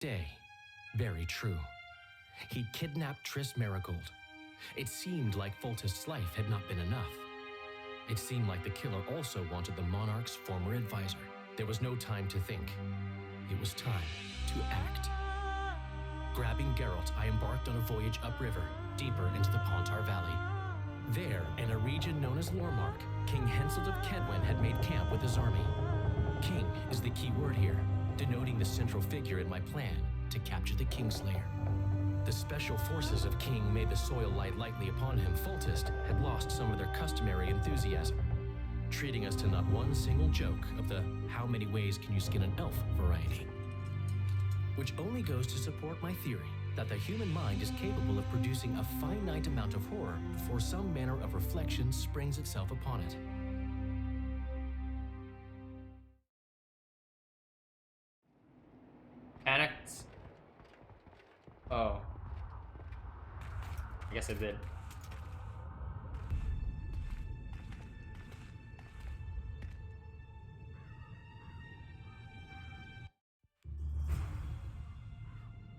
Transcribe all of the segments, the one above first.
Day. Very true. He'd kidnapped Triss Marigold. It seemed like Foltest's life had not been enough. It seemed like the killer also wanted the monarch's former advisor. There was no time to think. It was time to act. Grabbing Geralt, I embarked on a voyage upriver, deeper into the Pontar Valley. There, in a region known as Lormark, King Henselt of Kedwen had made camp with his army. King is the key word here, denoting the central figure in my plan to capture the Kingslayer. The special forces of King made the soil lie lightly upon him. Foltest had lost some of their customary enthusiasm, treating us to not one single joke of the how many ways can you skin an elf variety. Which only goes to support my theory that the human mind is capable of producing a finite amount of horror before some manner of reflection springs itself upon it. Panicked? Oh. I guess I did.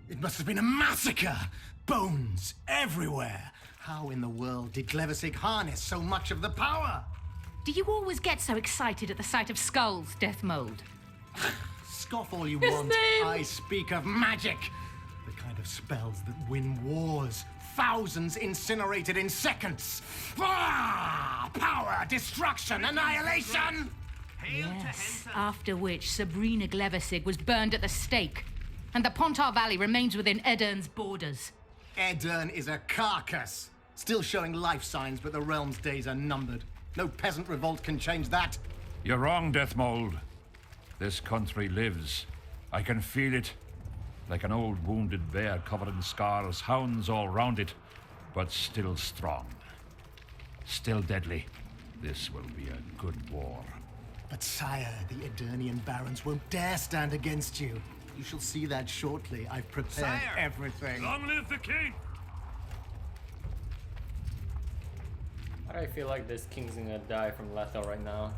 It must have been a massacre! Bones everywhere! How in the world did Glevissig harness so much of the power? Do you always get so excited at the sight of skulls, Death Mold? Scoff all you His want. name! I speak of magic. The kind of spells that win wars. Thousands incinerated in seconds. Ah! Power, destruction, annihilation! Yes, after which Sabrina Glevissig was burned at the stake, and the Pontar Valley remains within Edern's borders. Edern is a carcass. Still showing life signs, but the realm's days are numbered. No peasant revolt can change that. You're wrong, Deathmold. This country lives. I can feel it. Like an old wounded bear covered in scars, hounds all round it, but still strong. Still deadly. This will be a good war. But sire, the Edernian barons won't dare stand against you. You shall see that shortly. I've prepared everything. Long live the king! Why do I feel like this king's gonna die from Lethal right now?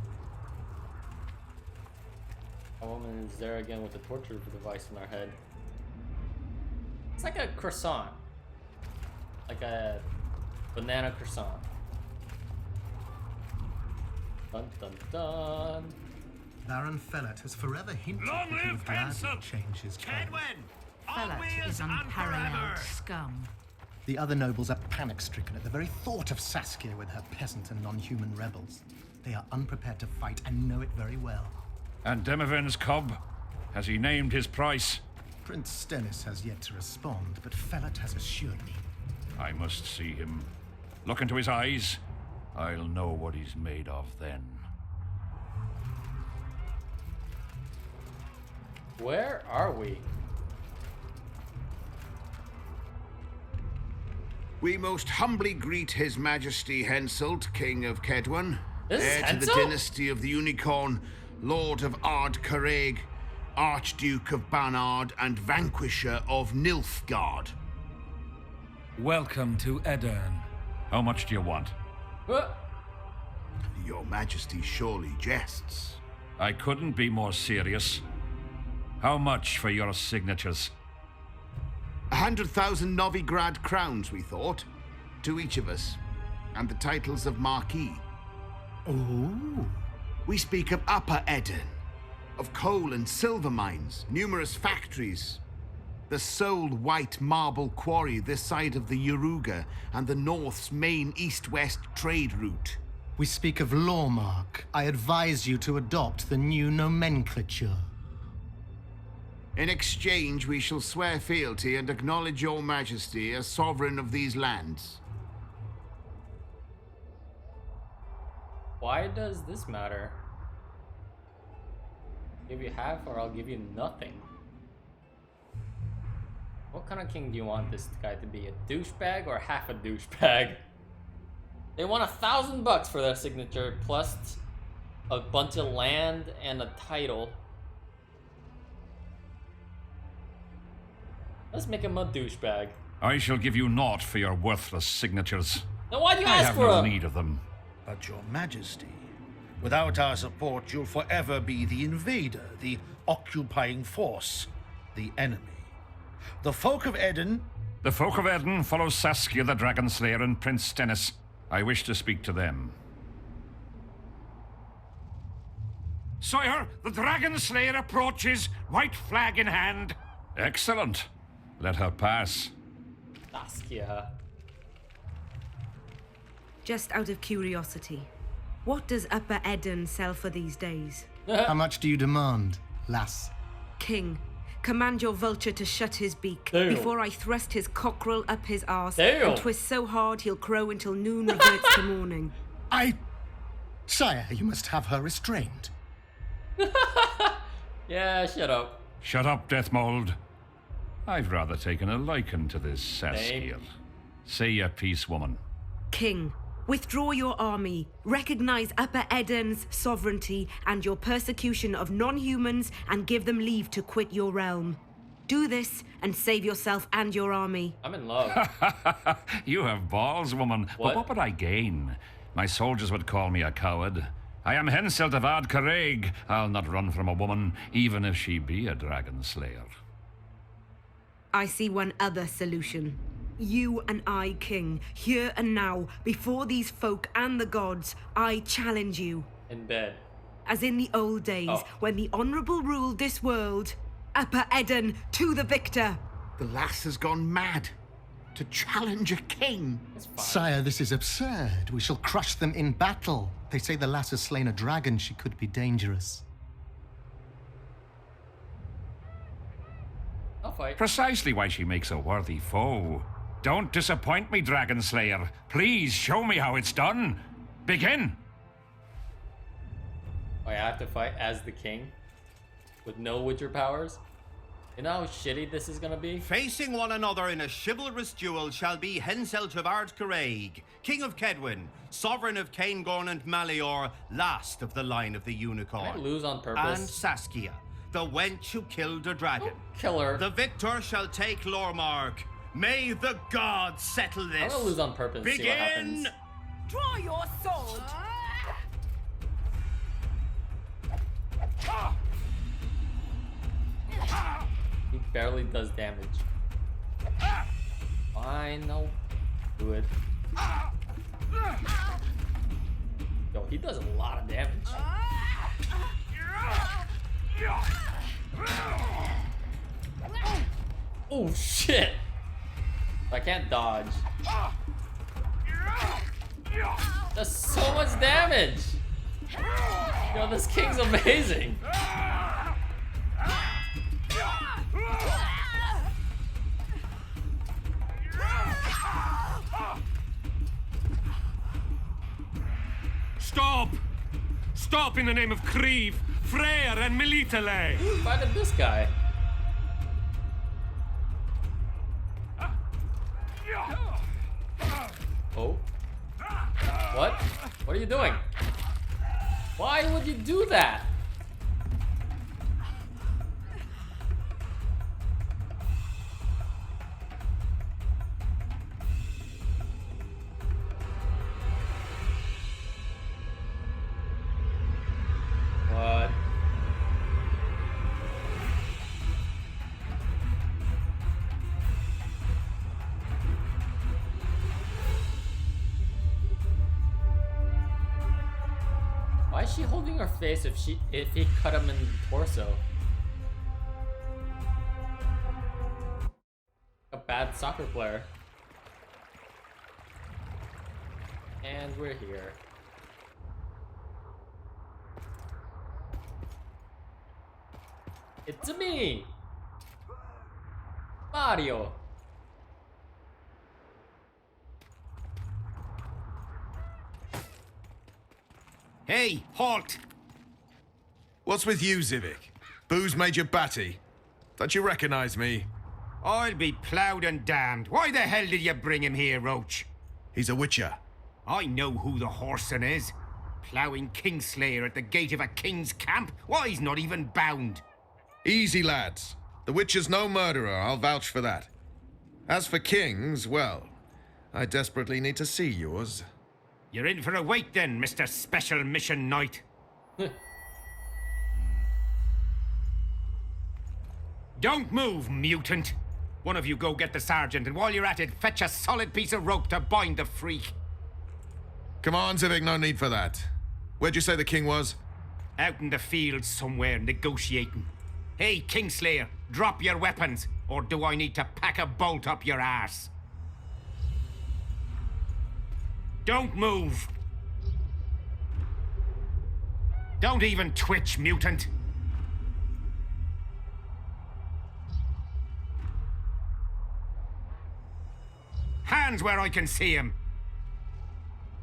A woman is there again with a torture device in her head. It's like a croissant. Like a banana croissant. Dun dun dun. Baron Fellet has forever hinted Long that he live would gladly Henselt! change his tone. Fellet is unparalleled scum. The other nobles are panic-stricken at the very thought of Saskia with her peasant and non-human rebels. They are unprepared to fight and know it very well. And Demiven's cub? Has he named his price? Prince Stennis has yet to respond, but Fellet has assured me. I must see him. Look into his eyes. I'll know what he's made of then. Where are we? We most humbly greet His Majesty Henselt, King of Kedwen, This is heir to the Henselt? dynasty of the Unicorn, Lord of Ard Carreg, Archduke of Banard, and Vanquisher of Nilfgaard. Welcome to Edern. How much do you want? What? Your Majesty surely jests. I couldn't be more serious. How much for your signatures? 100,000 Novigrad crowns, we thought, to each of us, and the titles of Marquis. Ooh. We speak of Upper Eden, of coal and silver mines, numerous factories, the sole white marble quarry this side of the Yaruga, and the North's main east-west trade route. We speak of Lormark. I advise you to adopt the new nomenclature. In exchange, we shall swear fealty and acknowledge your majesty as sovereign of these lands. Why does this matter? Give you half or I'll give you nothing. What kind of king do you want this guy to be? A douchebag or half a douchebag? They want $1,000 for their signature plus a bunch of land and a title. Let's make him a douchebag. I shall give you naught for your worthless signatures. Then why'd you I ask have for no him? need of them. But your majesty, without our support, you'll forever be the invader, the occupying force, the enemy. The folk of Eden. The folk of Eden follow Saskia the Dragon Slayer and Prince Stennis. I wish to speak to them. Sire, the Dragon Slayer approaches, white flag in hand. Excellent. Let her pass. Saskia. Just out of curiosity, what does Upper Eden sell for these days? How much do you demand, lass? King, command your vulture to shut his beak Damn. before I thrust his cockerel up his arse Damn. and twist so hard he'll crow until noon reverts to morning. Sire, you must have her restrained. Yeah, shut up. Shut up, Deathmold. I've rather taken a liking to this Saskia. Say your piece, woman. King, withdraw your army, recognize Upper Eden's sovereignty and your persecution of non-humans, and give them leave to quit your realm. Do this and save yourself and your army. I'm in love. You have balls, woman. What? But what would I gain? My soldiers would call me a coward. I am Henselt of Ard Caraig. I'll not run from a woman, even if she be a dragon slayer. I see one other solution. You and I, King, here and now, before these folk and the gods, I challenge you. In bed. As in the old days, Oh. when the Honourable ruled this world. Upper Eden, to the victor! The lass has gone mad. To challenge a king. It's fine. Sire, this is absurd. We shall crush them in battle. They say the lass has slain a dragon. She could be dangerous. I'll fight. Precisely why she makes a worthy foe. Don't disappoint me, Dragon Slayer. Please show me how it's done. Begin. Oh, yeah, I have to fight as the king? With no Witcher powers? You know how shitty this is gonna be? Facing one another in a chivalrous duel shall be Henselt of Ard Caraig, King of Kedwin, Sovereign of Caingorn and Malior, last of the line of the Can I Unicorn. lose on purpose? And Saskia, the wench who killed a dragon. Kill her. The victor shall take Lormark. May the gods settle I'm this. gonna lose on purpose and see what Begin! happens. Draw your sword! He barely does damage. Fine, no. Do it. Yo, he does a lot of damage. Oh shit! I can't dodge. That's so much damage! Yo, this king's amazing! Stop! Stop in the name of Kriv, Freyr, and Melitele! Why did this guy? Oh. What? What are you doing? Why would you do that? What? Why is she holding her face if he cut him in the torso? A bad soccer player. And we're here. It's me! Mario! Hey, halt! What's with you, Zivik? Booze made you batty. Don't you recognize me? I'll be ploughed and damned. Why the hell did you bring him here, Roach? He's a witcher. I know who the whoreson is. Ploughing Kingslayer at the gate of a king's camp? Why, he's not even bound. Easy, lads. The witcher's no murderer, I'll vouch for that. As for kings, well, I desperately need to see yours. You're in for a wait then, Mr. Special Mission Knight. Don't move, mutant. One of you go get the sergeant, and while you're at it, fetch a solid piece of rope to bind the freak. Come on, Civic, no need for that. Where'd you say the king was? Out in the field somewhere, negotiating. Hey, Kingslayer, drop your weapons, or do I need to pack a bolt up your arse? Don't move. Don't even twitch, mutant. Hands where I can see him.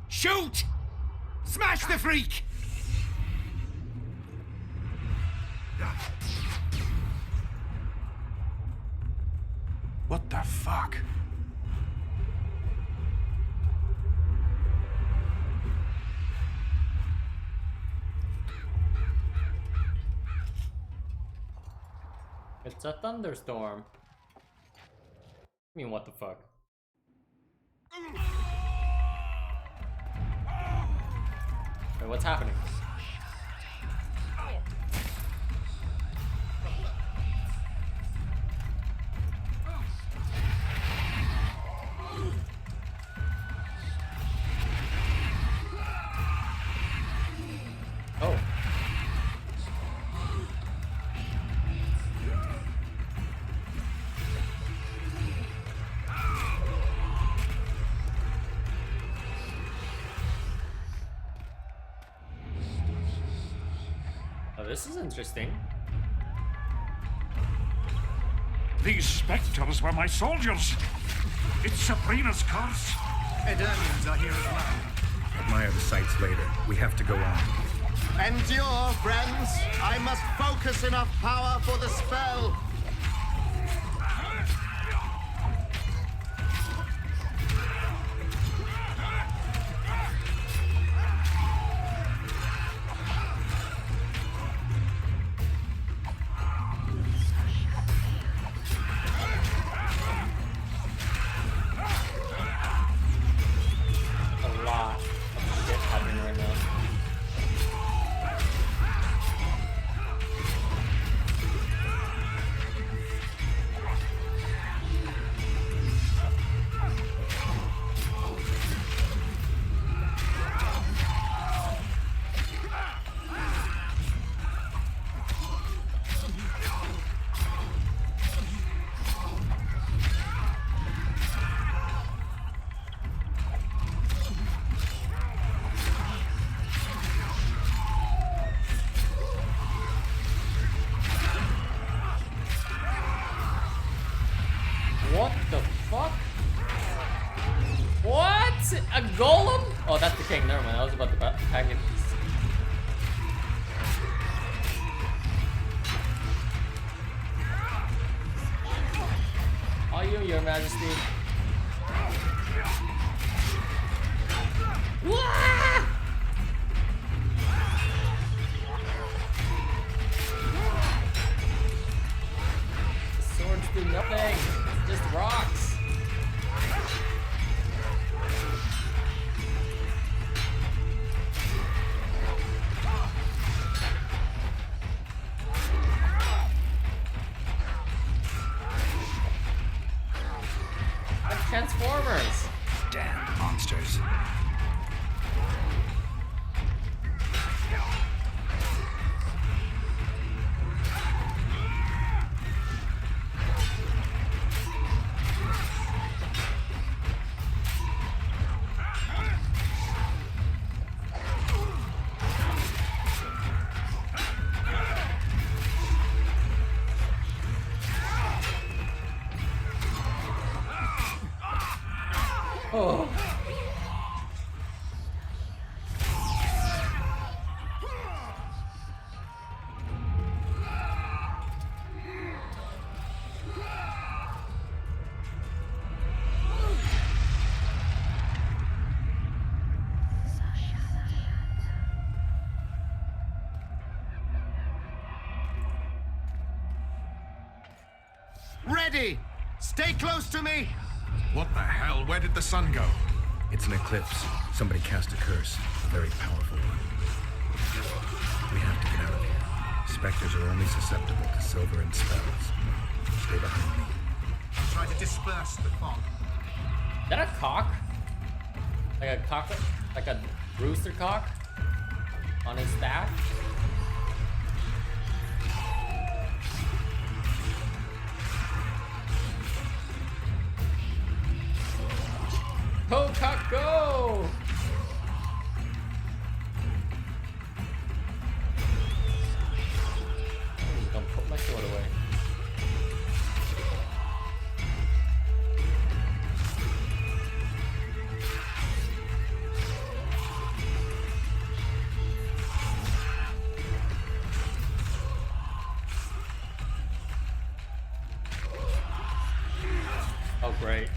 Shoot! Smash the freak! What the fuck? It's a thunderstorm. I mean, what the fuck? Wait, what's happening? Oh. Oh, this is interesting. These specters were my soldiers. It's Sabrina's curse. Eternians are here as well. Admire the sights later. We have to go on. Endure, friends. I must focus enough power for the spell. A lot of shit happening right now. What the fuck? What? A golem? Oh, that's the king. Never mind. I was about to pack it. Are you, Your Majesty? Wah! The swords do nothing. It's just rocks. Like Transformers. Damn monsters. Oh. Ready! Stay close to me! What the hell? Where did the sun go? It's an eclipse. Somebody cast a curse. A very powerful one. We have to get out of here. Spectres are only susceptible to silver and spells. Stay behind me. disperse the fog. Is that a cock? Like a cock, like a rooster cock on his staff? Go, cock, go! I'm just gonna put my sword away. Oh, great.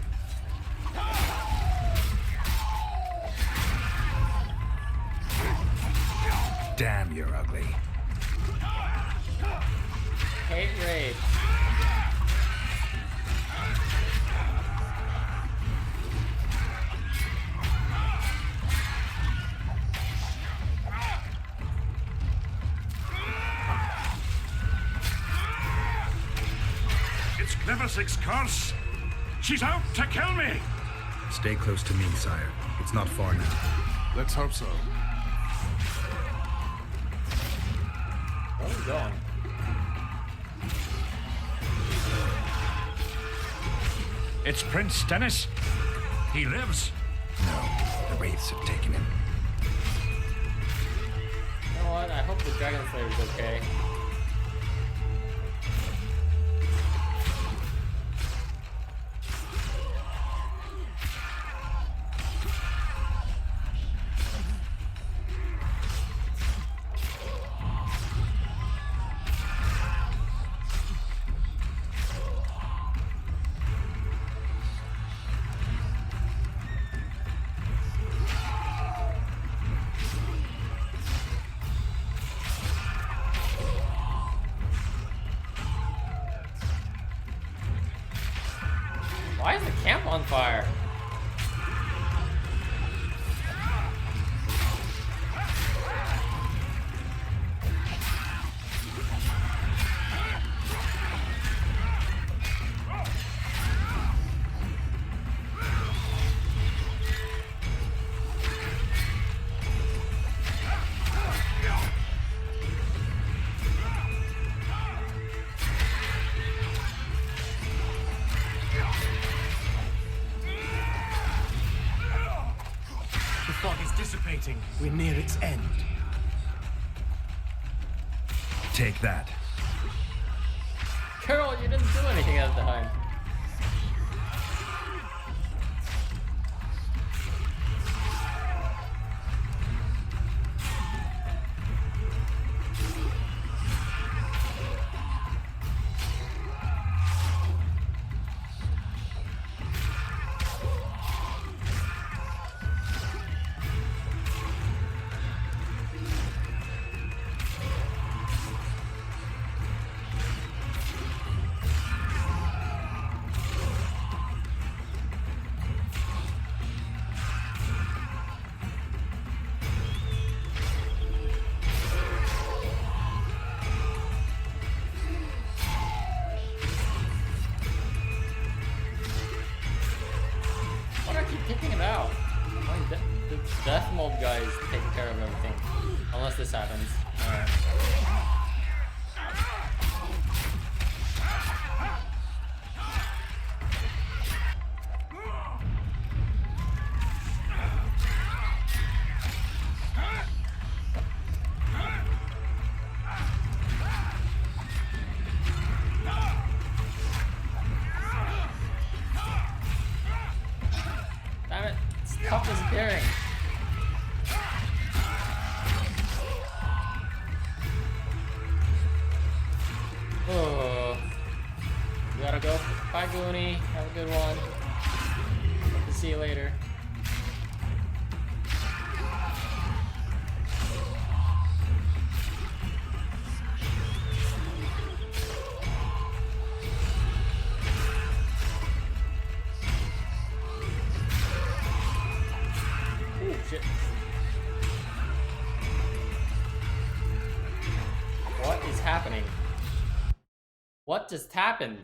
Damn, you're ugly. Hate rape. It's Glevisic's curse. She's out to kill me. Stay close to me, sire. It's not far now. Let's hope so. Where are we going? It's Prince Dennis. He lives. No, the wraiths have taken him. You know what? I hope the Dragon Slayer is okay. Why is the camp on fire? The fog is dissipating. We're near its end. Take that. Carol, you didn't do anything at the time. Why do I keep taking it out? The death mold guy is taking care of everything. Unless this happens. Alright. Damn it! Stop disappearing! Oh, we gotta go. Bye, Goonie. Have a good one. Hope to see you later. Ooh, shit. What is happening? What just happened?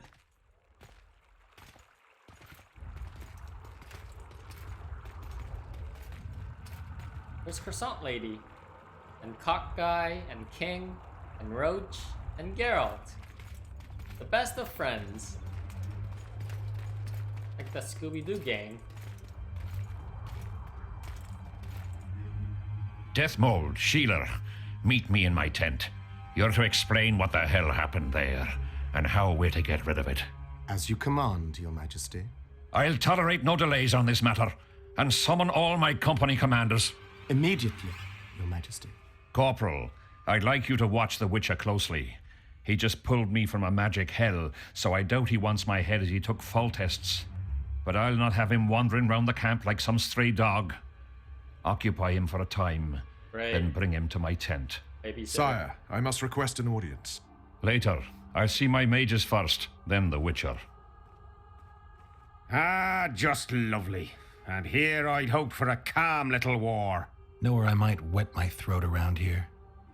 There's Croissant Lady, and Cock Guy, and King, and Roach, and Geralt. The best of friends. Like the Scooby-Doo gang. Deathmold, Sheeler, meet me in my tent. You're to explain what the hell happened there, and how we're to get rid of it. As you command, Your Majesty. I'll tolerate no delays on this matter, and summon all my company commanders. Immediately, Your Majesty. Corporal, I'd like you to watch the Witcher closely. He just pulled me from a magic hell, so I doubt he wants my head as he took fall tests. But I'll not have him wandering round the camp like some stray dog. Occupy him for a time, then bring him to my tent. Sire, I must request an audience. Later. I'll see my mages first, then the Witcher. Ah, just lovely. And here I'd hoped for a calm little war. Know where I might wet my throat around here?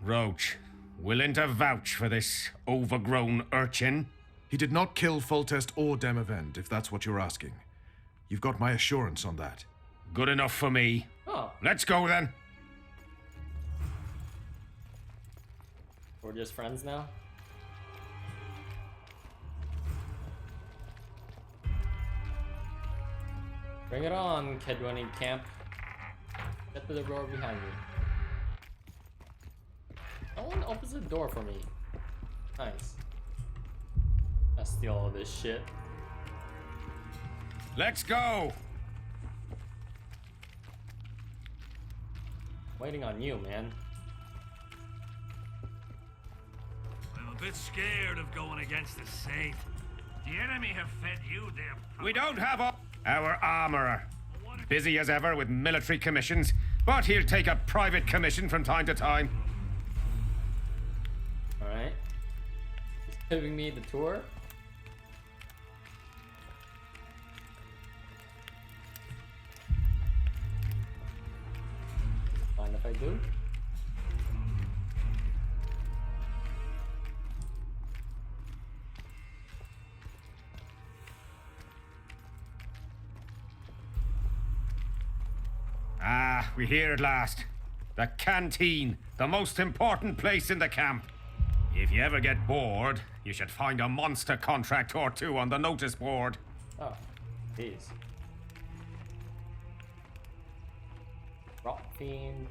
Roach, willing to vouch for this overgrown urchin? He did not kill Foltest or Demavend, if that's what you're asking. You've got my assurance on that. Good enough for me. Oh. Let's go then. We're just friends now? Bring it on, Kedwini camp. Get to the door behind me. No one opens the door for me. Nice. I'll steal all this shit. Let's go! Waiting on you, man. I'm a bit scared of going against the Saint. The enemy have fed you their... We don't have our armorer. Busy as ever with military commissions, but he'll take a private commission from time to time. Alright. He's giving me the tour. Mind if I do? Ah, we're here at last. The canteen, the most important place in the camp. If you ever get bored, you should find a monster contract or two on the notice board. Oh, jeez. Rock Fiend.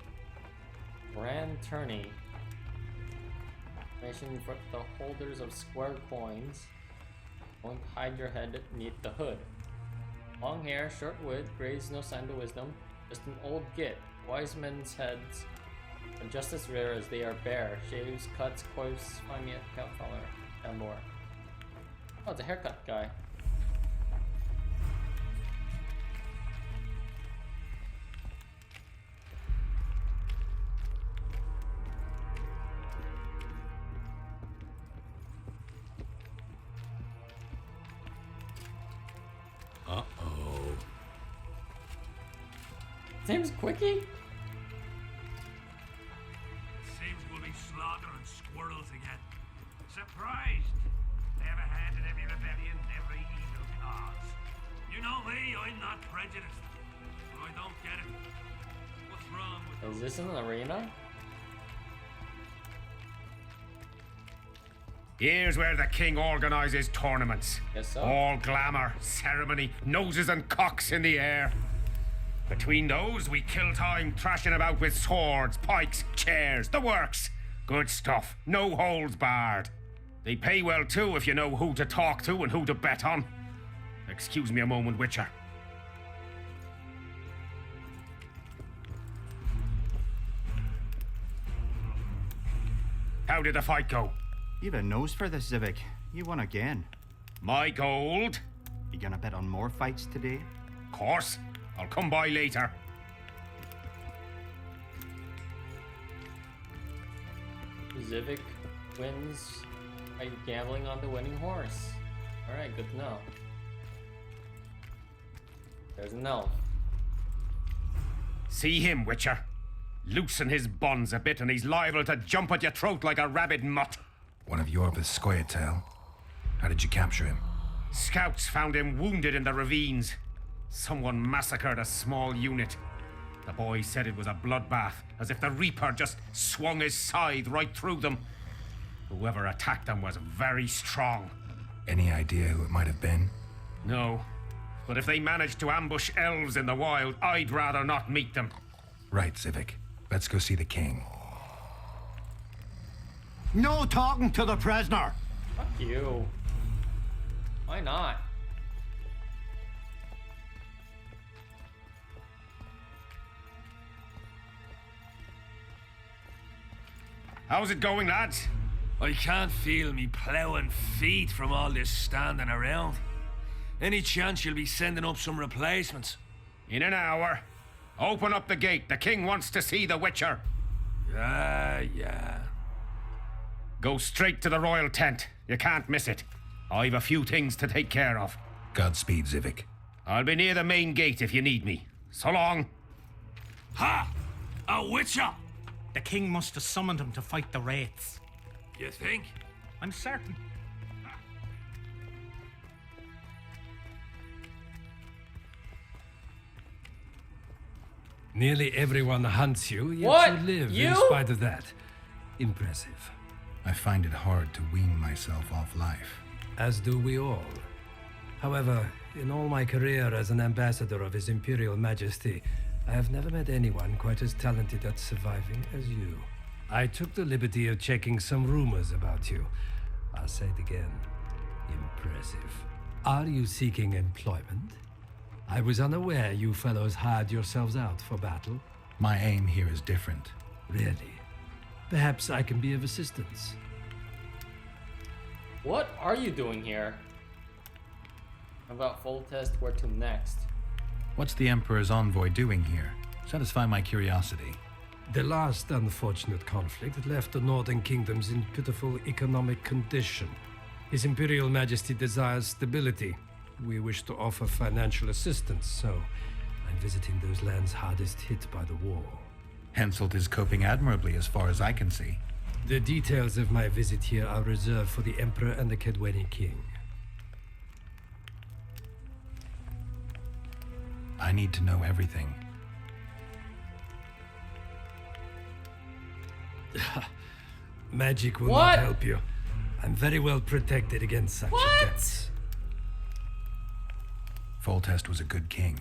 Grand Tourney. Mission for the holders of square coins. Don't hide your head beneath the hood. Long hair, short wit, grays no sign of wisdom. Just an old git. Wise men's heads are just as rare as they are bare. Shaves, cuts, coifs, find me a campfire and more. Oh, it's a haircut guy. Uh-oh. His name's Quickie? Seems we'll be slaughtering squirrels again. Surprised. Never handed every rebellion, every evil cause. You know me, I'm not prejudiced. But I don't get it. What's wrong with Is this an arena? Here's where the king organizes tournaments. Guess so. All glamour, ceremony, noses and cocks in the air. Between those, we kill time thrashing about with swords, pikes, chairs, the works. Good stuff, no holds barred. They pay well too if you know who to talk to and who to bet on. Excuse me a moment, Witcher. How did the fight go? You've a nose for this, Zivik. You won again. My gold? You gonna bet on more fights today? Course. I'll come by later. Zivik wins by gambling on the winning horse. Alright, good to know. There's an elf. See him, Witcher. Loosen his bonds a bit and he's liable to jump at your throat like a rabid mutt. One of Yorva's Skoyatel. How did you capture him? Scouts found him wounded in the ravines. Someone massacred a small unit. The boy said it was a bloodbath, as if the Reaper just swung his scythe right through them. Whoever attacked them was very strong. Any idea who it might have been? No. But if they managed to ambush elves in the wild, I'd rather not meet them. Right, Zivik. Let's go see the king. No talking to the prisoner! Fuck you. Why not? How's it going, lads? I can't feel me ploughing feet from all this standing around. Any chance you'll be sending up some replacements? In an hour. Open up the gate. The king wants to see the Witcher. Yeah. Go straight to the royal tent. You can't miss it. I've a few things to take care of. Godspeed, Zivik. I'll be near the main gate if you need me. So long. Ha! A Witcher! The king must have summoned him to fight the wraiths. You think? I'm certain. Nearly everyone hunts you, yet What? you live You? in spite of that. Impressive. I find it hard to wean myself off life. As do we all. However, in all my career as an ambassador of His Imperial Majesty, I have never met anyone quite as talented at surviving as you. I took the liberty of checking some rumors about you. I'll say it again. Impressive. Are you seeking employment? I was unaware you fellows hired yourselves out for battle. My aim here is different. Really? Perhaps I can be of assistance. What are you doing here? How about full test where to next? What's the Emperor's envoy doing here? Satisfy my curiosity. The last unfortunate conflict left the northern kingdoms in pitiful economic condition. His Imperial Majesty desires stability. We wish to offer financial assistance, so I'm visiting those lands hardest hit by the war. Henselt is coping admirably as far as I can see. The details of my visit here are reserved for the Emperor and the Dh'oine King. I need to know everything. Magic will What? not help you. I'm very well protected against such attempts. Foltest was a good king.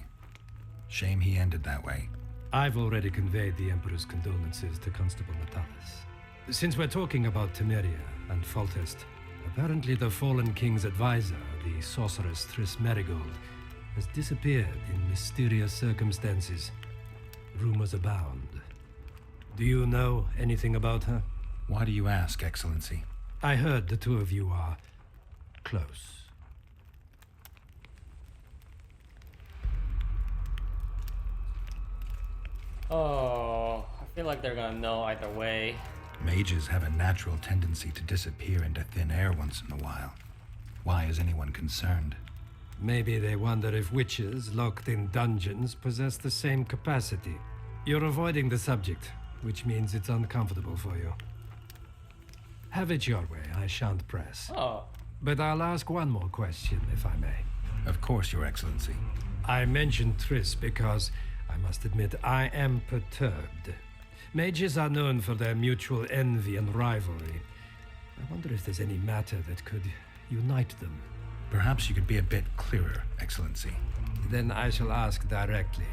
Shame he ended that way. I've already conveyed the Emperor's condolences to Constable Natalis. Since we're talking about Temeria and Foltest, apparently the fallen king's advisor, the sorceress Tris Merigold, has disappeared in mysterious circumstances. Rumors abound. Do you know anything about her? Why do you ask, Excellency? I heard the two of you are close. Oh, I feel like they're gonna know either way. Mages have a natural tendency to disappear into thin air once in a while. Why is anyone concerned? Maybe they wonder if witches locked in dungeons possess the same capacity. You're avoiding the subject, which means it's uncomfortable for you. Have it your way, I shan't press. Oh. But I'll ask one more question, if I may. Of course, Your Excellency. I mentioned Tris because, I must admit, I am perturbed. Mages are known for their mutual envy and rivalry. I wonder if there's any matter that could unite them. Perhaps you could be a bit clearer, Excellency. Then I shall ask directly.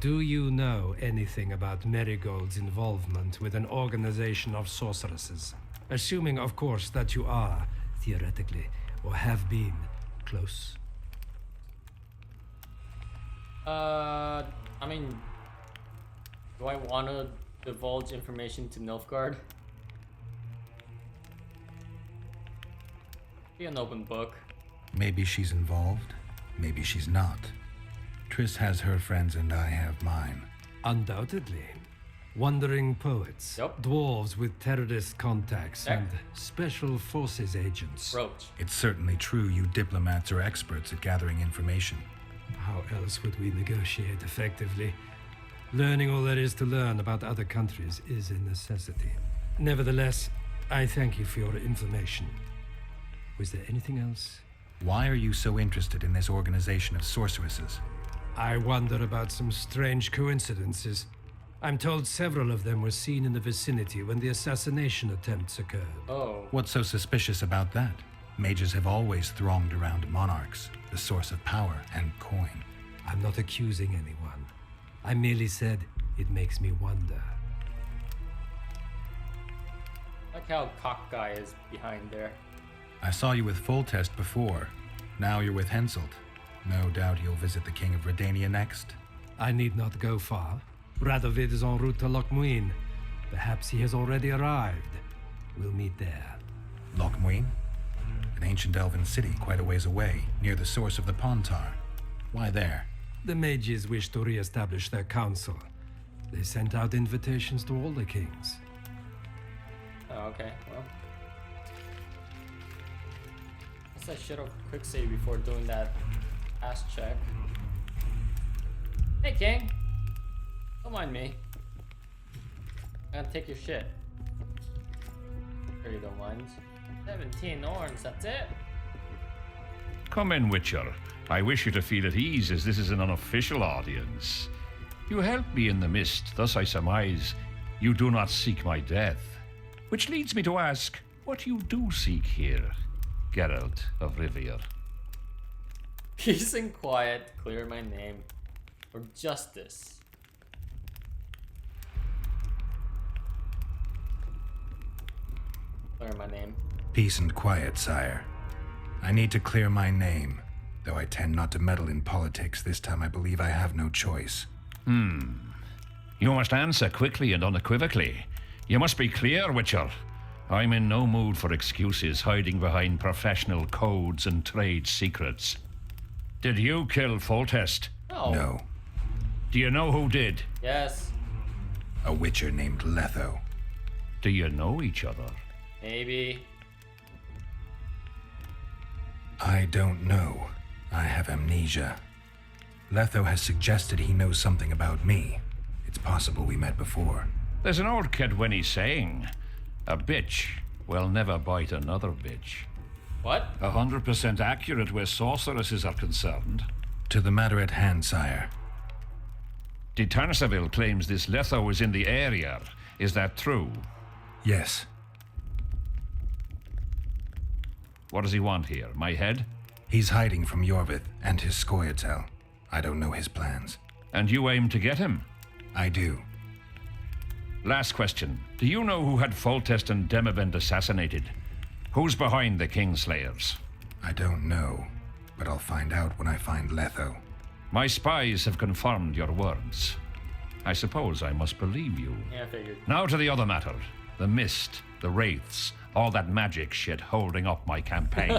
Do you know anything about Merigold's involvement with an organization of sorceresses? Assuming, of course, that you are, theoretically, or have been, close. I mean, do I want to divulge information to Nilfgaard? Be an open book. Maybe she's involved, maybe she's not. Triss has her friends and I have mine. Undoubtedly. Wandering poets, dwarves with terrorist contacts, and special forces agents. Roach. It's certainly true you diplomats are experts at gathering information. How else would we negotiate effectively? Learning all there is to learn about other countries is a necessity. Nevertheless, I thank you for your information. Was there anything else? Why are you so interested in this organization of sorceresses? I wonder about some strange coincidences. I'm told several of them were seen in the vicinity when the assassination attempts occurred. Oh. What's so suspicious about that? Mages have always thronged around monarchs, the source of power and coin. I'm not accusing anyone. I merely said it makes me wonder. Like how Cock Guy is behind there. I saw you with Foltest before. Now you're with Henselt. No doubt you'll visit the King of Redania next. I need not go far. Radovid is en route to Lochmuin. Perhaps he has already arrived. We'll meet there. Lochmuin? An ancient elven city quite a ways away, near the source of the Pontar. Why there? The mages wish to re-establish their council. They sent out invitations to all the kings. Oh, okay, well. Guess I should have quick save before doing that ass check. Hey, King! Don't mind me. I'm gonna take your shit. Sure you don't mind. 17 orange, that's it? Come in, Witcher. I wish you to feel at ease, as this is an unofficial audience. You helped me in the mist, thus I surmise you do not seek my death. Which leads me to ask, what you do seek here, Geralt of Rivia? Peace and quiet, clear my name. Or justice. Clear my name. Peace and quiet, sire. I need to clear my name. Though I tend not to meddle in politics, this time I believe I have no choice. You must answer quickly and unequivocally. You must be clear, Witcher. I'm in no mood for excuses hiding behind professional codes and trade secrets. Did you kill Foltest? No. Do you know who did? Yes. A witcher named Letho. Do you know each other? Maybe. I don't know. I have amnesia. Letho has suggested he knows something about me. It's possible we met before. There's an old Kedweni saying, a bitch will never bite another bitch. What? 100% accurate where sorceresses are concerned. To the matter at hand, sire. De Tarnasaville claims this Letho is in the area. Is that true? Yes. What does he want here? My head? He's hiding from Yorvith and his Scoia'tael. I don't know his plans. And you aim to get him? I do. Last question. Do you know who had Foltest and Demavend assassinated? Who's behind the Kingslayers? I don't know, but I'll find out when I find Letho. My spies have confirmed your words. I suppose I must believe you. Yeah, I figured. Now to the other matter. The mist, the wraiths, all that magic shit holding up my campaign.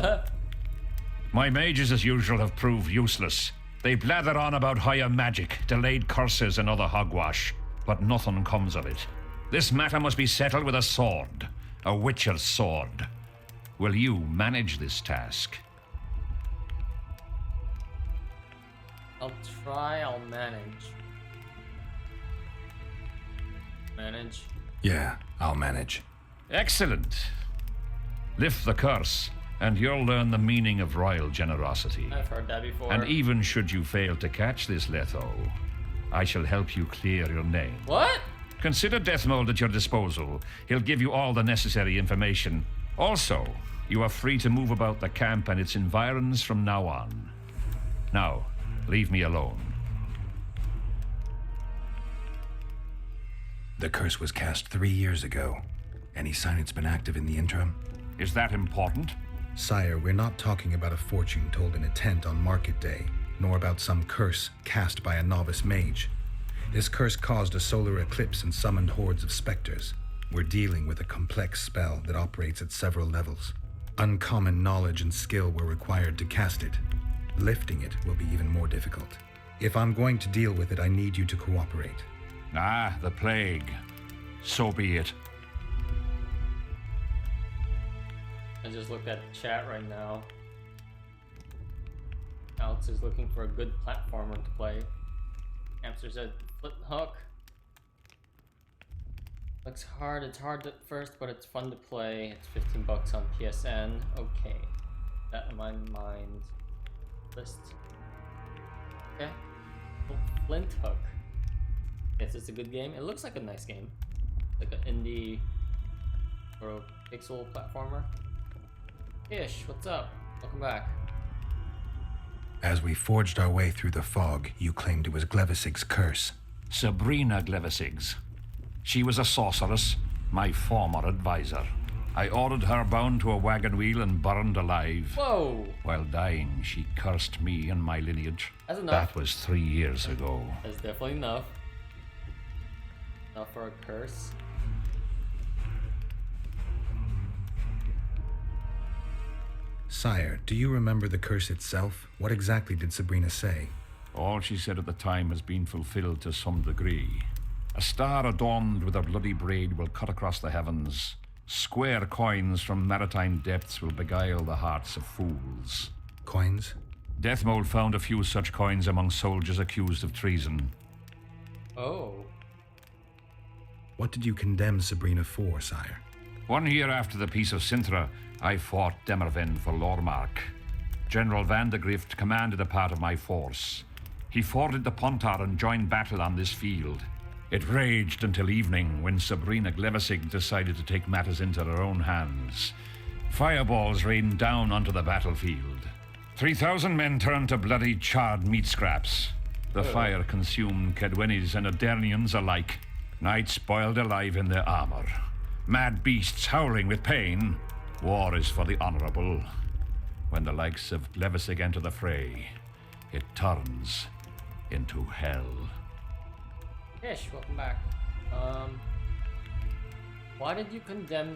My mages, as usual, have proved useless. They blather on about higher magic, delayed curses, and other hogwash, but nothing comes of it. This matter must be settled with a sword, a witcher's sword. Will you manage this task? I'll try, I'll manage. Manage? Yeah, I'll manage. Excellent. Lift the curse, and you'll learn the meaning of royal generosity. I've heard that before. And even should you fail to catch this Letho, I shall help you clear your name. What? Consider Deathmold at your disposal. He'll give you all the necessary information. Also, you are free to move about the camp and its environs from now on. Now, leave me alone. The curse was cast 3 years ago. Any sign it's been active in the interim? Is that important? Sire, we're not talking about a fortune told in a tent on market day, nor about some curse cast by a novice mage. This curse caused a solar eclipse and summoned hordes of specters. We're dealing with a complex spell that operates at several levels. Uncommon knowledge and skill were required to cast it. Lifting it will be even more difficult. If I'm going to deal with it, I need you to cooperate. Ah, the plague. So be it. I just looked at chat right now. Alex is looking for a good platformer to play. Hamster said Flip Hook. Looks hard. It's hard at first, but it's fun to play. It's 15 bucks on PSN. Okay. That in my mind. List. Okay. Flint Hook. Yes, it's a good game. It looks like a nice game. Like an indie sort of pixel platformer. Ish, what's up? Welcome back. As we forged our way through the fog, you claimed it was Glevisig's curse. Sabrina Glevisig's. She was a sorceress, my former advisor. I ordered her bound to a wagon wheel and burned alive. Whoa! While dying, she cursed me and my lineage. That's enough. That was 3 years ago. That's definitely enough. Enough for a curse. Sire, do you remember the curse itself? What exactly did Sabrina say? All she said at the time has been fulfilled to some degree. A star adorned with a bloody braid will cut across the heavens. Square coins from maritime depths will beguile the hearts of fools. Coins? Deathmold found a few such coins among soldiers accused of treason. Oh. What did you condemn Sabrina for, sire? 1 year after the Peace of Sintra, I fought Demerven for Lormark. General Vandegrift commanded a part of my force. He forded the Pontar and joined battle on this field. It raged until evening, when Sabrina Glevisig decided to take matters into her own hands. Fireballs rained down onto the battlefield. 3,000 men turned to bloody, charred meat scraps. The fire consumed Kedwenis and Adernians alike. Knights boiled alive in their armor. Mad beasts howling with pain. War is for the honorable. When the likes of Glevisig enter the fray, it turns into hell. Ish, welcome back. Why did you condemn...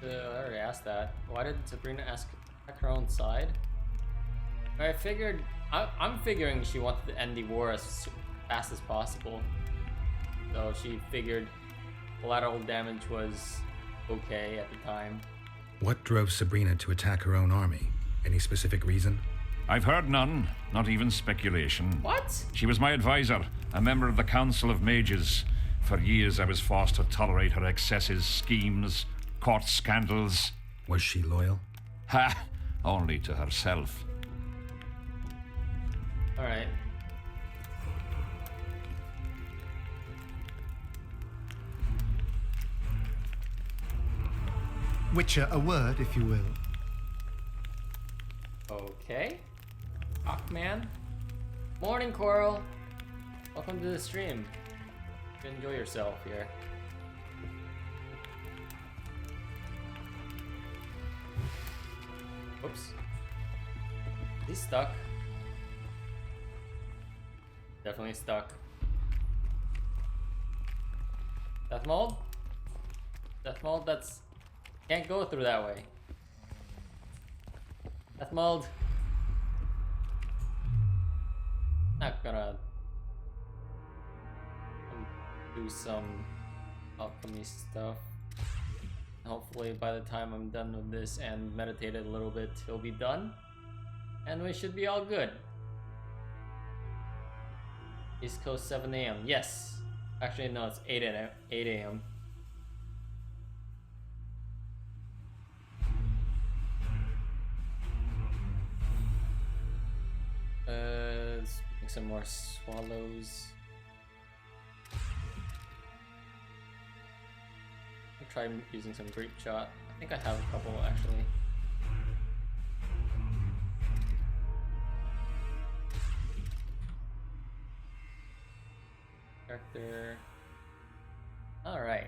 I already asked that. Why did Sabrina ask her own side? I figured... I'm figuring she wanted to end the war as fast as possible. So she figured collateral damage was okay at the time. What drove Sabrina to attack her own army? Any specific reason? I've heard none, not even speculation. What? She was my advisor, a member of the Council of Mages. For years I was forced to tolerate her excesses, schemes, court scandals. Was she loyal? Ha! Only to herself. Alright. Witcher, a word, if you will. Okay. Hawkman. Morning, Coral. Welcome to the stream. Enjoy yourself here. Oops. He's stuck. Definitely stuck. Death mold? Death mold, that's... Can't go through that way. Death mold. Not gonna do some alchemy stuff. Hopefully by the time I'm done with this and meditated a little bit, he'll be done. And we should be all good. East Coast 7 a.m. Yes. Actually, no, it's 8 a.m. Let's make some more swallows. I'll try using some grape shot. I think I have a couple actually. Character. Alright.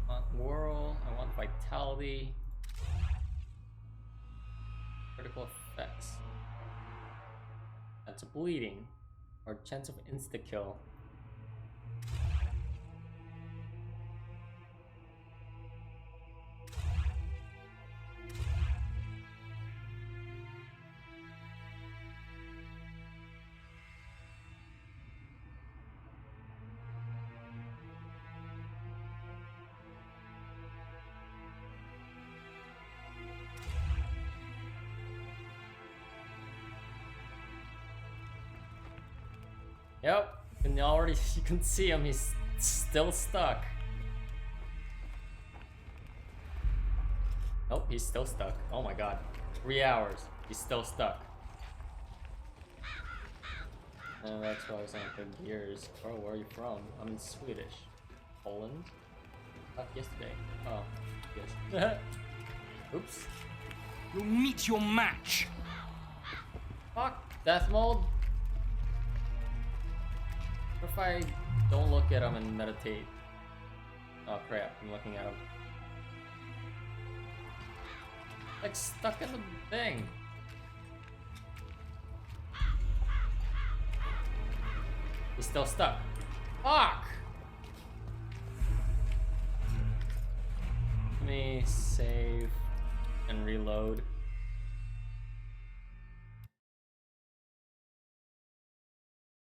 I want whirl, I want vitality. Critical effects. That's bleeding. Or chance of insta-kill. Yep, and already you can see him, he's still stuck. Nope, he's still stuck. Oh my god. 3 hours. He's still stuck. And that's why I was on 30 years. Oh, where are you from? I'm Swedish. Poland? Yesterday. Oh, yes. Oops. You'll meet your match. Fuck, death mode. What if I don't look at him and meditate? Oh crap, I'm looking at him. Like stuck in the thing. He's still stuck. Fuck! Let me save and reload.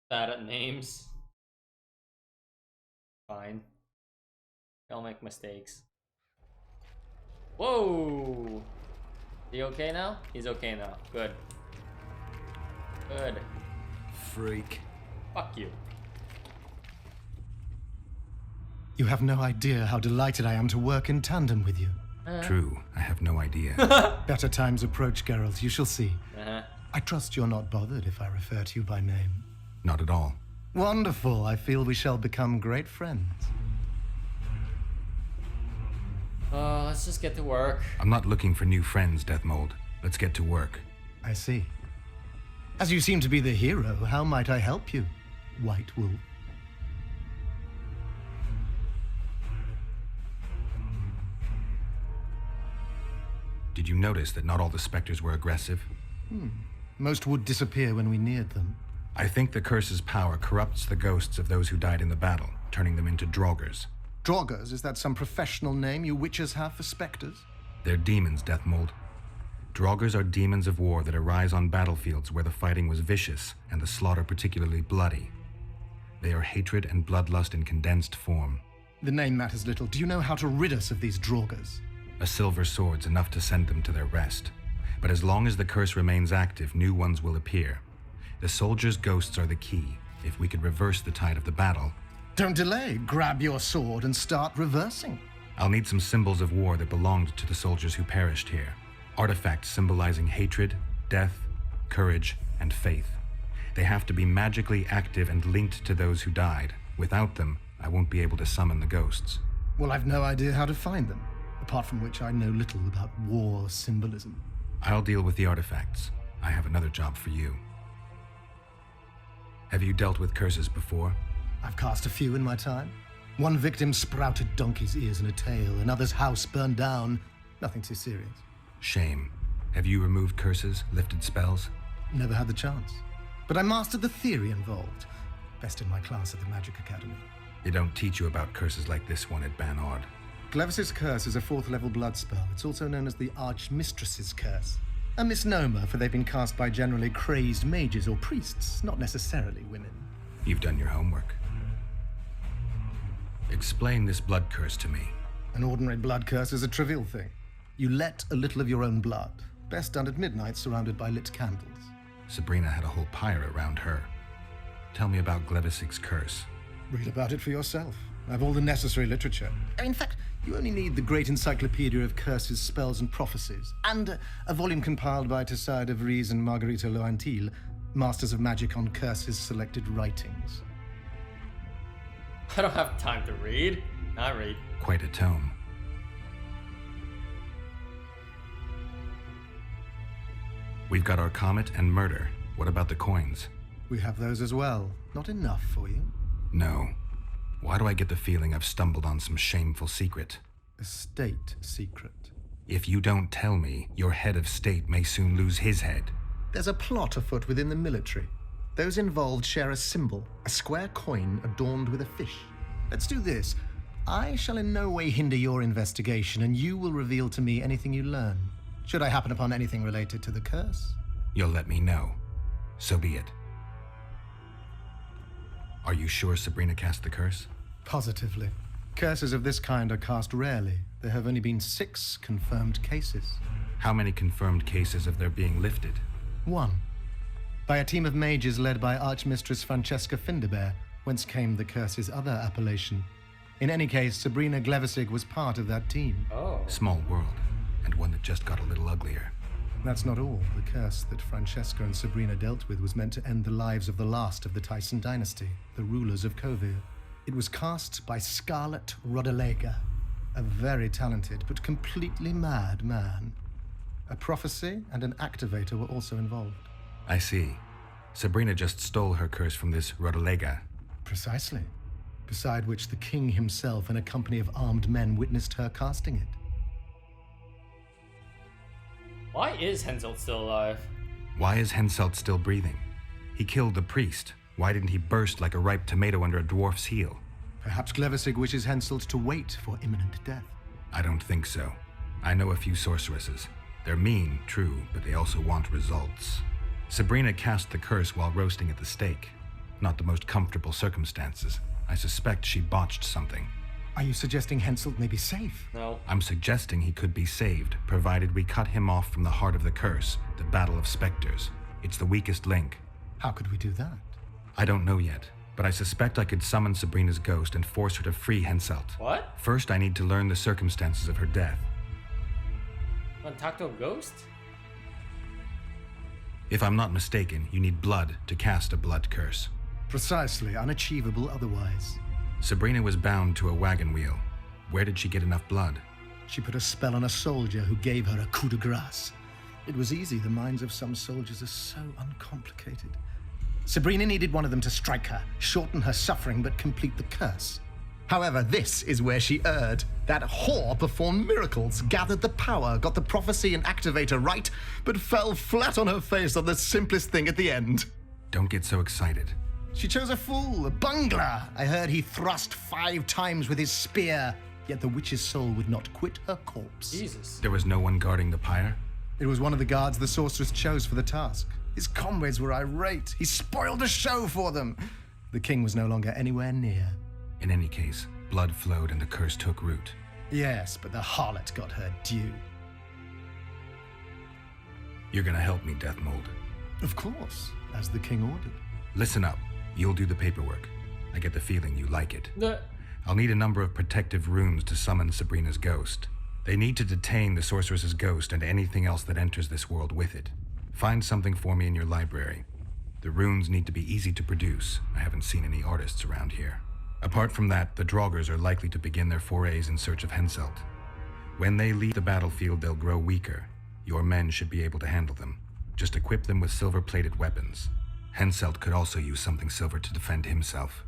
Bad at names. Fine. I'll make mistakes. Whoa! He okay now? He's okay now. Good. Good. Freak. Fuck you. You have no idea how delighted I am to work in tandem with you. True, I have no idea. Better times approach, Geralt. You shall see. Uh-huh. I trust you're not bothered if I refer to you by name. Not at all. Wonderful. I feel we shall become great friends. Let's just get to work. I'm not looking for new friends, Deathmold. Let's get to work. I see. As you seem to be the hero, how might I help you, White Wolf? Did you notice that not all the specters were aggressive? Most would disappear when we neared them. I think the curse's power corrupts the ghosts of those who died in the battle, turning them into draugrs. Draugrs? Is that some professional name you witches have for specters? They're demons, Deathmold. Draugrs are demons of war that arise on battlefields where the fighting was vicious and the slaughter particularly bloody. They are hatred and bloodlust in condensed form. The name matters little. Do you know how to rid us of these Draugrs? A silver sword's enough to send them to their rest. But as long as the curse remains active, new ones will appear. The soldiers' ghosts are the key. If we could reverse the tide of the battle... Don't delay. Grab your sword and start reversing. I'll need some symbols of war that belonged to the soldiers who perished here. Artifacts symbolizing hatred, death, courage, and faith. They have to be magically active and linked to those who died. Without them, I won't be able to summon the ghosts. Well, I've no idea how to find them. Apart from which I know little about war symbolism. I'll deal with the artifacts. I have another job for you. Have you dealt with curses before? I've cast a few in my time. One victim sprouted donkey's ears and a tail, another's house burned down. Nothing too serious. Shame. Have you removed curses, lifted spells? Never had the chance. But I mastered the theory involved. Best in my class at the Magic Academy. They don't teach you about curses like this one at Banord. Glevis's curse is a 4th level blood spell. It's also known as the Archmistress's curse. A misnomer, for they've been cast by generally crazed mages or priests, not necessarily women. You've done your homework. Explain this blood curse to me. An ordinary blood curse is a trivial thing. You let a little of your own blood, best done at midnight surrounded by lit candles. Sabrina had a whole pyre around her. Tell me about Glevis's curse. Read about it for yourself. I have all the necessary literature. In fact, you only need the Great Encyclopedia of Curses, Spells, and Prophecies, and a volume compiled by Tessard de Vries and Marguerite Loantil, Masters of Magic on Curses Selected Writings. I don't have time to read. I read. Quite a tome. We've got our comet and murder. What about the coins? We have those as well. Not enough for you? No. Why do I get the feeling I've stumbled on some shameful secret? A state secret. If you don't tell me, your head of state may soon lose his head. There's a plot afoot within the military. Those involved share a symbol, a square coin adorned with a fish. Let's do this. I shall in no way hinder your investigation, and you will reveal to me anything you learn. Should I happen upon anything related to the curse? You'll let me know. So be it. Are you sure Sabrina cast the curse? Positively. Curses of this kind are cast rarely. There have only been 6 confirmed cases. How many confirmed cases of their being lifted? 1. By a team of mages led by Archmistress Francesca Finderbear, whence came the curse's other appellation. In any case, Sabrina Glevisig was part of that team. Oh. Small world, and one that just got a little uglier. That's not all. The curse that Francesca and Sabrina dealt with was meant to end the lives of the last of the Tyson dynasty, the rulers of Kovir. It was cast by Scarlet Rodalega, a very talented but completely mad man. A prophecy and an activator were also involved. I see. Sabrina just stole her curse from this Rodalega. Precisely. Beside which the king himself and a company of armed men witnessed her casting it. Why is Henselt still alive? Why is Henselt still breathing? He killed the priest. Why didn't he burst like a ripe tomato under a dwarf's heel? Perhaps Glevissig wishes Henselt to wait for imminent death. I don't think so. I know a few sorceresses. They're mean, true, but they also want results. Sabrina cast the curse while roasting at the stake. Not the most comfortable circumstances. I suspect she botched something. Are you suggesting Henselt may be safe? No. I'm suggesting he could be saved, provided we cut him off from the heart of the curse, the Battle of Spectres. It's the weakest link. How could we do that? I don't know yet, but I suspect I could summon Sabrina's ghost and force her to free Henselt. What? First, I need to learn the circumstances of her death. Want to talk to a ghost? If I'm not mistaken, you need blood to cast a blood curse. Precisely, unachievable otherwise. Sabrina was bound to a wagon wheel. Where did she get enough blood? She put a spell on a soldier who gave her a coup de grace. It was easy. The minds of some soldiers are so uncomplicated. Sabrina needed one of them to strike her, shorten her suffering, but complete the curse. However, this is where she erred. That whore performed miracles, gathered the power, got the prophecy and activator right, but fell flat on her face on the simplest thing at the end. Don't get so excited. She chose a fool, a bungler. I heard he thrust 5 times with his spear, yet the witch's soul would not quit her corpse. Jesus. There was no one guarding the pyre? It was one of the guards the sorceress chose for the task. His comrades were irate. He spoiled a show for them. The king was no longer anywhere near. In any case, blood flowed and the curse took root. Yes, but the harlot got her due. You're gonna help me, Deathmold. Of course, as the king ordered. Listen up. You'll do the paperwork. I get the feeling you like it. No. I'll need a number of protective runes to summon Sabrina's ghost. They need to detain the sorceress's ghost and anything else that enters this world with it. Find something for me in your library. The runes need to be easy to produce. I haven't seen any artists around here. Apart from that, the Draugrs are likely to begin their forays in search of Henselt. When they leave the battlefield, they'll grow weaker. Your men should be able to handle them. Just equip them with silver-plated weapons. Henselt could also use something silver to defend himself.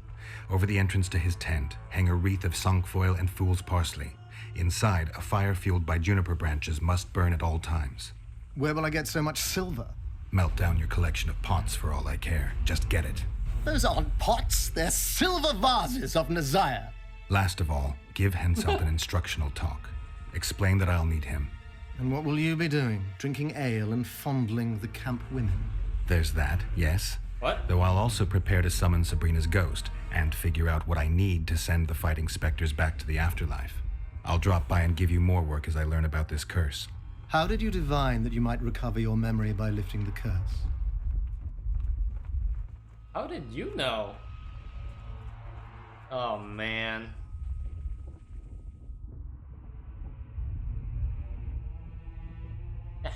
Over the entrance to his tent, hang a wreath of cinquefoil and fool's parsley. Inside, a fire fueled by juniper branches must burn at all times. Where will I get so much silver? Melt down your collection of pots for all I care. Just get it. Those aren't pots, they're silver vases of Nazaya. Last of all, give Henselt an instructional talk. Explain that I'll need him. And what will you be doing? Drinking ale and fondling the camp women? There's that, yes. What? Though I'll also prepare to summon Sabrina's ghost and figure out what I need to send the fighting specters back to the afterlife. I'll drop by and give you more work as I learn about this curse. How did you divine that you might recover your memory by lifting the curse? How did you know? Oh, man.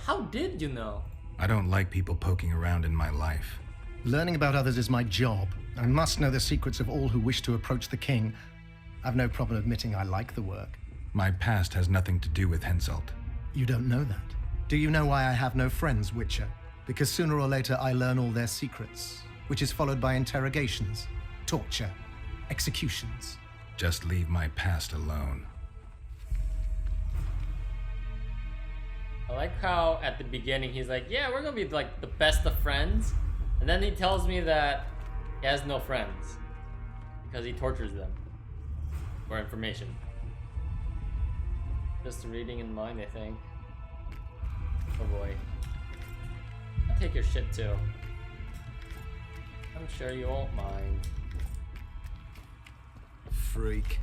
How did you know? I don't like people poking around in my life. Learning about others is my job. I must know the secrets of all who wish to approach the king. I've no problem admitting I like the work. My past has nothing to do with Henselt. You don't know that. Do you know why I have no friends, Witcher? Because sooner or later I learn all their secrets, which is followed by interrogations, torture, executions. Just leave my past alone. I like how at the beginning he's like, yeah, we're gonna be like the best of friends. And then he tells me that he has no friends because he tortures them for information. Just reading in mind, I think. Oh boy. I'll take your shit too. I'm sure you won't mind. Freak.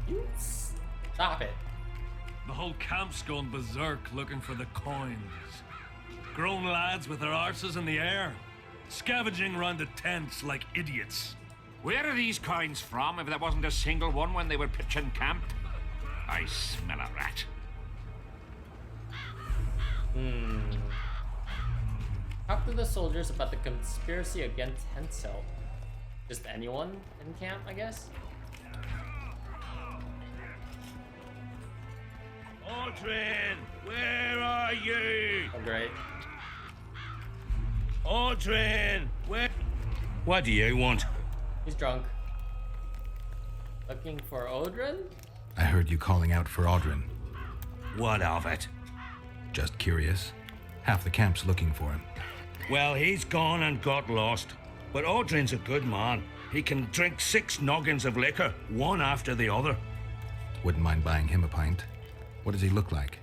You stop it. The whole camp's gone berserk looking for the coins. Grown lads with their arses in the air, scavenging around the tents like idiots. Where are these coins from if there wasn't a single one when they were pitching camp? I smell a rat. Talk to the soldiers about the conspiracy against Hensel. Just anyone in camp, I guess? Audrin, where are you? Oh, great. Audrin, where? What do you want? He's drunk. Looking for Audrin? I heard you calling out for Audrin. What of it? Just curious. Half the camp's looking for him. Well, he's gone and got lost. But Audrin's a good man. He can drink 6 noggins of liquor, one after the other. Wouldn't mind buying him a pint. What does he look like?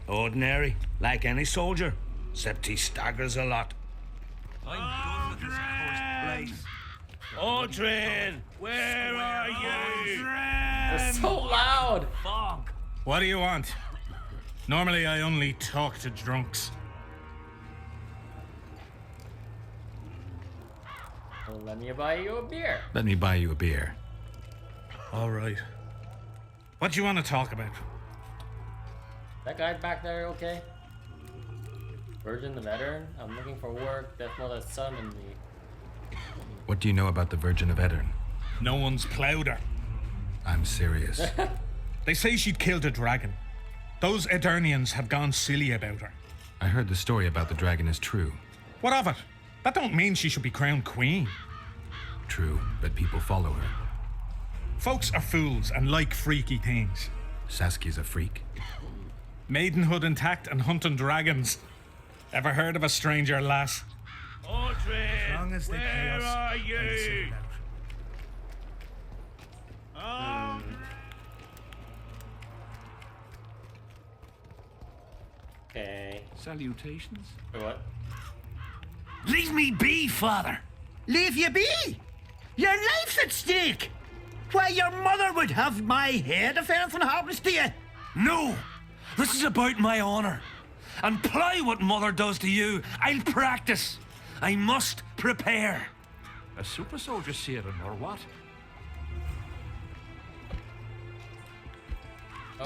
Ordinary, like any soldier, except he staggers a lot. I'm done with this cursed place. Audrin, where are you? They're so loud. Fuck. What do you want? Normally I only talk to drunks. Well, let me buy you a beer. Let me buy you a beer. All right. What do you want to talk about? That guy back there, okay? Virgin the Veteran? I'm looking for work. Death Mother summoned me. What do you know about the Virgin of Edirn? No one's plowed her. I'm serious. They say she'd killed a dragon. Those Edirnians have gone silly about her. I heard the story about the dragon is true. What of it? That don't mean she should be crowned queen. True, but people follow her. Folks are fools and like freaky things. Saskia's a freak. Maidenhood intact and hunting dragons. Ever heard of a stranger lass? Audrin, As long as they pay where us, are I'll you? sit it out. Okay. Salutations. What? Leave me be, father. Leave you be? Your life's at stake. Why, your mother would have my head if anything happens to you. No! This is about my honor. And ply what mother does to you, I'll practice. I must prepare. A super soldier serum, or what?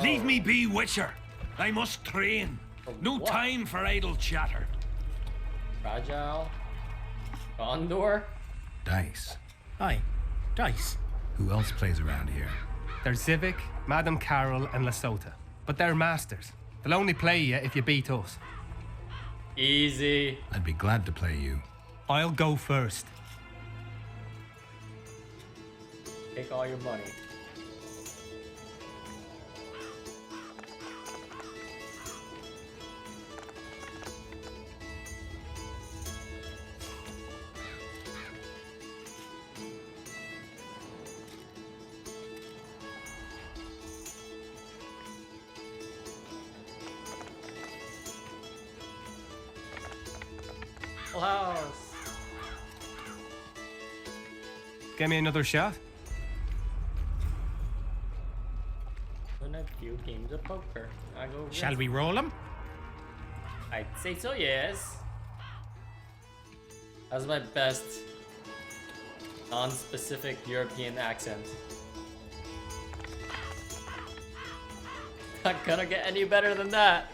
Leave me be, Witcher. I must train. No what? time for idle chatter. Fragile. Gondor. Dice. Aye, dice. Who else plays around here? There's Zivik, Madame Carol, and Lesota. But they're masters. They'll only play you if you beat us. Easy. I'd be glad to play you. I'll go first. Take all your money. Full house. Give me another shot. Win a few games of poker. I go. Shall we roll them? I'd say so, yes. That's my best non-specific European accent. Not gonna get any better than that.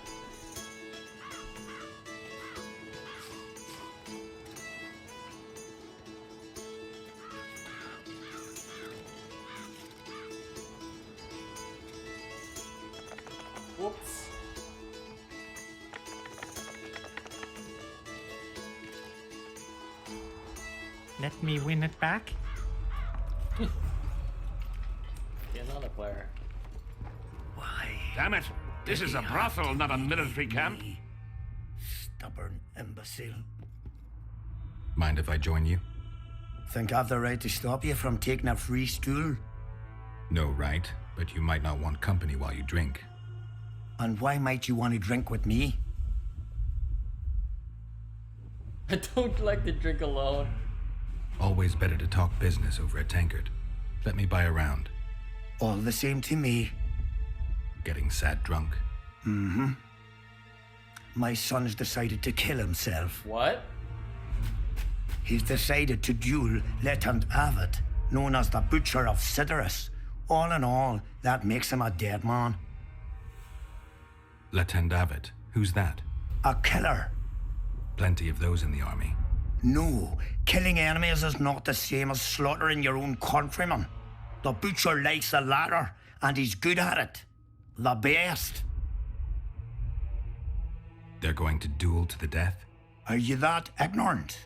Whoops. Let me win it back. Get another player. Damn it! This is a brothel, not a military camp. Stubborn imbecile. Mind if I join you? Think I've the right to stop you from taking a free stool? No right, but you might not want company while you drink. And why might you want to drink with me? I don't like to drink alone. Always better to talk business over a tankard. Let me buy a round. All the same to me. Getting sad drunk? Mm-hmm. My son's decided to kill himself. What? He's decided to duel Letand Avid, known as the Butcher of Sidorus. All in all, that makes him a dead man. Letand Avid? Who's that? A killer. Plenty of those in the army. No, killing enemies is not the same as slaughtering your own countrymen. The butcher likes the latter, and he's good at it. The best. They're going to duel to the death? Are you that ignorant?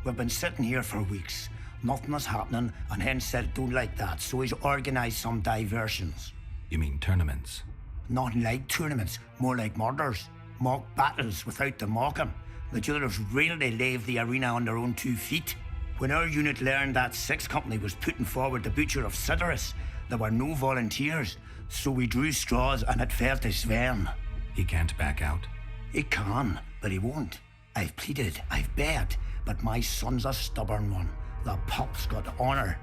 We've been sitting here for weeks. Nothing is happening, and Hensel don't like that, so he's organised some diversions. You mean tournaments? Not like tournaments, more like murders. Mock battles without the mocking. The jailers really leave the arena on their own 2 feet. When our unit learned that 6th Company was putting forward the butcher of Sidorus, there were no volunteers, so we drew straws and it fell to Sven. He can't back out? He can, but he won't. I've pleaded, I've begged, but my son's a stubborn one. The pup's got honour.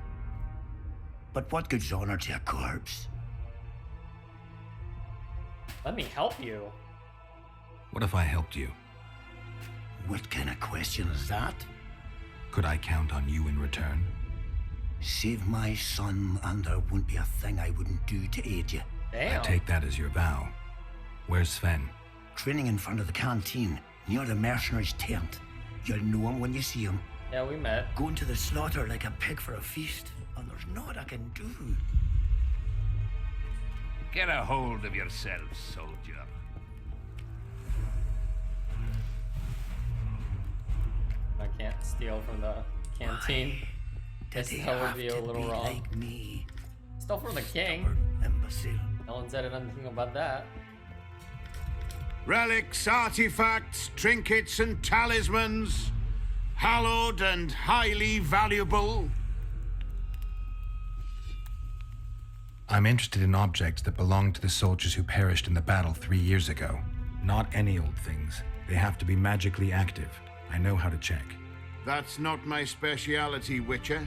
But what good's honour to a corpse? Let me help you. What if I helped you? What kind of question is that? Could I count on you in return? Save my son, and there won't be a thing I wouldn't do to aid you. Damn. I take that as your vow. Where's Sven? Training in front of the canteen, near the mercenary's tent. You'll know him when you see him. Yeah, we met. Going to the slaughter like a pig for a feast, and there's naught I can do. Get a hold of yourself, soldier. I can't steal from the canteen. This hell would be a little wrong. Like me. Stole from the king. Imbecile. No one said anything about that. Relics, artifacts, trinkets, and talismans, hallowed and highly valuable. I'm interested in objects that belong to the soldiers who perished in the battle 3 years ago. Not any old things. They have to be magically active. I know how to check. That's not my speciality, Witcher.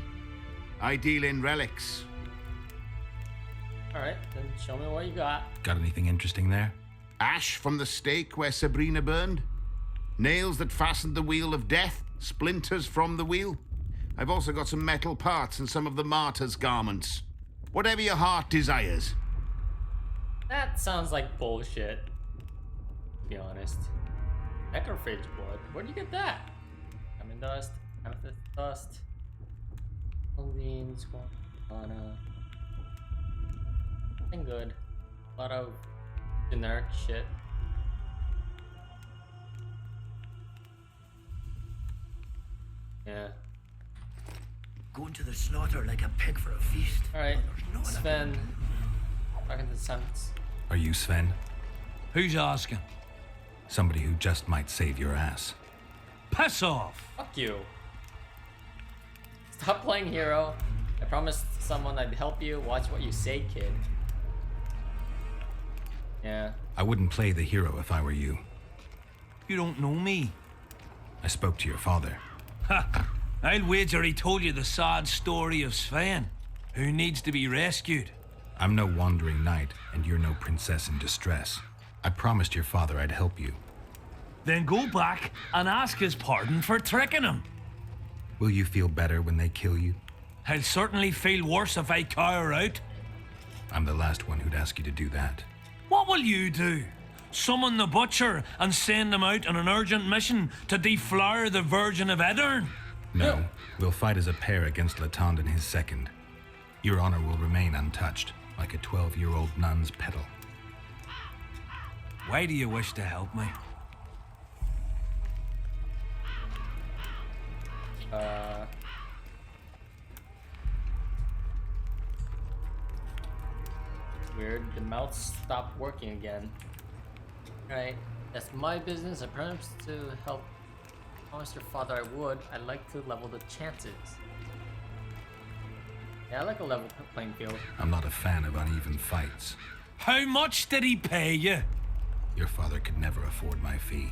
I deal in relics. Alright, then show me what you got. Got anything interesting there? Ash from the stake where Sabrina burned. Nails that fastened the wheel of death. Splinters from the wheel. I've also got some metal parts and some of the martyr's garments. Whatever your heart desires. That sounds like bullshit, to be honest. Necrophage blood. Where'd you get that? Diamond dust, amethyst dust, Aldine, Squana. Nothing good. A lot of generic shit. Yeah. Going to the slaughter like a pig for a feast. Alright, Sven. Back in the sentence. Are you Sven? Who's asking? Somebody who just might save your ass. Piss off! Fuck you. Stop playing hero. I promised someone I'd help you. Watch what you say, kid. Yeah. I wouldn't play the hero if I were you. You don't know me. I spoke to your father. Ha! I'll wager he told you the sad story of Sven, who needs to be rescued. I'm no wandering knight, and you're no princess in distress. I promised your father I'd help you. Then go back and ask his pardon for tricking him. Will you feel better when they kill you? I'll certainly feel worse if I cower out. I'm the last one who'd ask you to do that. What will you do? Summon the butcher and send him out on an urgent mission to deflower the Virgin of Edern? No, we'll fight as a pair against Latond and his second. Your honor will remain untouched, like a 12-year-old nun's petal. Why do you wish to help me? Weird, the mouth stopped working again. Right, that's my business. I promised to help. Promised your father I would. I'd like to level the chances. Yeah, I like a level playing field. I'm not a fan of uneven fights. How much did he pay you? Your father could never afford my fee.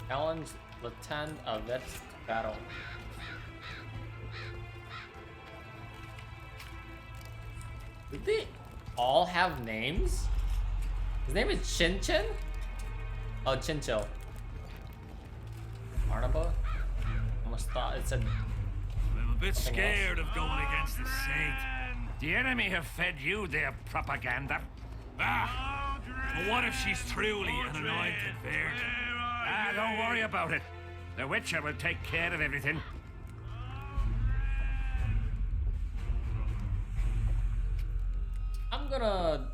Challenge Latan Avet to battle. Did they all have names? His name is Chinchin? Oh, Chinchil. Arnaba? Almost thought it said. I'm a bit scared else. of going against the saint. The enemy have fed you their propaganda. Ah, But what if she's truly an anointed virgin? Ah, don't worry about it. The Witcher will take care of everything. I'm gonna...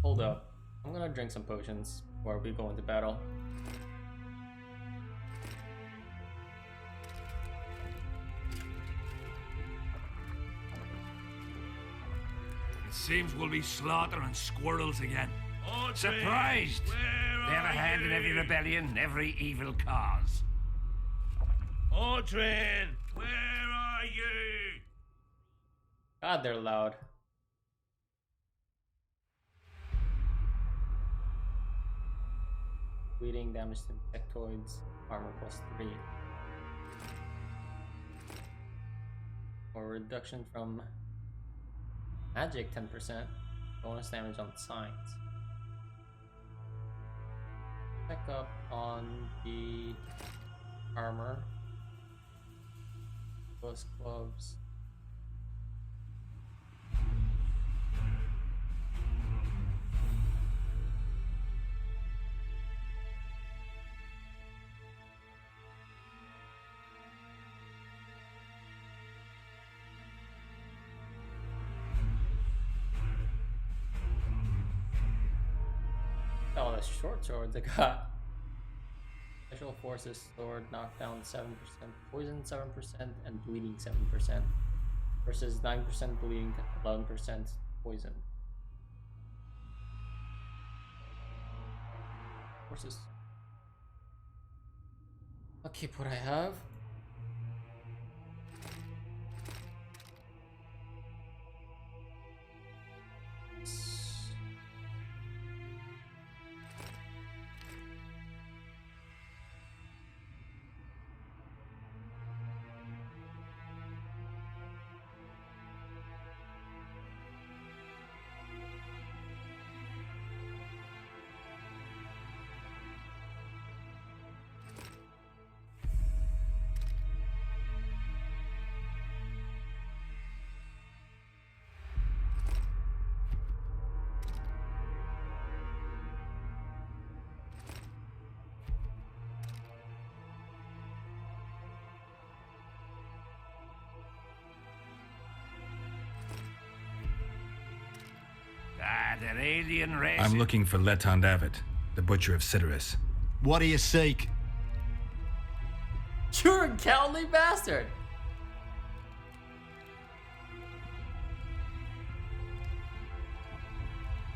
Hold up. I'm gonna drink some potions before we go into battle. It seems we'll be slaughtering squirrels again. Surprised! They have a hand in every rebellion, every evil cause. Audrin, where are you? God, they're loud. Bleeding, damage to insectoids, armor +3. Or reduction from magic 10%, bonus damage on signs. Check up on the armor, plus gloves. Oh, the short swords I got. Special forces sword, knockdown 7%, poison 7%, and bleeding 7%. Versus 9% bleeding, 11% poison. Forces. I'll keep what I have. That alien race. I'm looking for Letond Avid, the Butcher of Cidaris. What do you seek? You're a cowardly bastard!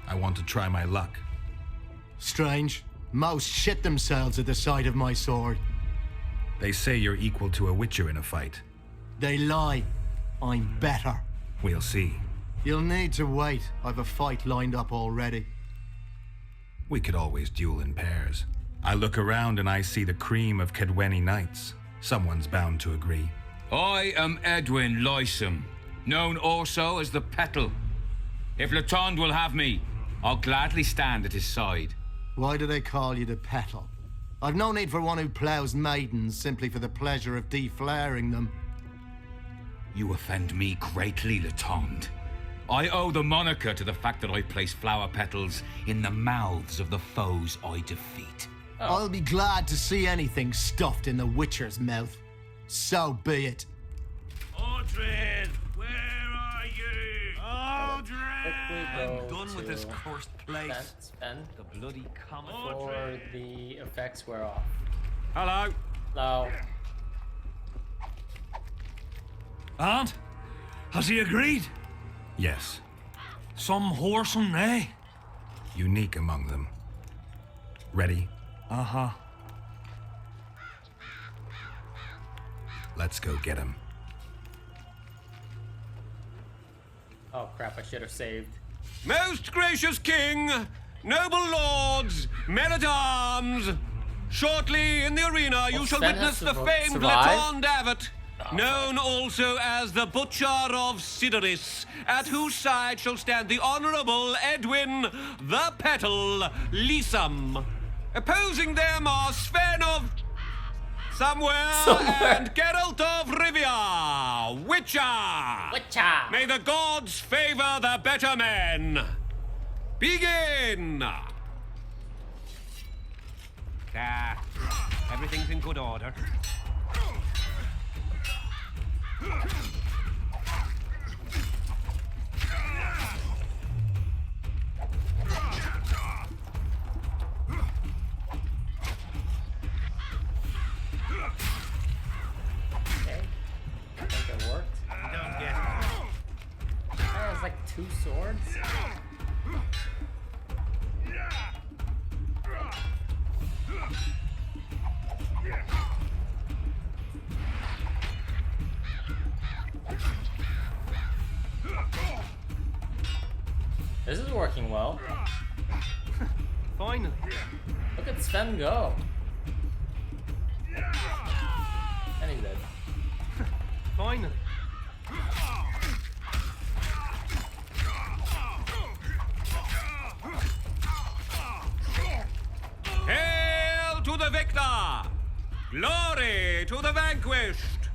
I want to try my luck. Strange. Most shit themselves at the sight of my sword. They say you're equal to a Witcher in a fight. They lie. I'm better. We'll see. You'll need to wait. I've a fight lined up already. We could always duel in pairs. I look around and I see the cream of Dh'oine knights. Someone's bound to agree. I am Edwin Lysam, known also as the Petal. If Letond will have me, I'll gladly stand at his side. Why do they call you the Petal? I've no need for one who ploughs maidens simply for the pleasure of deflaring them. You offend me greatly, Letond. I owe the moniker to the fact that I place flower petals in the mouths of the foes I defeat. I'll be glad to see anything stuffed in the Witcher's mouth. So be it. Audrin, where are you? I'm done with this cursed place. Spend The bloody comet. before the effects wear off. Hello. Hello. Aunt, has he agreed? Yes. Some whoreson, eh? Unique among them. Ready? Uh-huh. Let's go get him. Oh crap, I should have saved. Most gracious king, noble lords, men-at-arms, shortly in the arena you shall Sven witness has the to famed survive? Letond Avid, known also as the Butcher of Cidaris, at whose side shall stand the Honourable Edwin the Petal Lysam. Opposing them are Sven of Somewhere and Geralt of Rivia, Witcher. Witcher. May the gods favour the better men. Begin! Everything's in good order. Okay. I think it worked. Don't get That was like 2 swords. This is working well. Finally. Look at Sven go. And he's dead. Finally. Hail to the victor! Glory to the vanquished!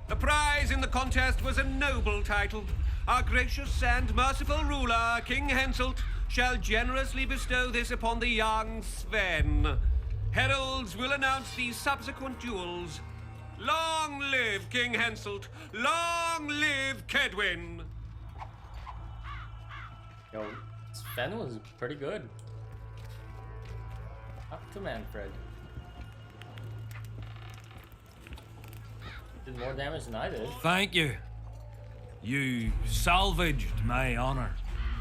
The prize in the contest was a noble title. Our gracious and merciful ruler, King Henselt, shall generously bestow this upon the young Sven. Heralds will announce these subsequent duels. Long live King Henselt! Long live Kedwin! Yo, Sven was pretty good. Up to Manfred. Did more damage than I did. Thank you. You salvaged my honor.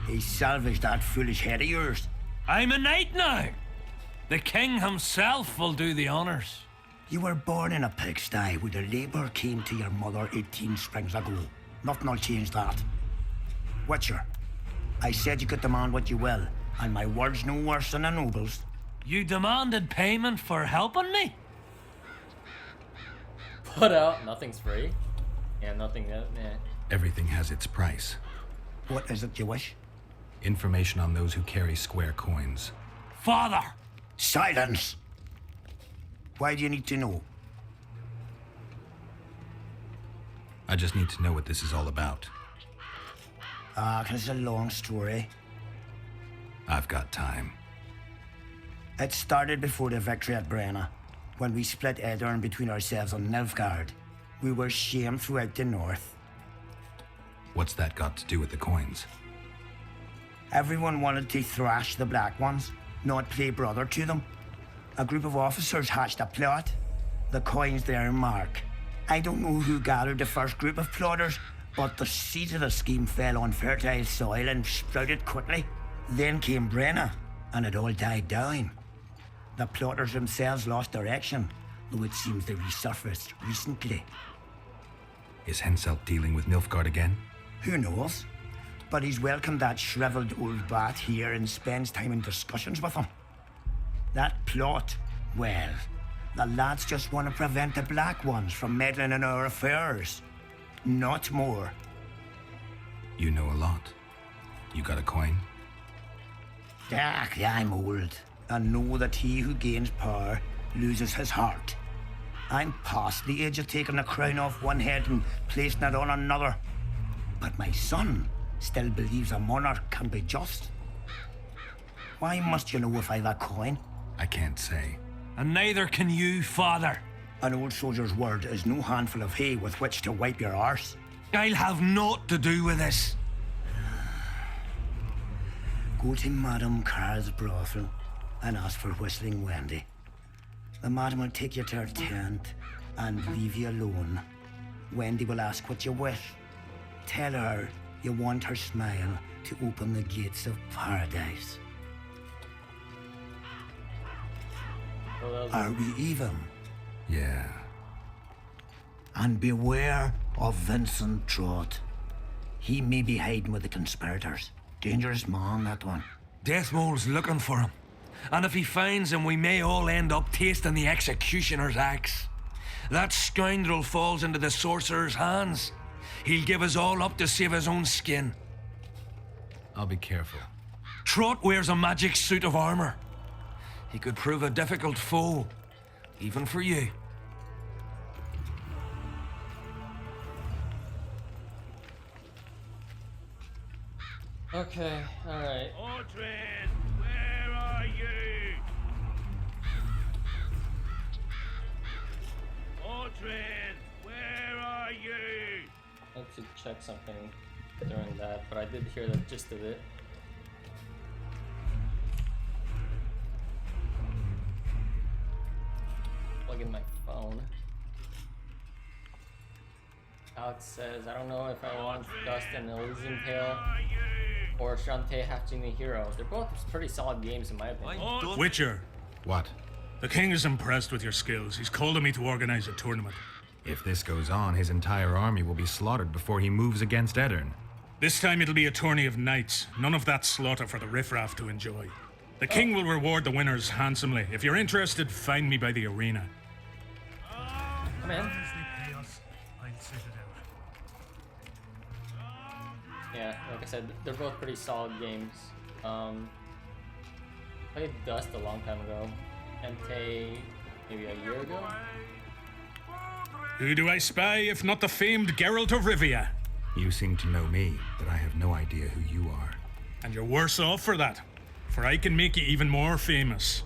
He salvaged that foolish head of yours. I'm a knight now. The king himself will do the honors. You were born in a pigsty where the labour came to your mother 18 springs ago. Nothing'll change that. Witcher, I said you could demand what you will, and my word's no worse than a noble's. You demanded payment for helping me? Put out, nothing's free. Yeah, nothing, Everything has its price. What is it you wish? Information on those who carry square coins. Father! Silence! Why do you need to know? I just need to know what this is all about. It's a long story. I've got time. It started before the victory at Brenna, when we split Edirn between ourselves and Nilfgaard. We were shamed throughout the north. What's that got to do with the coins? Everyone wanted to thrash the Black Ones, not play brother to them. A group of officers hatched a plot. The coins their mark. I don't know who gathered the first group of plotters, but the seeds of the scheme fell on fertile soil and sprouted quickly. Then came Brenna, and it all died down. The plotters themselves lost direction, though it seems they resurfaced recently. Is Henselt dealing with Nilfgaard again? Who knows? But he's welcomed that shriveled old bat here and spends time in discussions with him. That plot, well, the lads just want to prevent the Black Ones from meddling in our affairs. Not more. You know a lot. You got a coin? Yeah, I'm old, and know that he who gains power loses his heart. I'm past the age of taking the crown off one head and placing it on another. But my son still believes a monarch can be just. Why must you know if I've a coin? I can't say. And neither can you, father. An old soldier's word is no handful of hay with which to wipe your arse. I'll have naught to do with this. Go to Madame Carr's brothel and ask for Whistling Wendy. The madam will take you to her tent and leave you alone. Wendy will ask what you wish. Tell her you want her smile to open the gates of paradise. Are we even? Yeah. And beware of Vincent Trott. He may be hiding with the conspirators. Dangerous man, that one. Deathmole's looking for him. And if he finds him, we may all end up tasting the executioner's axe. That scoundrel falls into the sorcerer's hands. He'll give us all up to save his own skin. I'll be careful. Trott wears a magic suit of armor. He could prove a difficult foe, even for you. Okay, alright. Aldrin, where are you? Aldrin, where are you? I had to check something during that, but I did hear the gist of it. Plug in my phone. Alex says, I don't know if I want Dust and Elysian Tale or Shantae Hatching the Hero. They're both pretty solid games in my opinion. Witcher. What? The king is impressed with your skills. He's called on me to organize a tournament. If this goes on, his entire army will be slaughtered before he moves against Edirn. This time it'll be a tourney of knights. None of that slaughter for the riffraff to enjoy. The king will reward the winners handsomely. If you're interested, find me by the arena. Come in. Yeah, like I said, they're both pretty solid games. Played Dust a long time ago. Entei maybe a year ago. Who do I spy if not the famed Geralt of Rivia? You seem to know me, but I have no idea who you are. And you're worse off for that, for I can make you even more famous.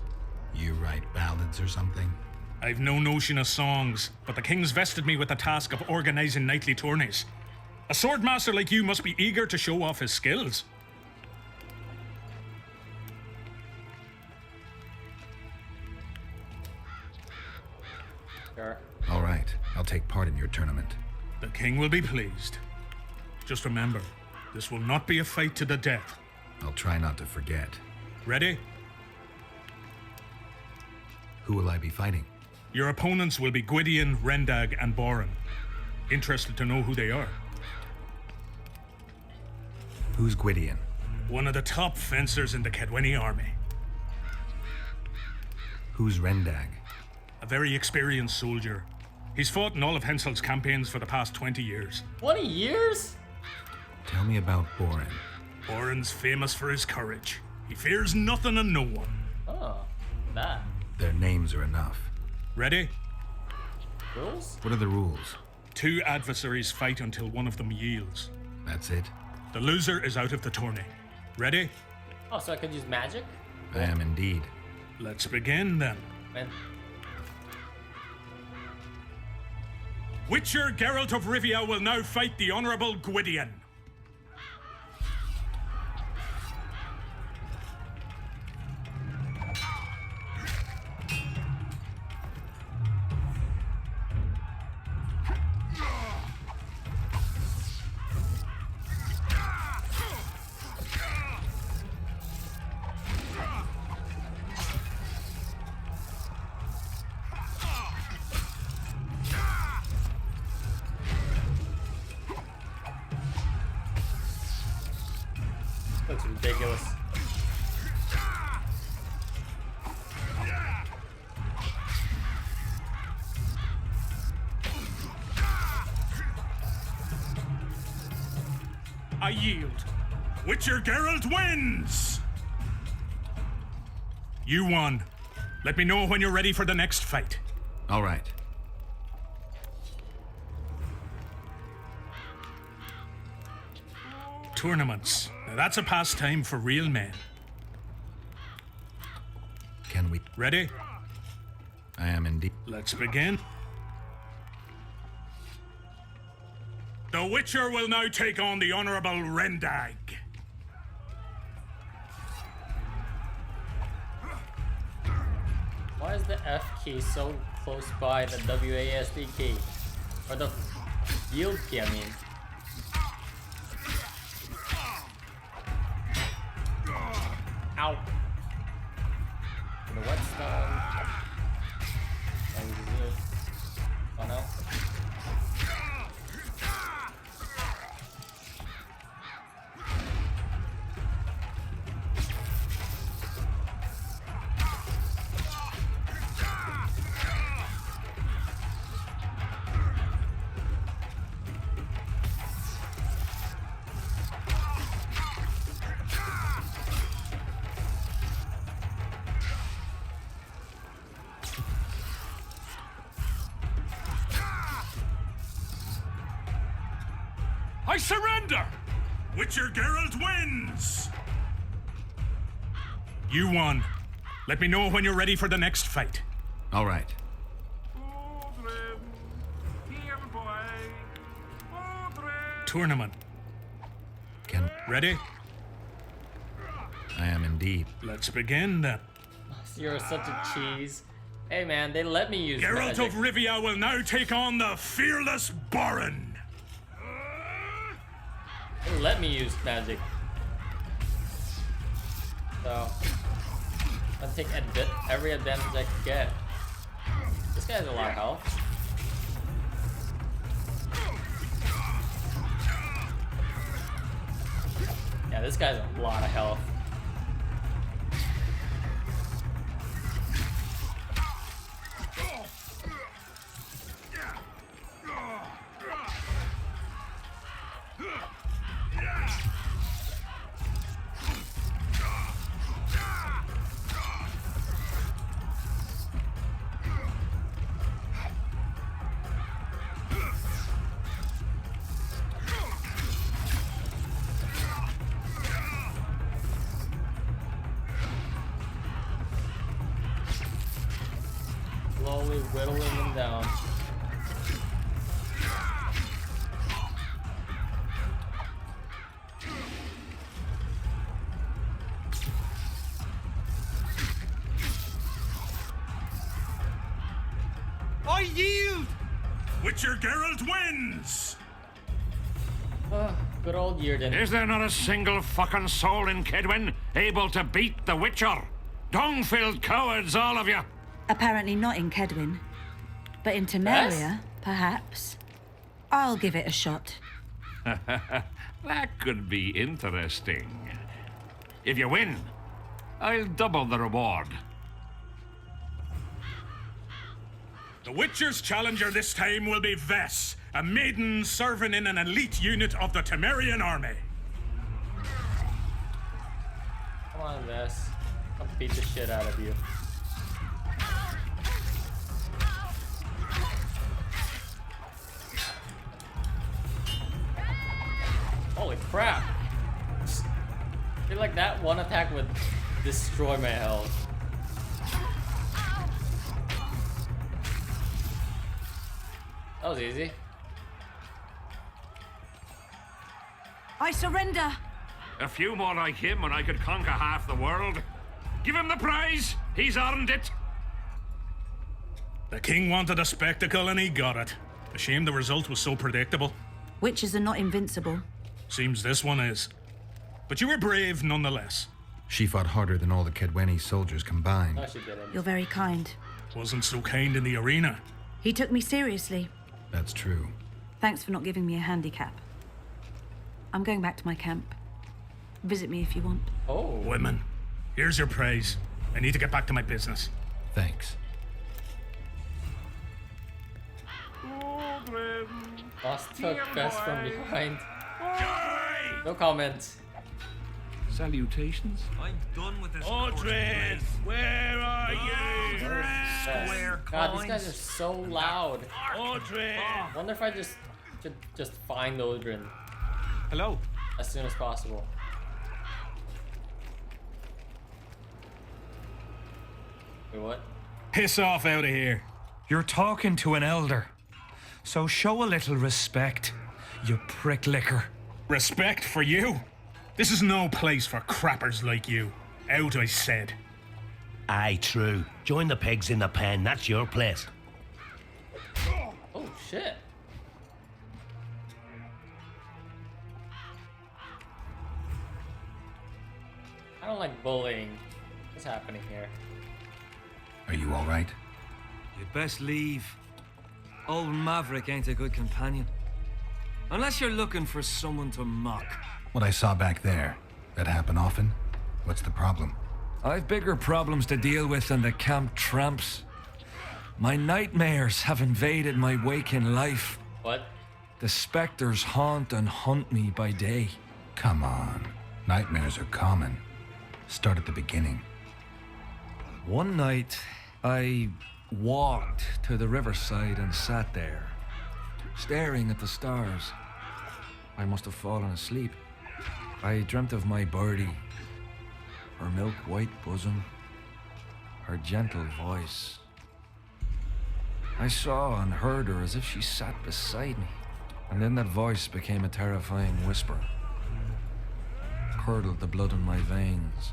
You write ballads or something? I've no notion of songs, but the king's vested me with the task of organizing nightly tourneys. A swordmaster like you must be eager to show off his skills. Sure. All right, I'll take part in your tournament. The king will be pleased. Just remember, this will not be a fight to the death. I'll try not to forget. Ready? Who will I be fighting? Your opponents will be Gwydion, Rendag, and Boran. Interested to know who they are? Who's Gwydion? One of the top fencers in the Kedweni army. Who's Rendag? A very experienced soldier. He's fought in all of Hensel's campaigns for the past 20 years. 20 years? Tell me about Boran. Boran's famous for his courage. He fears nothing and no one. Oh, that. Their names are enough. Ready? Rules? What are the rules? 2 adversaries fight until one of them yields. That's it? The loser is out of the tourney. Ready? Oh, so I could use magic? I am indeed. Let's begin then. Man. Witcher Geralt of Rivia will now fight the Honorable Gwydion. Looks ridiculous. I yield. Witcher Geralt wins! You won. Let me know when you're ready for the next fight. All right. Tournaments. Now that's a pastime for real men. Can we? Ready? I am indeed. Let's begin. The Witcher will now take on the Honorable Rendag. Why is the F key so close by the WASD key? Or the yield key, I mean. Ow. The whetstone. And this. Oh no. I surrender! Witcher Geralt wins! You won. Let me know when you're ready for the next fight. All right. Tournament. Ready? I am indeed. Let's begin then. You're such a cheese. Hey man, they let me use Geralt magic. of Rivia will now take on the fearless Baron. They let me use magic. So, I'll take every advantage I can get. This guy has a lot of health. Yeah, this guy's a lot of health. Slowly whittling them down. I yield! Witcher Geralt wins! Good old Yearden. Is there not a single fucking soul in Kedwin able to beat the Witcher? Dung-filled cowards, all of you! Apparently not in Kedwin, but in Temeria, perhaps. I'll give it a shot. That could be interesting. If you win, I'll double the reward. The Witcher's challenger this time will be Vess, a maiden serving in an elite unit of the Temerian army. Come on, Vess. I'll beat the shit out of you. Holy crap! I feel like that one attack would destroy my health. That was easy. I surrender. A few more like him and I could conquer half the world. Give him the prize! He's earned it! The king wanted a spectacle and he got it. A shame the result was so predictable. Witches are not invincible. Seems this one is. But you were brave nonetheless. She fought harder than all the Kedweni soldiers combined. No, she didn't. You're very kind. Wasn't so kind in the arena. He took me seriously. That's true. Thanks for not giving me a handicap. I'm going back to my camp. Visit me if you want. Oh. Women, here's your praise. I need to get back to my business. Thanks. Boss took Vess from behind. No comment. Salutations. I'm done with this. Aldred, where are you? Vess. God, these guys are so loud. Aldred! Wonder if I should just find Odrin Hello. as soon as possible. Wait, what? Piss off out of here. You're talking to an elder, so show a little respect, you prick licker. Respect for you? This is no place for crappers like you. Out, I said. Aye, true. Join the pigs in the pen. That's your place. Oh, shit. I don't like bullying. What's happening here? Are you all right? You'd best leave. Old Maverick ain't a good companion. Unless you're looking for someone to mock. What I saw back there, that happen often? What's the problem? I've bigger problems to deal with than the camp tramps. My nightmares have invaded my waking life. What? The specters haunt and hunt me by day. Come on. Nightmares are common. Start at the beginning. One night, I walked to the riverside and sat there, staring at the stars. I must have fallen asleep. I dreamt of my birdie, her milk-white bosom, her gentle voice. I saw and heard her as if she sat beside me, and then that voice became a terrifying whisper. Curdled the blood in my veins.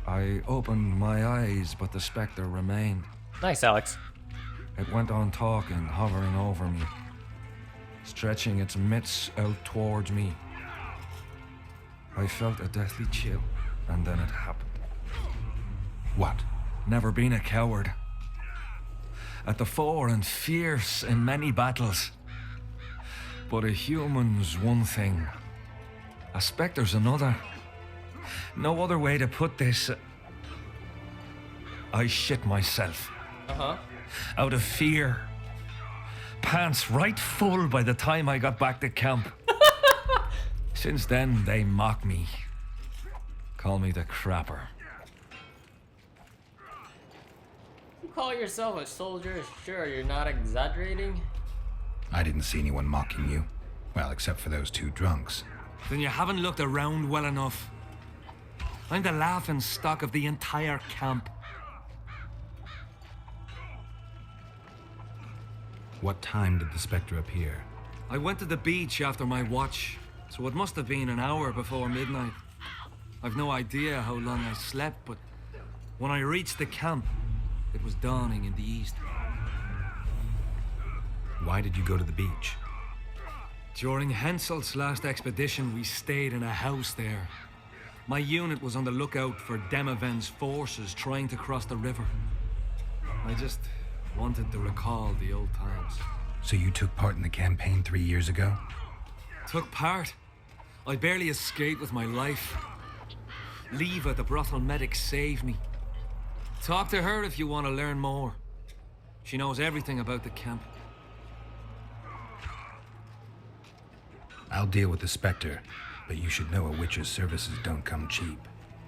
I opened my eyes, but the spectre remained. Nice, Alex. It went on talking, hovering over me, stretching its mitts out towards me. I felt a deathly chill, and then it happened. What? Never been a coward. At the fore and fierce in many battles. But a human's one thing, a spectre's another. No other way to put this. I shit myself. Out of fear. Pants right full by the time I got back to camp. Since then, they mock me. Call me the crapper. You call yourself a soldier? Sure, you're not exaggerating. I didn't see anyone mocking you. Well, except for those two drunks. Then you haven't looked around well enough. I'm the laughing stock of the entire camp. What time did the spectre appear? I went to the beach after my watch, so it must have been an hour before midnight. I've no idea how long I slept, but when I reached the camp, it was dawning in the east. Why did you go to the beach? During Henselt's last expedition, we stayed in a house there. My unit was on the lookout for Demaven's forces trying to cross the river. I just wanted to recall the old times. So you took part in the campaign 3 years ago? Took part? I barely escaped with my life. Leva, the brothel medic, saved me. Talk to her if you want to learn more. She knows everything about the camp. I'll deal with the spectre, but you should know a witch's services don't come cheap.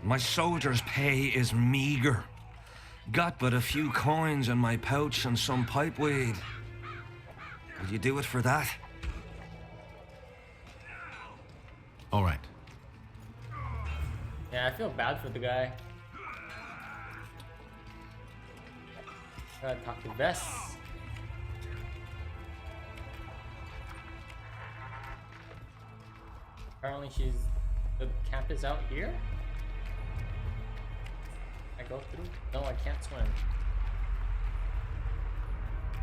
My soldier's pay is meager. Got but a few coins in my pouch and some pipeweed. Will you do it for that? All right. Yeah, I feel bad for the guy. Gotta talk to Vess. Apparently the camp is out here? I go through? No, I can't swim.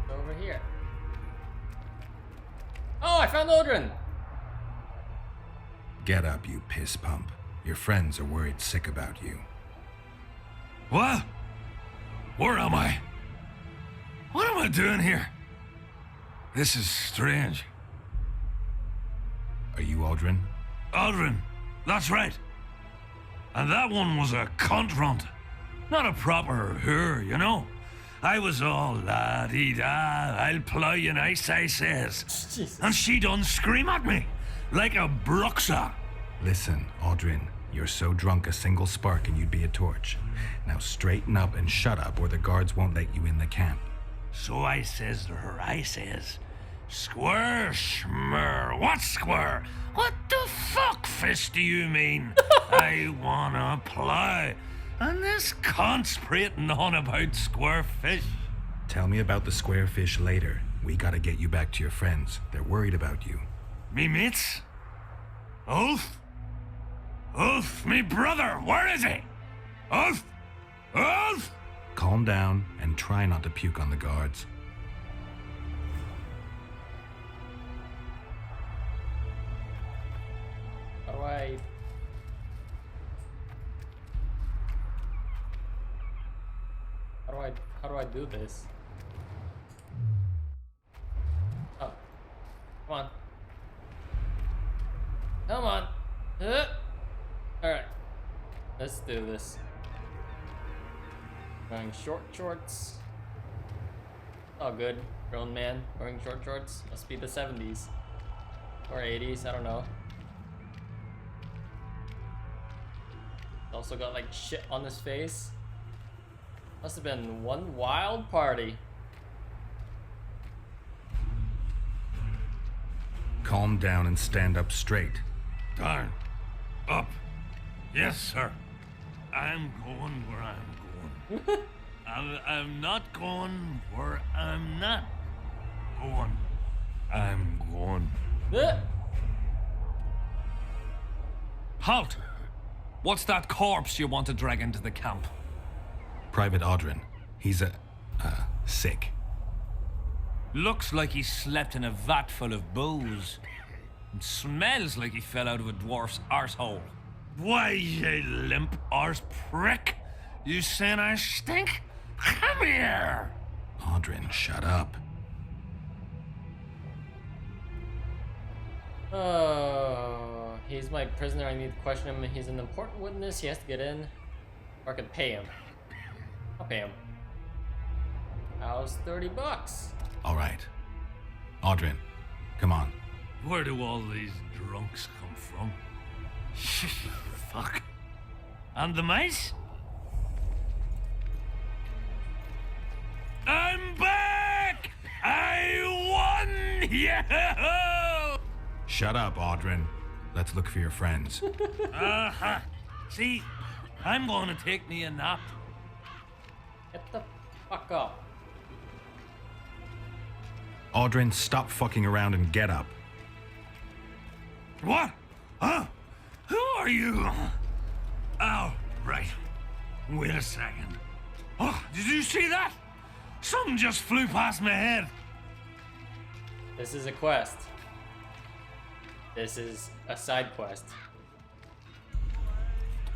Go over here. Oh, I found Odrin! Get up, you piss pump. Your friends are worried sick about you. What? Where am I? What am I doing here? This is strange. Are you Aldrin? Aldrin, that's right. And that one was a cunt runt. Not a proper her, you know. I was all la-dee-da, I'll plow you nice, I says. Jesus. And she done scream at me, like a bruxa. Listen, Aldrin, you're so drunk a single spark and you'd be a torch. Now straighten up and shut up or the guards won't let you in the camp. So I says to her, I says, Square, schmer, what square? What the fuck fist do you mean? I wanna play. And this cunt's prating on about square fish. Tell me about the square fish later. We gotta get you back to your friends. They're worried about you. Me mates? Ulf? Ulf, me brother, where is he? Ulf? Ulf? Calm down and try not to puke on the guards. How do I do this? Oh. Come on. Come on. Alright. Let's do this. Wearing short shorts. Oh, good. Grown man wearing short shorts. Must be the 70s. Or 80s, I don't know. Also got like shit on his face. Must have been one wild party. Calm down and stand up straight. Darn. Up. Yes, sir. I'm going where I'm going. I'm not going where I'm not going. I'm going. Halt! What's that corpse you want to drag into the camp? Private Audrin. He's sick. Looks like he slept in a vat full of booze. And smells like he fell out of a dwarf's arsehole. Why, you limp arse prick! You saying I stink? Come here! Audrin, shut up. Oh, he's my prisoner. I need to question him. He's an important witness. He has to get in. Or I can pay him. I'll pay him. How's $30? All right. Audrin, come on. Where do all these drunks come from? Fuck. And the mice? I'm back! I won! Yeah! Shut up, Audrin. Let's look for your friends. Uh-huh. See, I'm going to take me a nap. Get the fuck up. Audrin, stop fucking around and get up. What? Huh? Who are you? Oh, right. Wait a second. Oh, did you see that? Something just flew past my head. This is a quest. This is a side quest.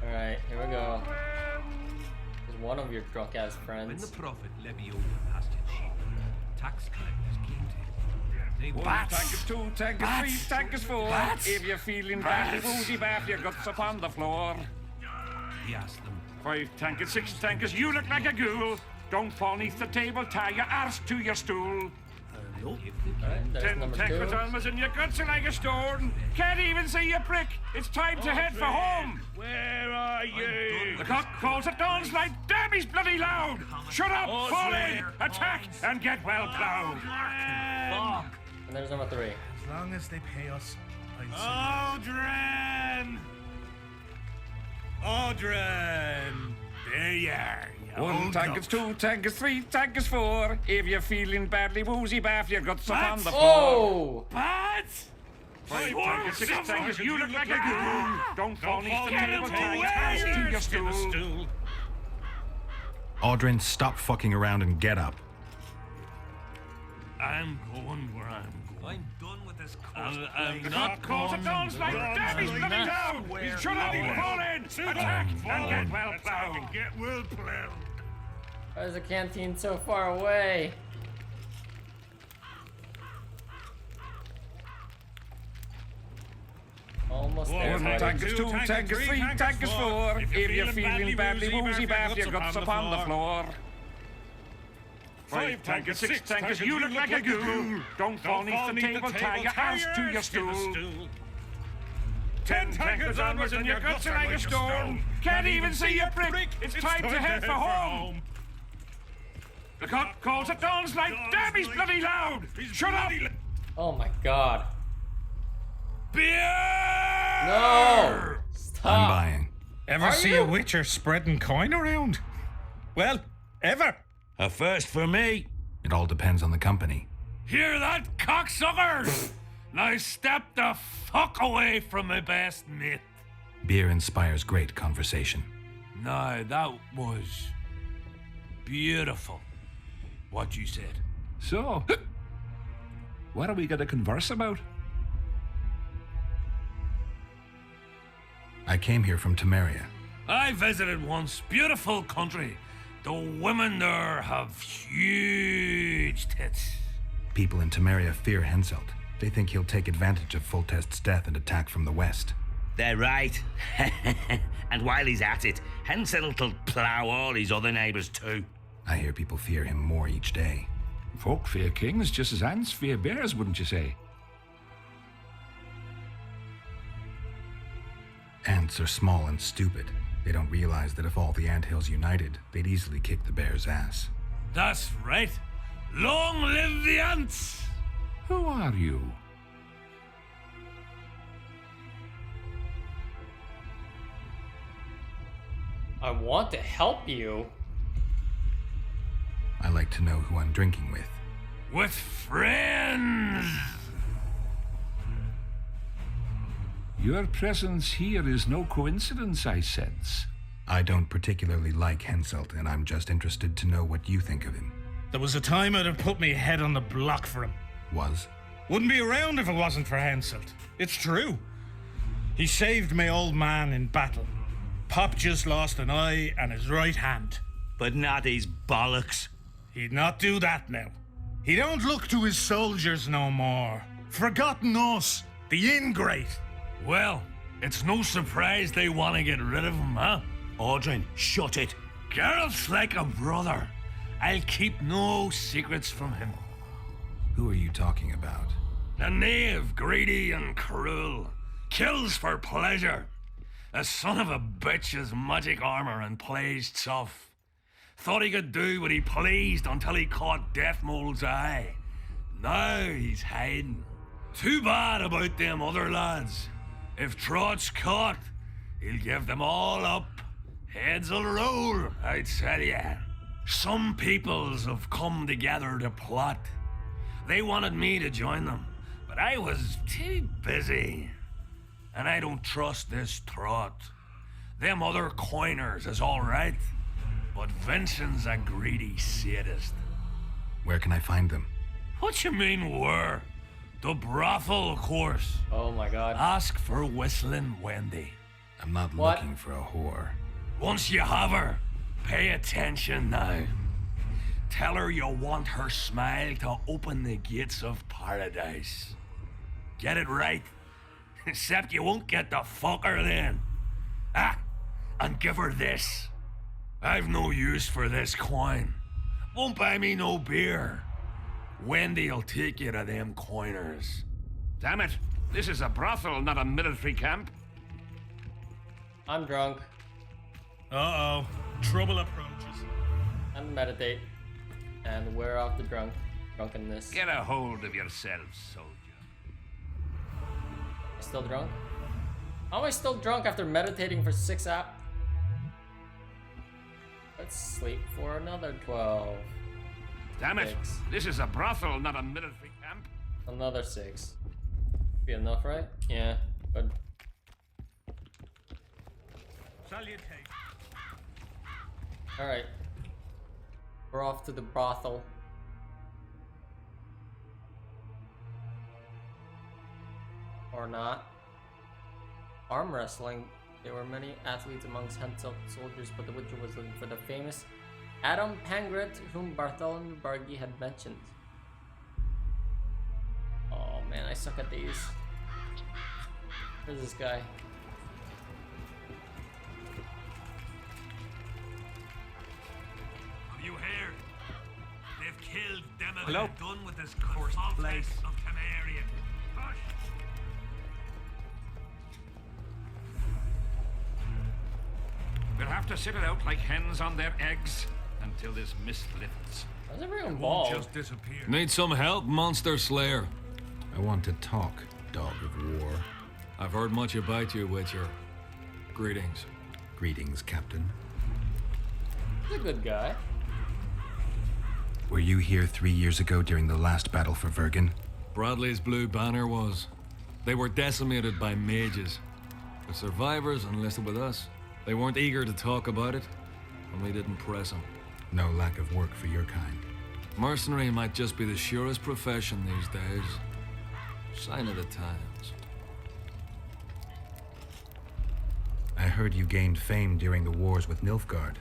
Alright, here we go. There's one of your drunk ass friends. When the prophet levy over pastured sheep, tax collectors came to him. They One bats. tank is two, tank is three, tank is four. Bats. If you're feeling badly woozy, bath your guts upon the floor. He asked them. 5 tankers, 6 tankers, you look like a ghoul. Don't fall neath the table, tie your arse to your stool. Alright, there's 10 number 2. tankers and your guts are like a stone. Can't even see your prick. It's time to head for home. Where are you? The cock calls at dawn's light. Damn, he's bloody loud. Shut up, fall in, attack, and get well plowed. And there's number 3. As long as they pay us, Audrin! Audrin! There you are. you 1 old tankers, duck. 2 tankers, 3 tankers, 4. If you're feeling badly woozy, bath your guts upon Bats. the floor. Oh! Bats! 5 Four, tankers, 6 seven. tankers, you look like a ghoul. Don't fall neath the table, tie your arse to your stool. Audrin, stop fucking around and get up. I'm going where I'm going. I'm done with this course. I'm The not cock calls at going dawn's light. Damn, he's bloody loud. He's shut up, fall in, attack, and get well plowed. Get well plowed. Why is the canteen so far away? Almost there. 1 buddy. tankers, 2 tankers, 3 tankers, 4. If you're feeling badly woozy, bath your guts upon the floor. 5 tankers, 6 tankers, you look like a ghoul. Don't fall neath the table, tie your arse to your stool. 10 tankers onwards and your guts are like a stone. Can't even see your prick. It's time to head for home. The cock calls at dawn's light. Damn, he's bloody loud. Shut up. Oh my god. Beer! No! Stop. I'm buying. Ever Are see you? a witcher spreading coin around? Well, ever. A first for me. It all depends on the company. Hear that, cocksuckers? Now step the fuck away from my best mate. Beer inspires great conversation. No, that was beautiful, what you said. So, what are we going to converse about? I came here from Temeria. I visited once. Beautiful country. The women there have huge tits. People in Temeria fear Henselt. They think he'll take advantage of Foltest's death and attack from the west. They're right. And while he's at it, Henselt'll plough all his other neighbours too. I hear people fear him more each day. Folk fear kings just as ants fear bears, wouldn't you say? Ants are small and stupid. They don't realize that if all the anthills united, they'd easily kick the bear's ass. That's right. Long live the ants! Who are you? I want to help you. I like to know who I'm drinking with. With friends! Your presence here is no coincidence, I sense. I don't particularly like Henselt, and I'm just interested to know what you think of him. There was a time I'd have put me head on the block for him. Was? Wouldn't be around if it wasn't for Henselt. It's true. He saved my old man in battle. Pop just lost an eye and his right hand. But not his bollocks. He'd not do that now. He don't look to his soldiers no more. Forgotten us, the ingrate. Well, it's no surprise they want to get rid of him, huh? Audrine, shut it. Geralt's like a brother. I'll keep no secrets from him. Who are you talking about? A knave, greedy and cruel. Kills for pleasure. A son of a bitch has magic armor and plays tough. Thought he could do what he pleased until he caught Deathmold's eye. Now he's hiding. Too bad about them other lads. If Trott's caught, he'll give them all up. Heads'll roll, I tell ya. Some peoples have come together to plot. They wanted me to join them, but I was too busy. And I don't trust this Trott. Them other coiners is all right, but Vincent's a greedy sadist. Where can I find them? What you mean where? The brothel, of course. Oh my god. Ask for Whistling Wendy. I'm not looking for a whore. Once you have her, pay attention now. Tell her you want her smile to open the gates of paradise. Get it right? Except you won't get the fucker then. Ah, and give her this. I've no use for this coin. Won't buy me no beer. Wendy'll take you to them coiners. Damn it. This is a brothel, not a military camp. I'm drunk. Uh-oh. Trouble approaches. And meditate. And wear off the drunkenness. Get a hold of yourself, soldier. Still drunk? How am I still drunk after meditating for 6 hours? Let's sleep for another 12. Damn it. 6. This is a brothel, not a military camp. Another 6. Be enough, right? Yeah, good. Salutation. Alright. We're off to the brothel. Or not. Arm wrestling. There were many athletes amongst Henselt soldiers, but the Witcher was looking for the famous Adam Pangret, whom Bartholomew Bargi had mentioned. Oh man, I suck at these. Where's this guy? Have you heard? They've killed Demon Hello? and done with this course place of Temerian. Hush! We'll have to sit it out like hens on their eggs until this mist lifts. How's everyone It bald? won't just disappear. Need some help, Monster Slayer? I want to talk, dog of war. I've heard much about you, Witcher. Greetings. Greetings, Captain. He's a good guy. Were you here 3 years ago during the last battle for Vergen? Bradley's blue banner was. They were decimated by mages. The survivors enlisted with us. They weren't eager to talk about it, and we didn't press them. No lack of work for your kind. Mercenary might just be the surest profession these days. Sign of the times. I heard you gained fame during the wars with Nilfgaard.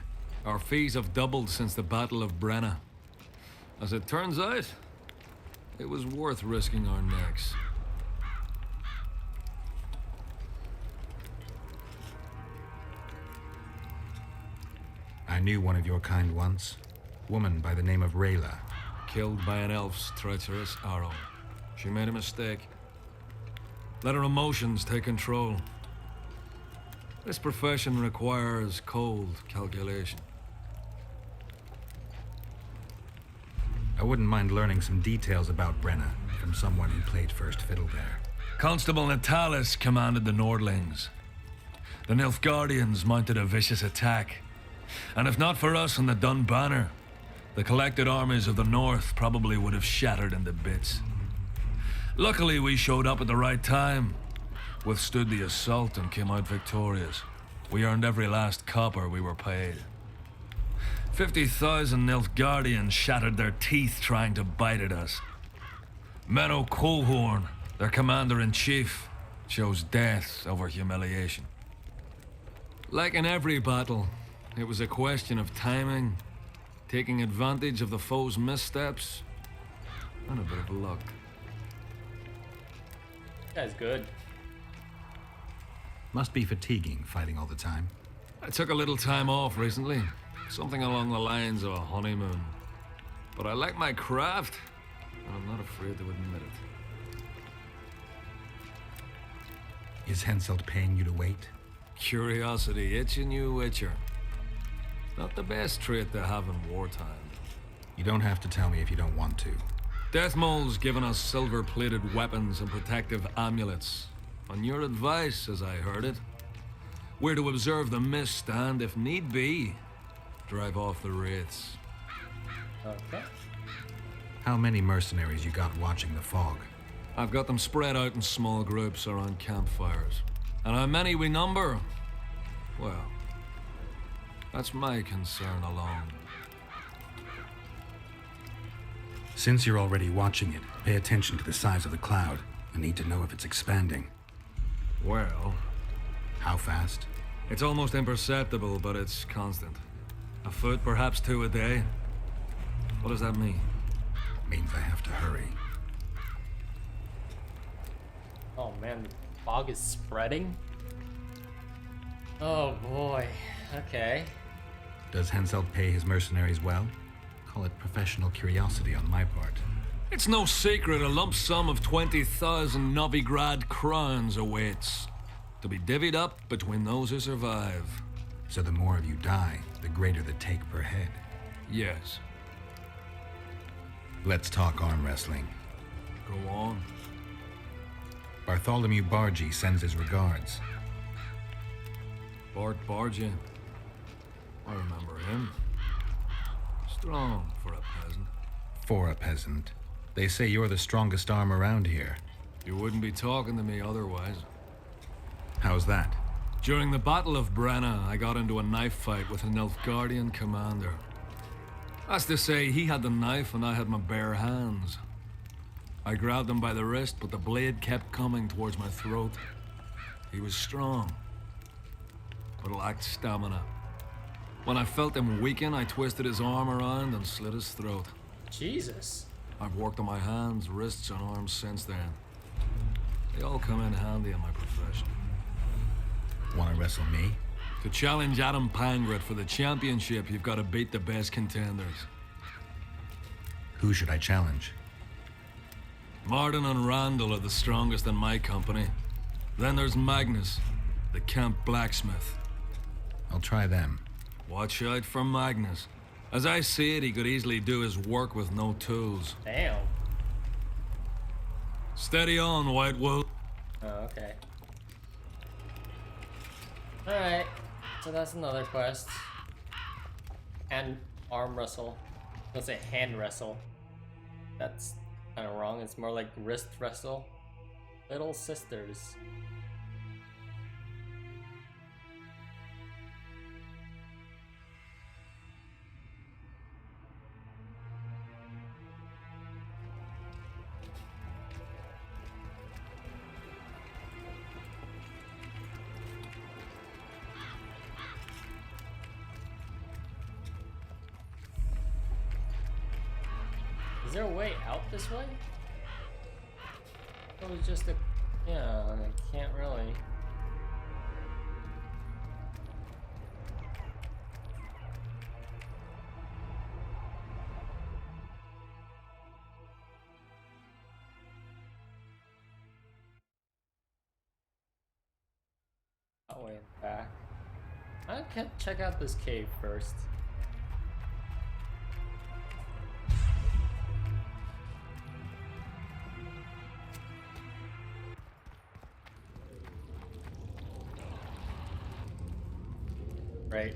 Our fees have doubled since the Battle of Brenna. As it turns out, it was worth risking our necks. I knew one of your kind once. Woman by the name of Rayla. Killed by an elf's treacherous arrow. She made a mistake. Let her emotions take control. This profession requires cold calculation. I wouldn't mind learning some details about Brenna from someone who played first fiddle there. Constable Natalis commanded the Nordlings. The Nilfgaardians mounted a vicious attack, And if not for us and the Dun Banner, the collected armies of the North probably would have shattered into bits. Luckily, we showed up at the right time, withstood the assault, and came out victorious. We earned every last copper we were paid. 50,000 Nilfgaardians shattered their teeth trying to bite at us. Menno Colhorn, their commander-in-chief, chose death over humiliation. Like in every battle, it was a question of timing, taking advantage of the foe's missteps, and a bit of luck. That's good. Must be fatiguing fighting all the time. I took a little time off recently, something along the lines of a honeymoon. But I like my craft, and I'm not afraid to admit it. Is Henselt paying you to wait? Curiosity itching you, Witcher. Not the best trait to have in wartime. You don't have to tell me if you don't want to. Deathmold's given us silver-plated weapons and protective amulets. On your advice, as I heard it, we're to observe the mist and, if need be, drive off the wraiths. Okay. How many mercenaries you got watching the fog? I've got them spread out in small groups around campfires. And how many we number? Well, that's my concern alone. Since you're already watching it, pay attention to the size of the cloud. I need to know if it's expanding. Well... How fast? It's almost imperceptible, but it's constant. A foot, perhaps 2 a day. What does that mean? Means I have to hurry. Oh man, the fog is spreading? Oh boy, okay. Does Henselt pay his mercenaries well? Call it professional curiosity on my part. It's no secret a lump sum of 20,000 Novigrad crowns awaits, to be divvied up between those who survive. So the more of you die, the greater the take per head. Yes. Let's talk arm wrestling. Go on. Bartholomew Bargy sends his regards. Bart Bargy. I remember him. Strong for a peasant. For a peasant. They say you're the strongest arm around here. You wouldn't be talking to me otherwise. How's that? During the Battle of Brenna, I got into a knife fight with a Nilfgaardian commander. That's to say, he had the knife and I had my bare hands. I grabbed him by the wrist, but the blade kept coming towards my throat. He was strong, but lacked stamina. When I felt him weaken, I twisted his arm around and slit his throat. Jesus. I've worked on my hands, wrists, and arms since then. They all come in handy in my profession. Want to wrestle me? To challenge Adam Pangret for the championship, you've got to beat the best contenders. Who should I challenge? Martin and Randall are the strongest in my company. Then there's Magnus, the camp blacksmith. I'll try them. Watch out for Magnus. As I see it, he could easily do his work with no tools. Damn. Steady on, White Wolf. Oh, okay. Alright, so that's another quest. And arm wrestle. Let's say hand wrestle. That's kind of wrong. It's more like wrist wrestle. Little sisters. Is there a way out this way? It was just a... yeah, I can't really... That way back. I can check out this cave first. Right.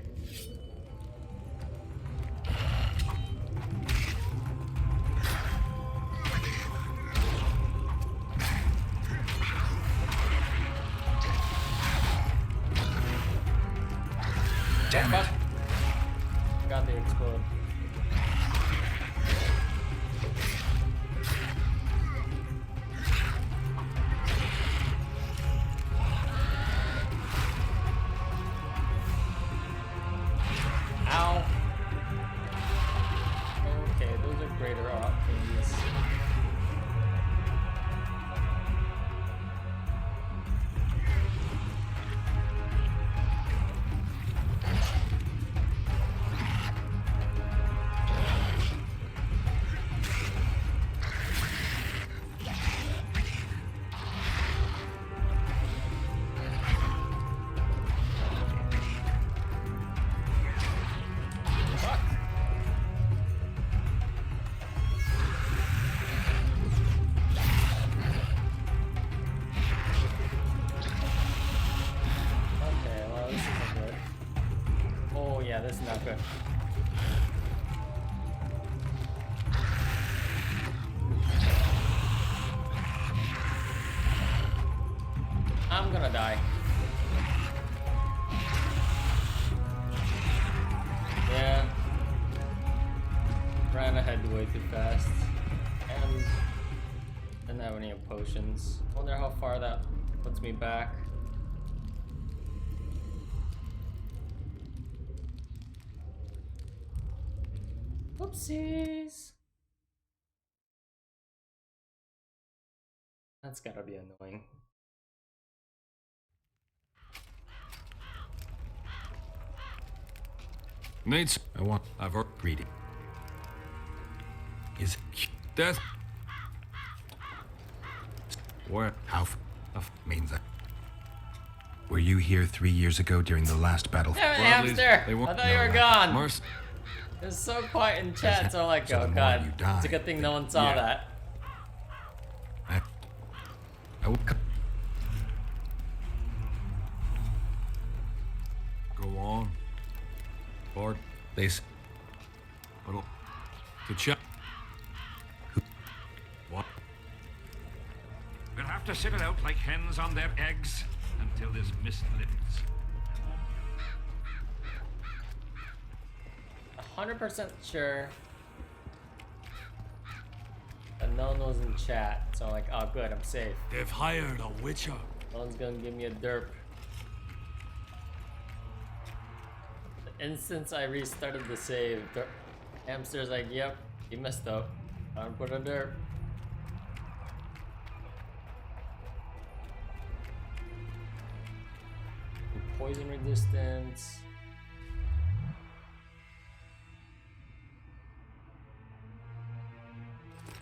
Damn it. Got the explode. Ow. Okay, those are greater options. Yeah, this is not good. I'm gonna die. Yeah. Ran ahead way too fast. And didn't have any potions. Wonder how far that puts me back. Oopsies. That's gotta be annoying. Needs. I've already reading. Is death? Where? How means that? Were you here 3 years ago during the last battle? There, hamster! I thought you were gone. It's so quiet in chat, so I'm like, oh god, it's a good thing no one saw that. Go on. Lord, they little to check. What? We'll have to sit it out like hens on their eggs until this mist lifts. 100% sure that no one was in chat, so I'm like, oh good, I'm safe. They've hired a witcher. No one's gonna give me a derp. The instant I restarted the save, the hamster's like, yep, you messed up. Time to put a derp. Poison resistance.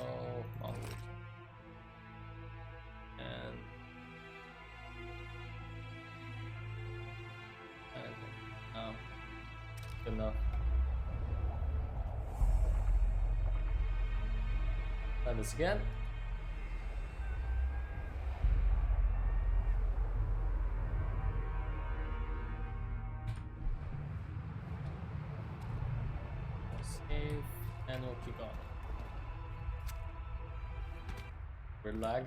Oh, and good enough. Try this again. Save, and we'll keep on. Weird lag.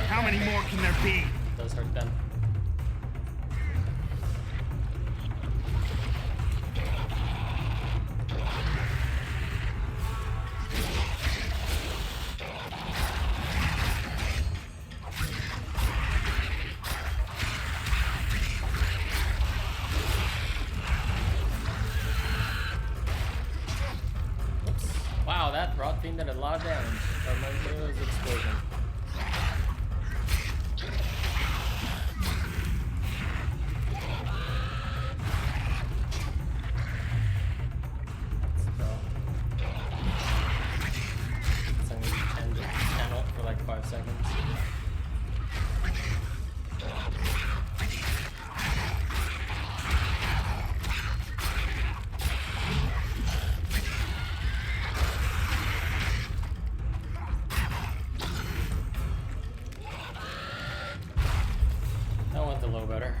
How many more can there be? It does hurt them. Wow, that rod thing did a lot of damage. It was explosion. So I'm gonna end the channel for like 5 seconds. That went a little better.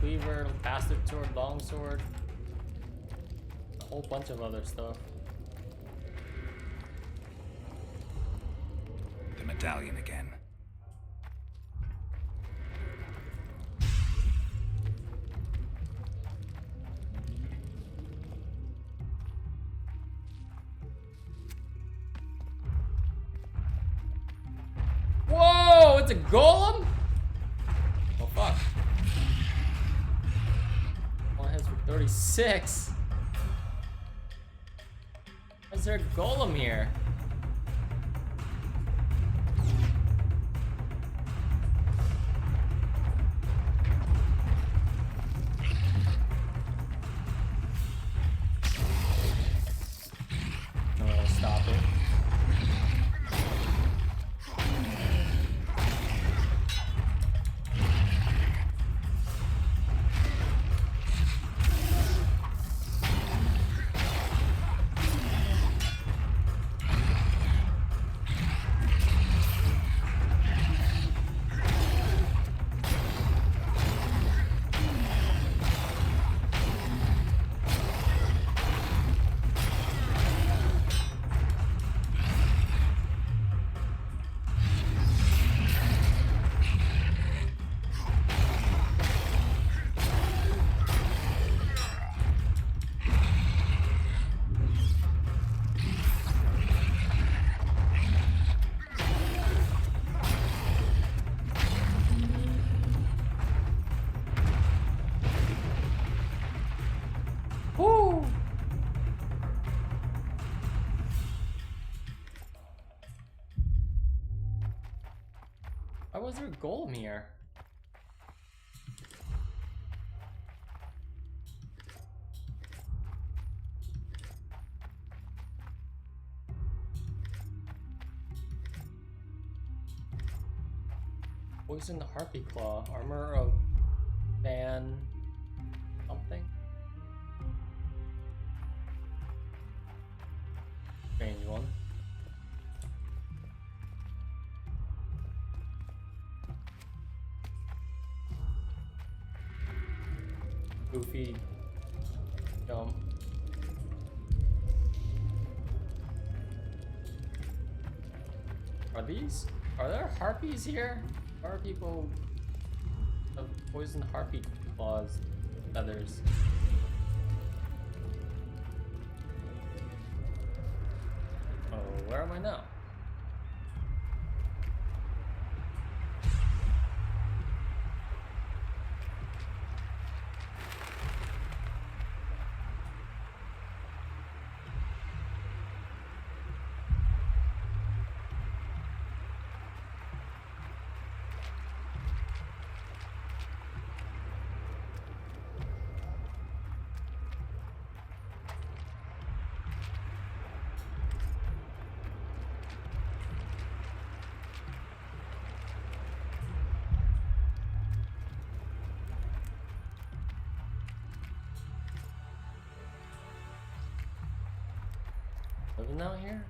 cleaver, bastard sword, longsword, a whole bunch of other stuff. The medallion again. Whoa, it's a golem? Oh fuck. One hits for 36. Why is there a golem here? Oh, stop it. Woo! Why was there a golem here? Poisoned Harpy Claw, armor of ban something? Strange one. Goofy jump. Are there harpies here? Why are people of poisoned harpy claws, feathers? Oh, where am I now? Living out here?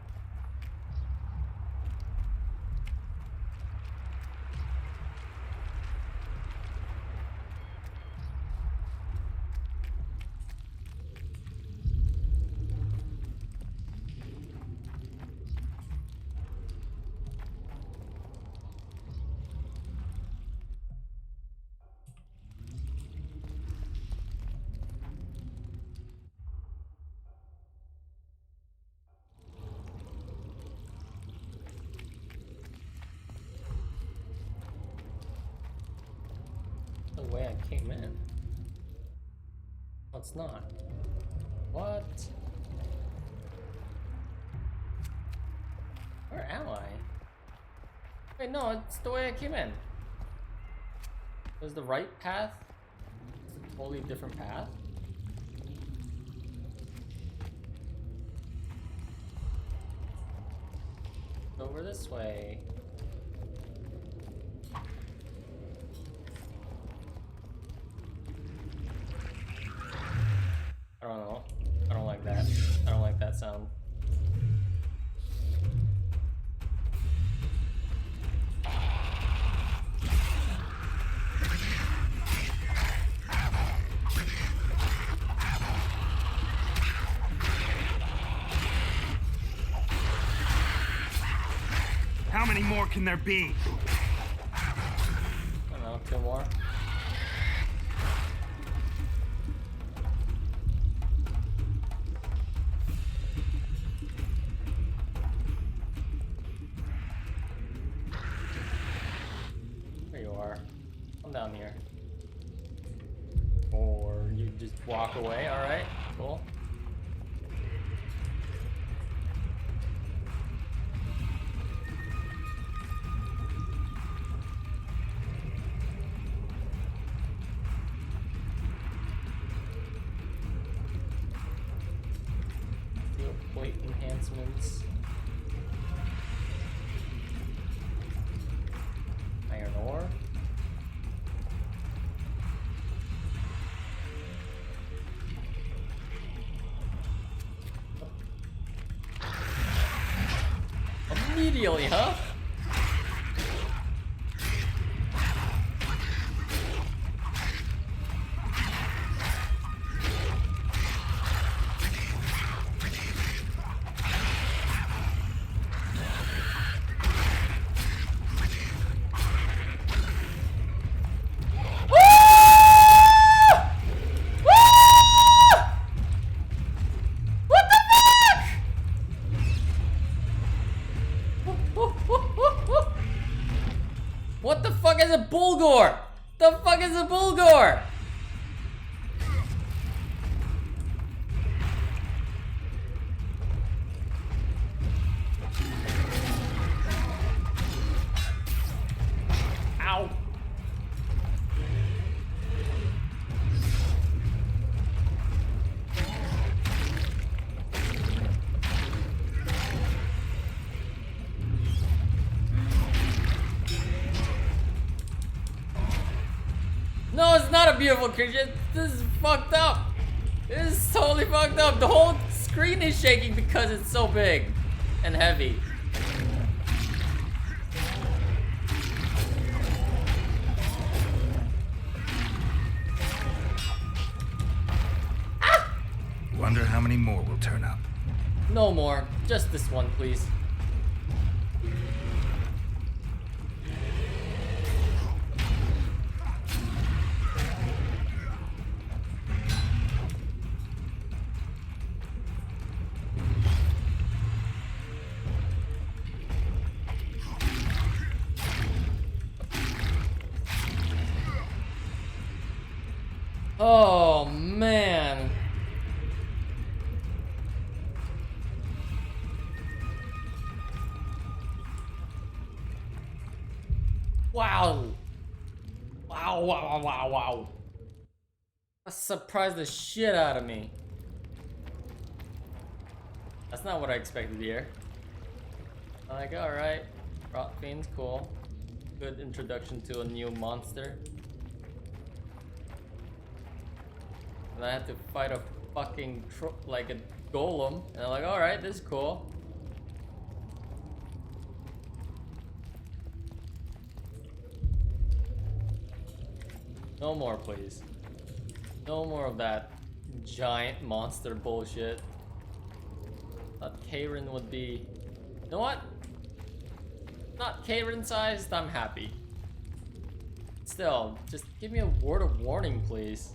The way I came in. No, it's not. What? Where am I? Wait, no, it's the way I came in. There's the right path. It's a totally different path. Over this way. I don't know. I don't like that. I don't like that sound. How many more can there be? I don't know, 2 more. There you are. Come down here. Or you just walk away, alright, cool. Steel plate enhancements. Iron ore. Immediately, huh? What the fuck is a Bulgor? The fuck is a Bulgor? Ow. No, it's not a beautiful creature. This is fucked up. This is totally fucked up. The whole screen is shaking because it's so big and heavy. Wonder how many more will turn up. No more. Just this one, please. Oh, man. Wow. Wow. That surprised the shit out of me. That's not what I expected here. Like, alright. Rot Fiend's cool. Good introduction to a new monster. And I had to fight a fucking like a golem, and I'm like, all right, this is cool. No more, please. No more of that giant monster bullshit. Thought Karen would be. You know what? Not Karen sized. I'm happy. Still, just give me a word of warning, please.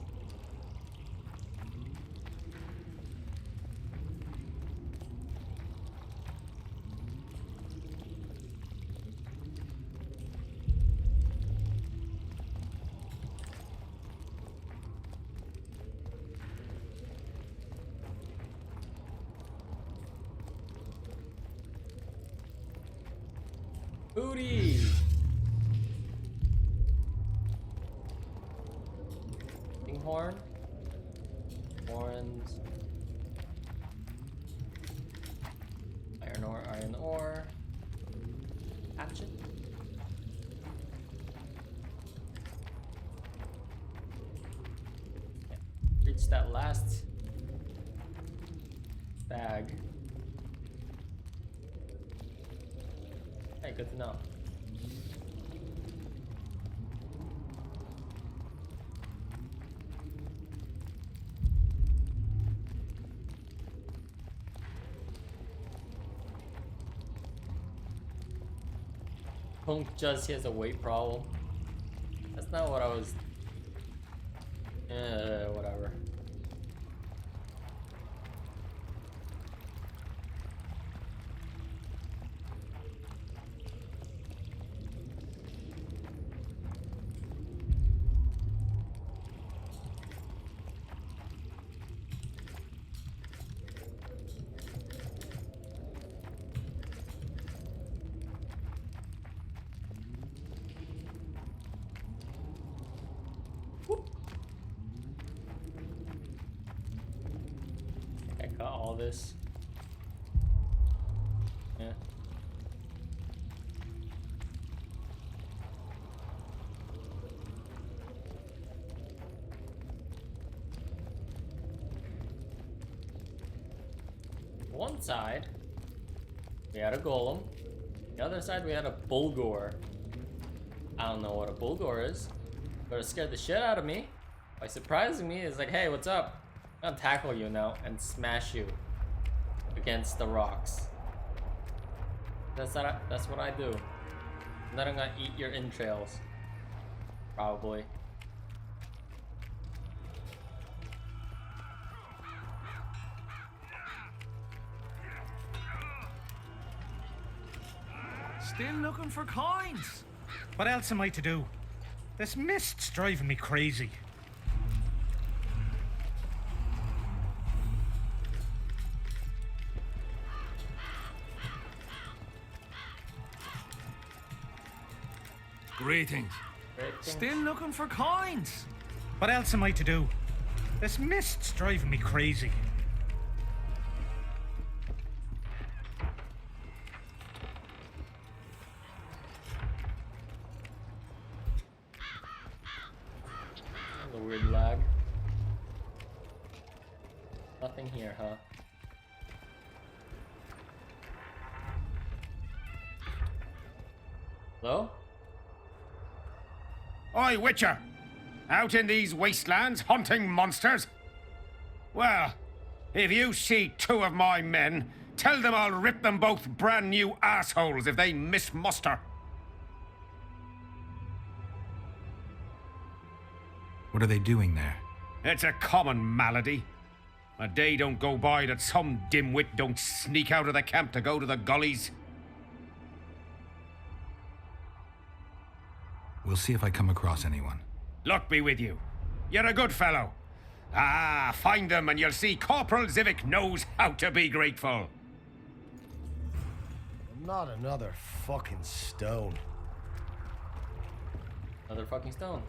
Booty! Kinghorn. Horns. Iron ore. Hatchet. Okay. Reach that last bag. Hey, good to know. Punk just has a weight problem. That's not what I was. Whatever. All this. Yeah. One side, we had a golem. The other side, we had a bulgur. I don't know what a bulgur is, but it scared the shit out of me by surprising me. It's like, hey, what's up? I'm gonna tackle you now and smash you against the rocks. That's what I do. And then I'm gonna eat your entrails. Probably. Still looking for coins. What else am I to do? This mist's driving me crazy. Greetings. Still looking for coins. What else am I to do? This mist's driving me crazy. A weird lag. Nothing here, huh? Hello? Oi, Witcher! Out in these wastelands hunting monsters? Well, if you see two of my men, tell them I'll rip them both brand new assholes if they miss muster. What are they doing there? It's a common malady. A day don't go by that some dimwit don't sneak out of the camp to go to the gullies. We'll see if I come across anyone. Luck be with you. You're a good fellow. Ah, find them and you'll see Corporal Zivik knows how to be grateful. Not another fucking stone. Another fucking stone.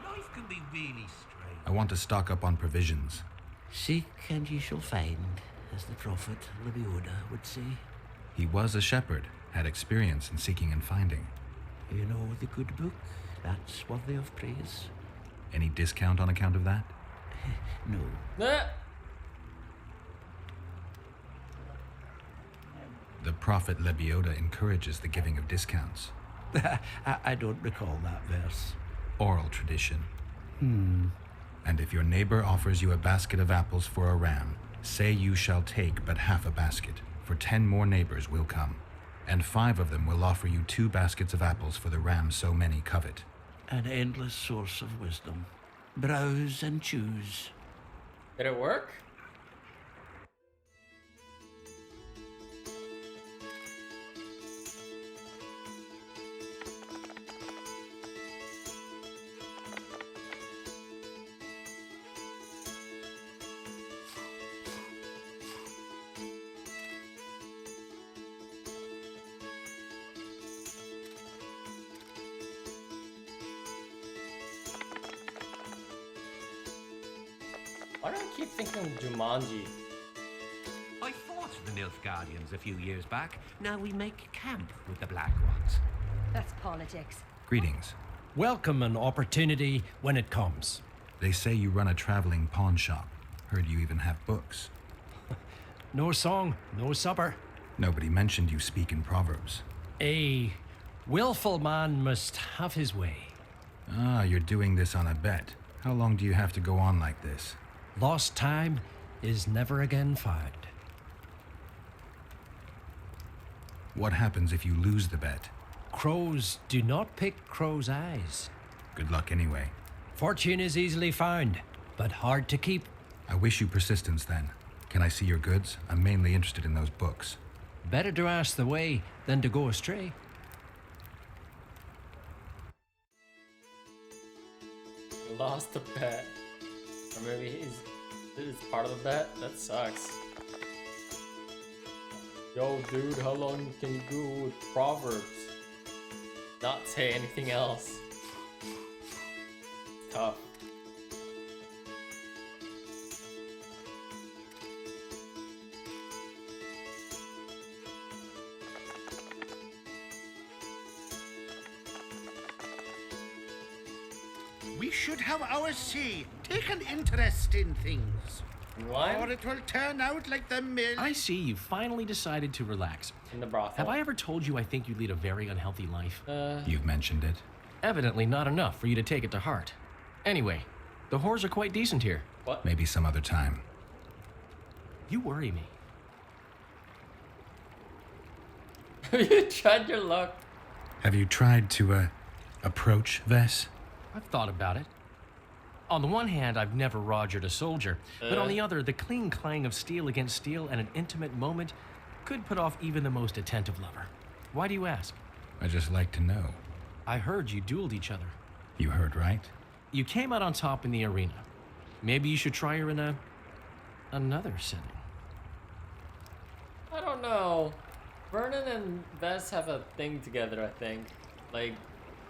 Life can be really strange. I want to stock up on provisions. Seek and ye shall find, as the prophet Lebioda would say. He was a shepherd, had experience in seeking and finding. You know the good book, that's worthy of praise. Any discount on account of that? No. The prophet Lebioda encourages the giving of discounts. I don't recall that verse. Oral tradition. And if your neighbor offers you a basket of apples for a ram, say you shall take but half a basket, for 10 more neighbors will come, and 5 of them will offer you 2 baskets of apples for the ram so many covet. An endless source of wisdom. Browse and choose. Did it work? Why do I keep thinking Jumanji? I fought the Nilfgaardians a few years back. Now we make camp with the Black Ones. That's politics. Greetings. Welcome an opportunity when it comes. They say you run a traveling pawn shop. Heard you even have books. No song, no supper. Nobody mentioned you speak in proverbs. A willful man must have his way. Ah, you're doing this on a bet. How long do you have to go on like this? Lost time is never again found. What happens if you lose the bet? Crows do not pick crows' eyes. Good luck anyway. Fortune is easily found, but hard to keep. I wish you persistence then. Can I see your goods? I'm mainly interested in those books. Better to ask the way than to go astray. You lost the bet. Or maybe this is part of the bet? That sucks. Yo, dude, how long can you go with Proverbs? Not say anything else. Tough. We should have our say. Take an interest in things. What? Or it will turn out like the mill. I see you finally decided to relax. In the brothel. Have I ever told you I think you lead a very unhealthy life? You've mentioned it. Evidently not enough for you to take it to heart. Anyway, the whores are quite decent here. What? Maybe some other time. You worry me. Have you tried your luck? Have you tried to, approach Vess? I've thought about it. On the one hand, I've never rogered a soldier, but on the other, the clean clang of steel against steel at an intimate moment could put off even the most attentive lover. Why do you ask? I just like to know. I heard you dueled each other. You heard right? You came out on top in the arena. Maybe you should try her in another setting. I don't know. Vernon and Vess have a thing together, I think. Like,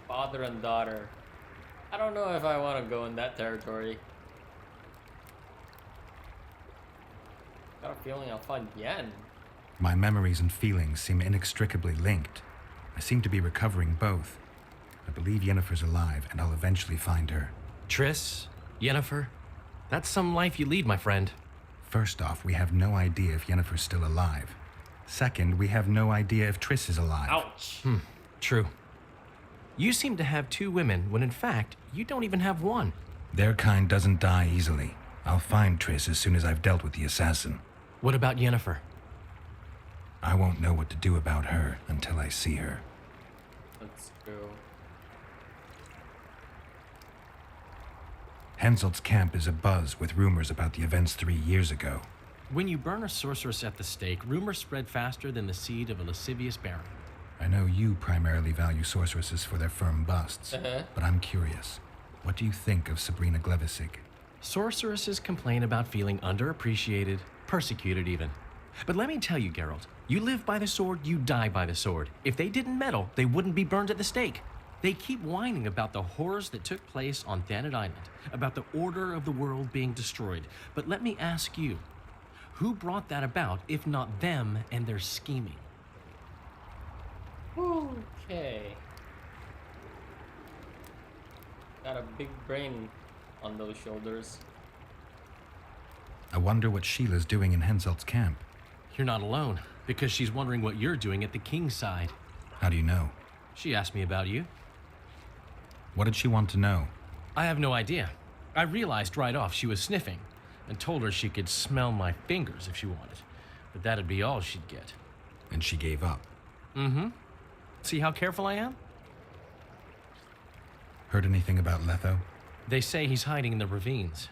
father and daughter. I don't know if I want to go in that territory. Got a feeling I'll find Yen. My memories and feelings seem inextricably linked. I seem to be recovering both. I believe Yennefer's alive, and I'll eventually find her. Triss, Yennefer, that's some life you lead, my friend. First off, we have no idea if Yennefer's still alive. Second, we have no idea if Triss is alive. Ouch. True. You seem to have two women, when in fact, you don't even have one. Their kind doesn't die easily. I'll find Triss as soon as I've dealt with the assassin. What about Yennefer? I won't know what to do about her until I see her. That's true. Henselt's camp is abuzz with rumors about the events 3 years ago. When you burn a sorceress at the stake, rumors spread faster than the seed of a lascivious baron. I know you primarily value sorceresses for their firm busts, but I'm curious. What do you think of Sabrina Glevisig? Sorceresses complain about feeling underappreciated, persecuted even. But let me tell you, Geralt, you live by the sword, you die by the sword. If they didn't meddle, they wouldn't be burned at the stake. They keep whining about the horrors that took place on Thanet Island, about the order of the world being destroyed. But let me ask you, who brought that about if not them and their scheming? Okay. Got a big brain on those shoulders. I wonder what Sheila's doing in Henselt's camp. You're not alone, because she's wondering what you're doing at the king's side. How do you know? She asked me about you. What did she want to know? I have no idea. I realized right off she was sniffing, and told her she could smell my fingers if she wanted. But that'd be all she'd get. And she gave up. Mm-hmm. See how careful I am? Heard anything about Letho? They say he's hiding in the ravines.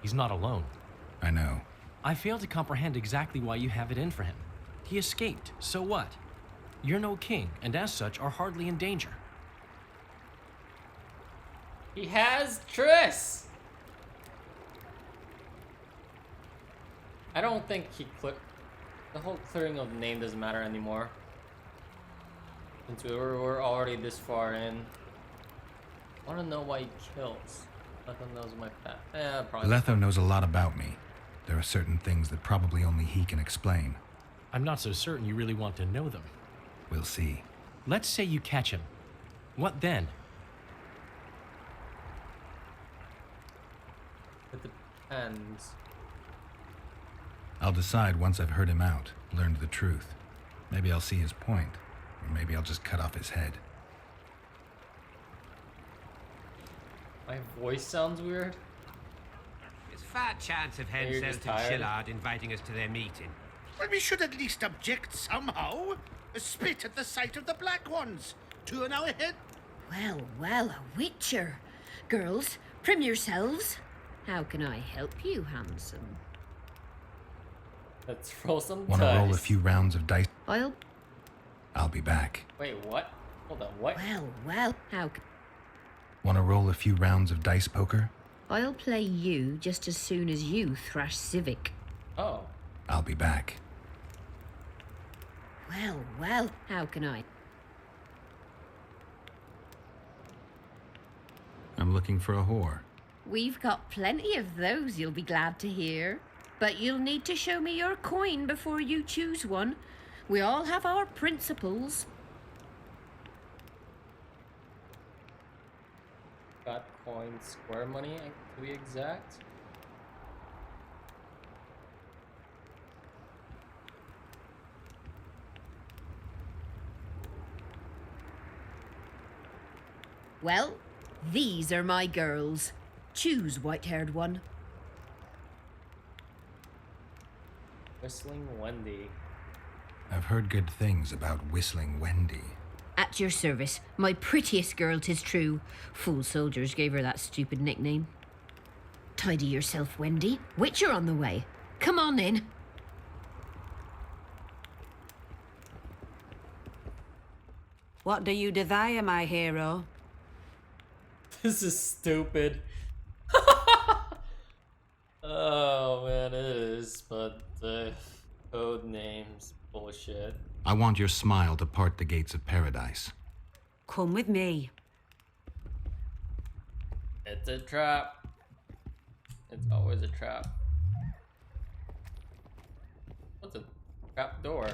He's not alone. I know. I fail to comprehend exactly why you have it in for him. He escaped, so what? You're no king, and as such are hardly in danger. He has Triss! I don't think he the whole clearing of the name doesn't matter anymore. Since we're already this far in. I want to know why he kills. Letho knows my path. Probably. Letho knows a lot about me. There are certain things that probably only he can explain. I'm not so certain you really want to know them. We'll see. Let's say you catch him. What then? It depends. I'll decide once I've heard him out, learned the truth. Maybe I'll see his point, or maybe I'll just cut off his head. My voice sounds weird. There's a fat chance of Maybe you're Henselt just and tired. Shillard inviting us to their meeting. Well, we should at least object somehow. Spit at the sight of the black ones. 2 an hour ahead. Well, well, a witcher. Girls, prim yourselves. How can I help you, handsome? Let's roll some Want to roll a dice. few rounds of dice? I'll be back. Wait, what? Hold on, what? Well, well, Want to roll a few rounds of dice poker? I'll play you just as soon as you thrash Civic. Oh. I'll be back. Well, well, how can I? I'm looking for a whore. We've got plenty of those, you'll be glad to hear. But you'll need to show me your coin before you choose one. We all have our principles. Got coin square money, to be exact. Well, these are my girls. Choose, white-haired one. Whistling Wendy. I've heard good things about Whistling Wendy. At your service, my prettiest girl, 'tis true. Fool soldiers gave her that stupid nickname. Tidy yourself, Wendy. Witcher on the way. Come on in. What do you desire, my hero? This is stupid. Oh man, it is, but the code names bullshit. I want your smile to part the gates of paradise. Come with me. It's a trap. It's always a trap. What's a trap door?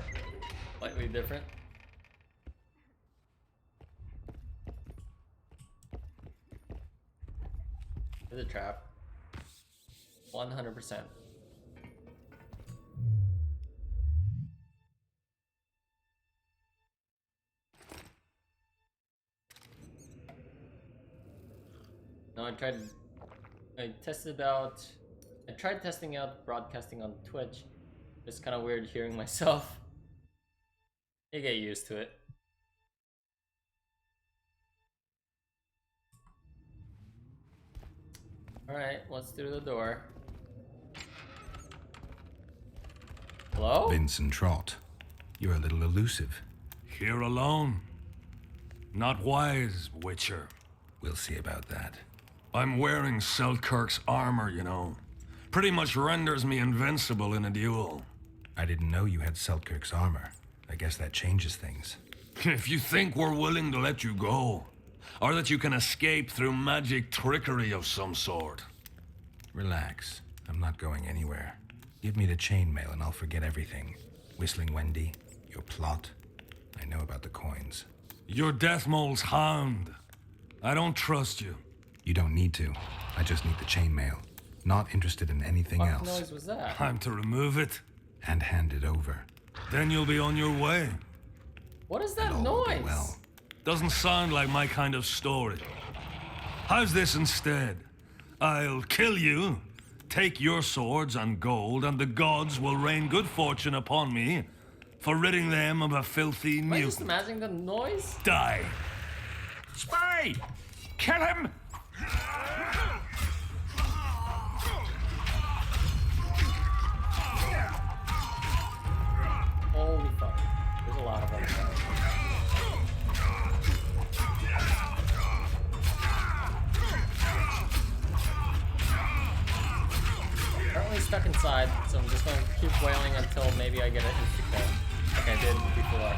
Slightly different. It's a trap. 100%. No, I tried testing out broadcasting on Twitch. It's kind of weird hearing myself. You get used to it. Alright, let's do the door. Hello? Vincent Trott, you're a little elusive. Here alone. Not wise, Witcher. We'll see about that. I'm wearing Selkirk's armor, you know. Pretty much renders me invincible in a duel. I didn't know you had Selkirk's armor. I guess that changes things. If you think we're willing to let you go, or that you can escape through magic trickery of some sort. Relax. I'm not going anywhere. Give me the chainmail and I'll forget everything. Whistling Wendy, your plot. I know about the coins. You're Deathmole's hound. I don't trust you. You don't need to. I just need the chainmail. Not interested in anything What else. noise was that? Time to remove it. And hand it over. Then you'll be on your way. What is that And all will be noise? well. Doesn't sound like my kind of story. How's this instead? I'll kill you, take your swords and gold, and the gods will rain good fortune upon me for ridding them of a filthy Am I just mutant. imagining the noise? Die. Spy! Kill him! Holy fuck. There's a lot of them. Currently stuck inside, so I'm just going to keep wailing until maybe I get an insta-kill, like I did before.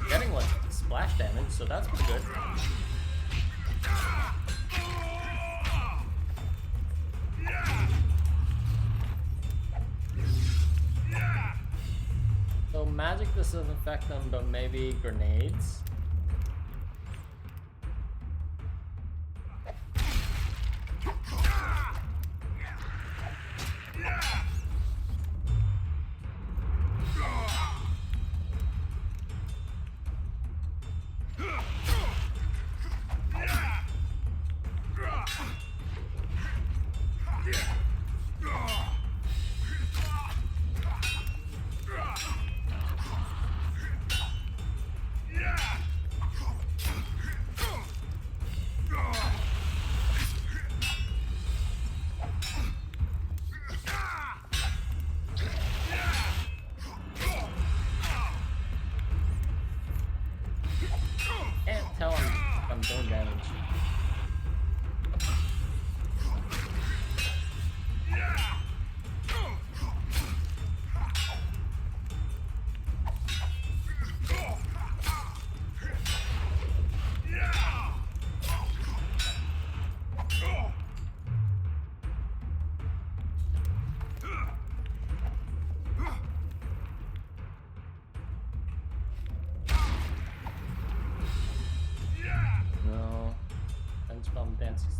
Getting like splash damage, so that's pretty good. So magic doesn't affect them, but maybe grenades.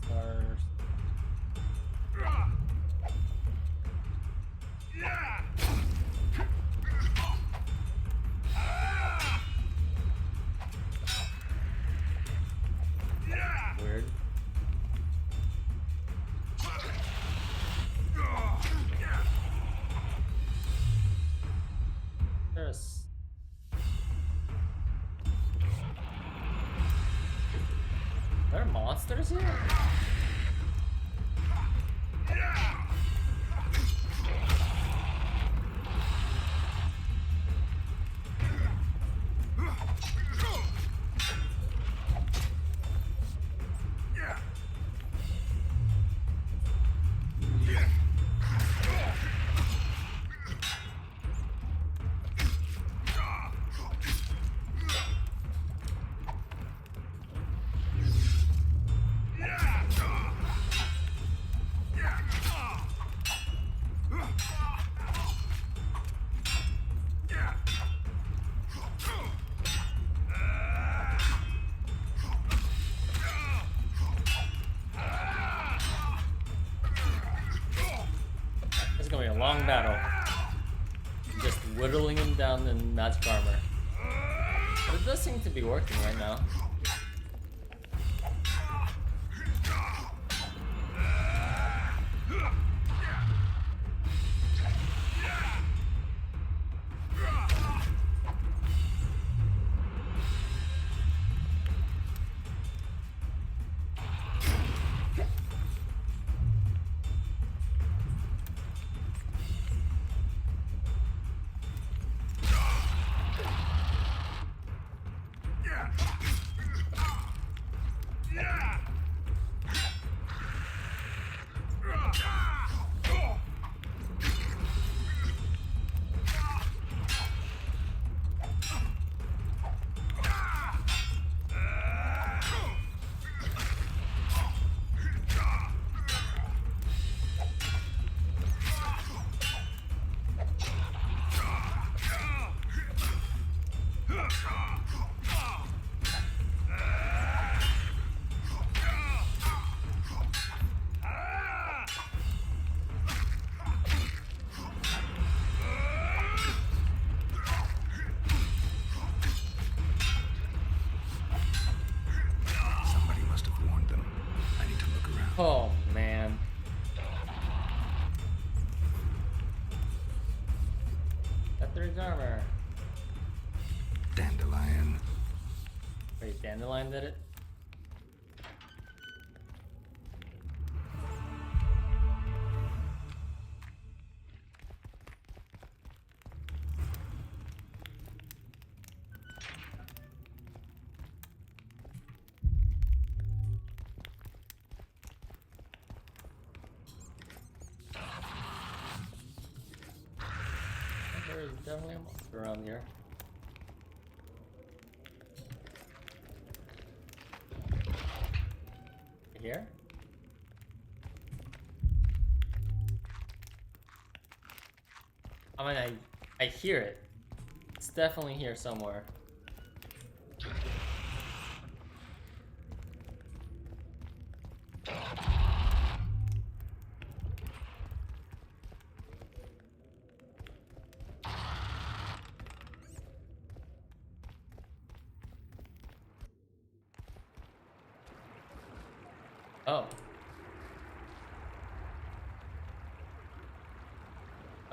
Stars. Weird. There's... Are there monsters here? It's gonna be a long battle. Just whittling him down in magic armor. But it does seem to be working right now. Oh man. Got 3 armor. Dandelion. Wait, Dandelion did it? There's definitely a monster around here. Here? I mean, I hear it. It's definitely here somewhere. Oh.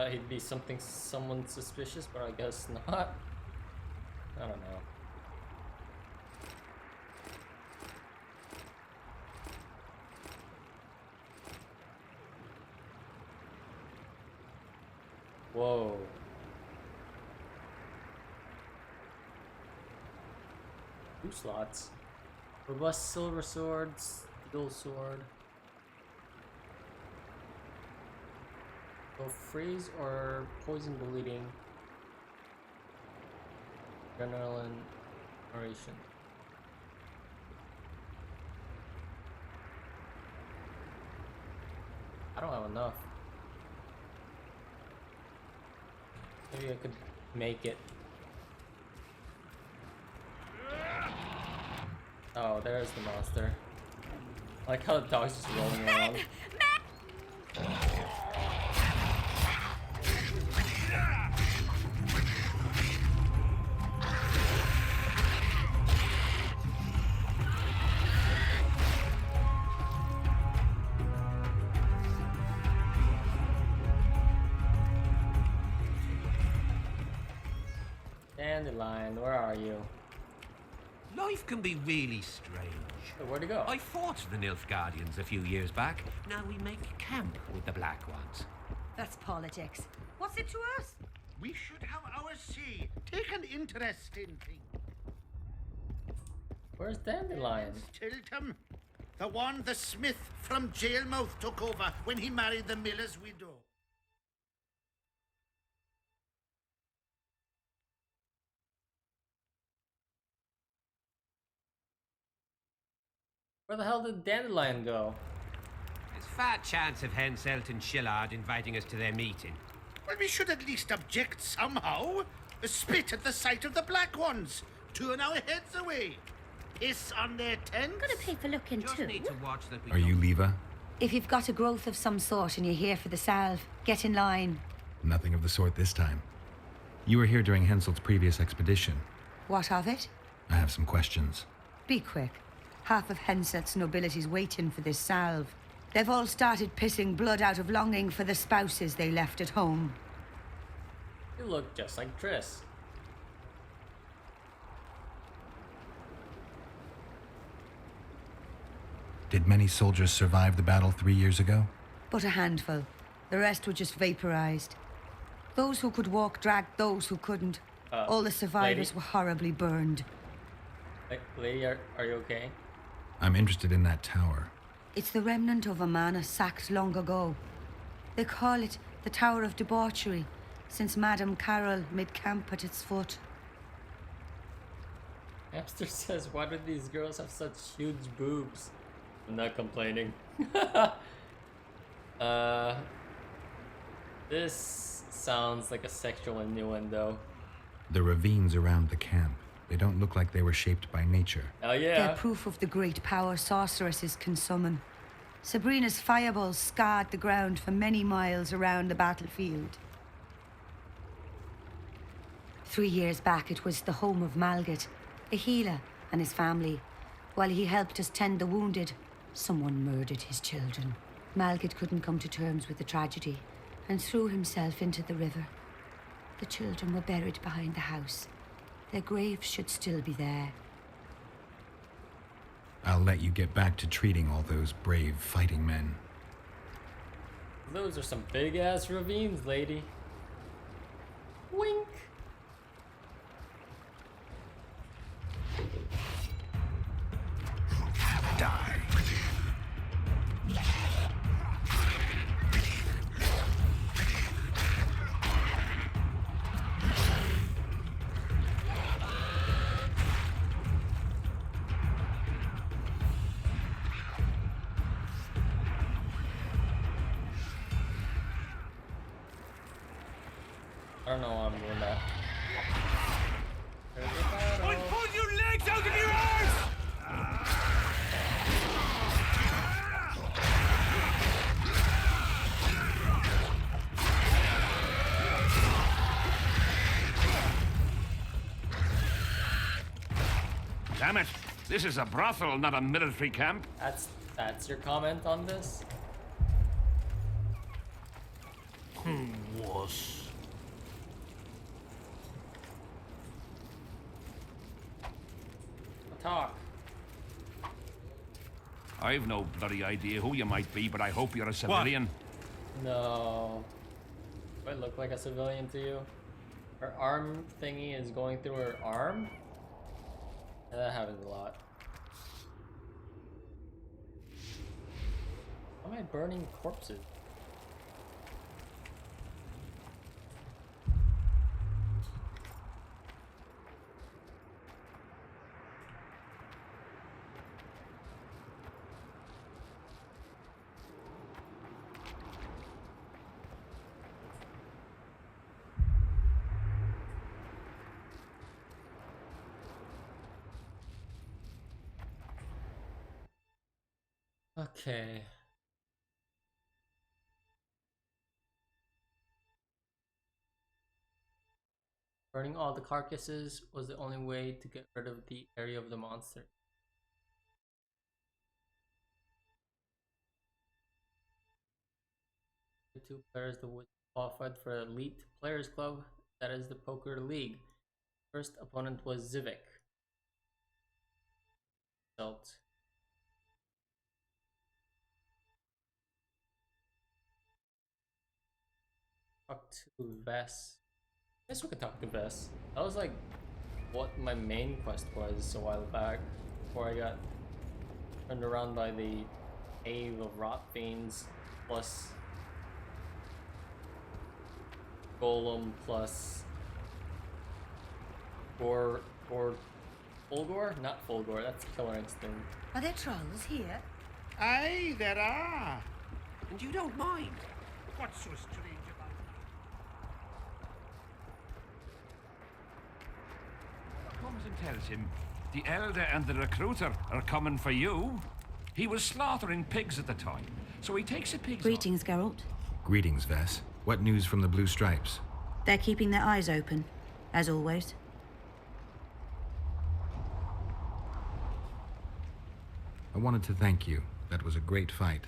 He'd be someone suspicious, but I guess not. I don't know. Whoa. 2 slots. Robust silver swords, steel sword. Go freeze or poison bleeding. Adrenaline narration. I don't have enough. Maybe I could make it. Oh, there's the monster. I like how the dog's just rolling around. Dandelion, where are you? Life can be really strange. Where'd he go? I fought the Nilfgaardians a few years back. Now we make camp with the Black Ones. That's politics. What's it to us? We should have our say. Take an interest in things. Where's Dandelion? Tiltham, the one the smith from Jailmouth took over when he married the miller's widow. Where the hell did Dandelion go? There's fat chance of Henselt and Shillard inviting us to their meeting. Well, we should at least object somehow. Spit at the sight of the Black Ones. Turn our heads away. Piss on their tents. Gotta pay for looking Just too. need to watch that we Are you Leva? If you've got a growth of some sort and you're here for the salve, get in line. Nothing of the sort this time. You were here during Henselt's previous expedition. What of it? I have some questions. Be quick. Half of Henselt's nobility's waiting for this salve. They've all started pissing blood out of longing for the spouses they left at home. You look just like Triss. Did many soldiers survive the battle 3 years ago? But a handful. The rest were just vaporized. Those who could walk dragged those who couldn't. All the survivors lady? were horribly burned. Lady, are you okay? I'm interested in that tower. It's the remnant of a manor sacked long ago. They call it the Tower of Debauchery, since Madame Carol made camp at its foot. Hamster says, why do these girls have such huge boobs? I'm not complaining. This sounds like a sexual innuendo. The ravines around the camp. They don't look like they were shaped by nature. Oh yeah. They're proof of the great power sorceresses can summon. Sabrina's fireballs scarred the ground for many miles around the battlefield. 3 years back, it was the home of Malgat, a healer, and his family. While he helped us tend the wounded, someone murdered his children. Malgat couldn't come to terms with the tragedy and threw himself into the river. The children were buried behind the house. Their graves should still be there. I'll let you get back to treating all those brave fighting men. Those are some big ass ravines, lady. Wink. Die. I don't know why I'm doing that. Pull your legs out of your arms! Damn it! This is a brothel, not a military camp. That's your comment on this? Was. Talk. I've no bloody idea who you might be, but I hope you're a civilian. No. Do I look like a civilian to you? Her arm thingy is going through her arm? Yeah, that happens a lot. Why am I burning corpses? Okay. Burning all the carcasses was the only way to get rid of the area of the monster. The two players that would qualified for Elite Players Club, that is the Poker League. First opponent was Zivik. Result. Talk to Vess. I guess we could talk to Vess. That was like what my main quest was a while back, before I got turned around by the Cave of Rot Fiends plus Golem plus Fulgor? Not Fulgor, that's Killer Instinct. Are there trolls here? Aye, there are. And you don't mind? What's so strange about Comes and tells him the elder and the recruiter are coming for you. He was slaughtering pigs at the time, so he takes a pig's Greetings, Geralt. Greetings, Vess. What news from the Blue Stripes? They're keeping their eyes open, as always. I wanted to thank you. That was a great fight.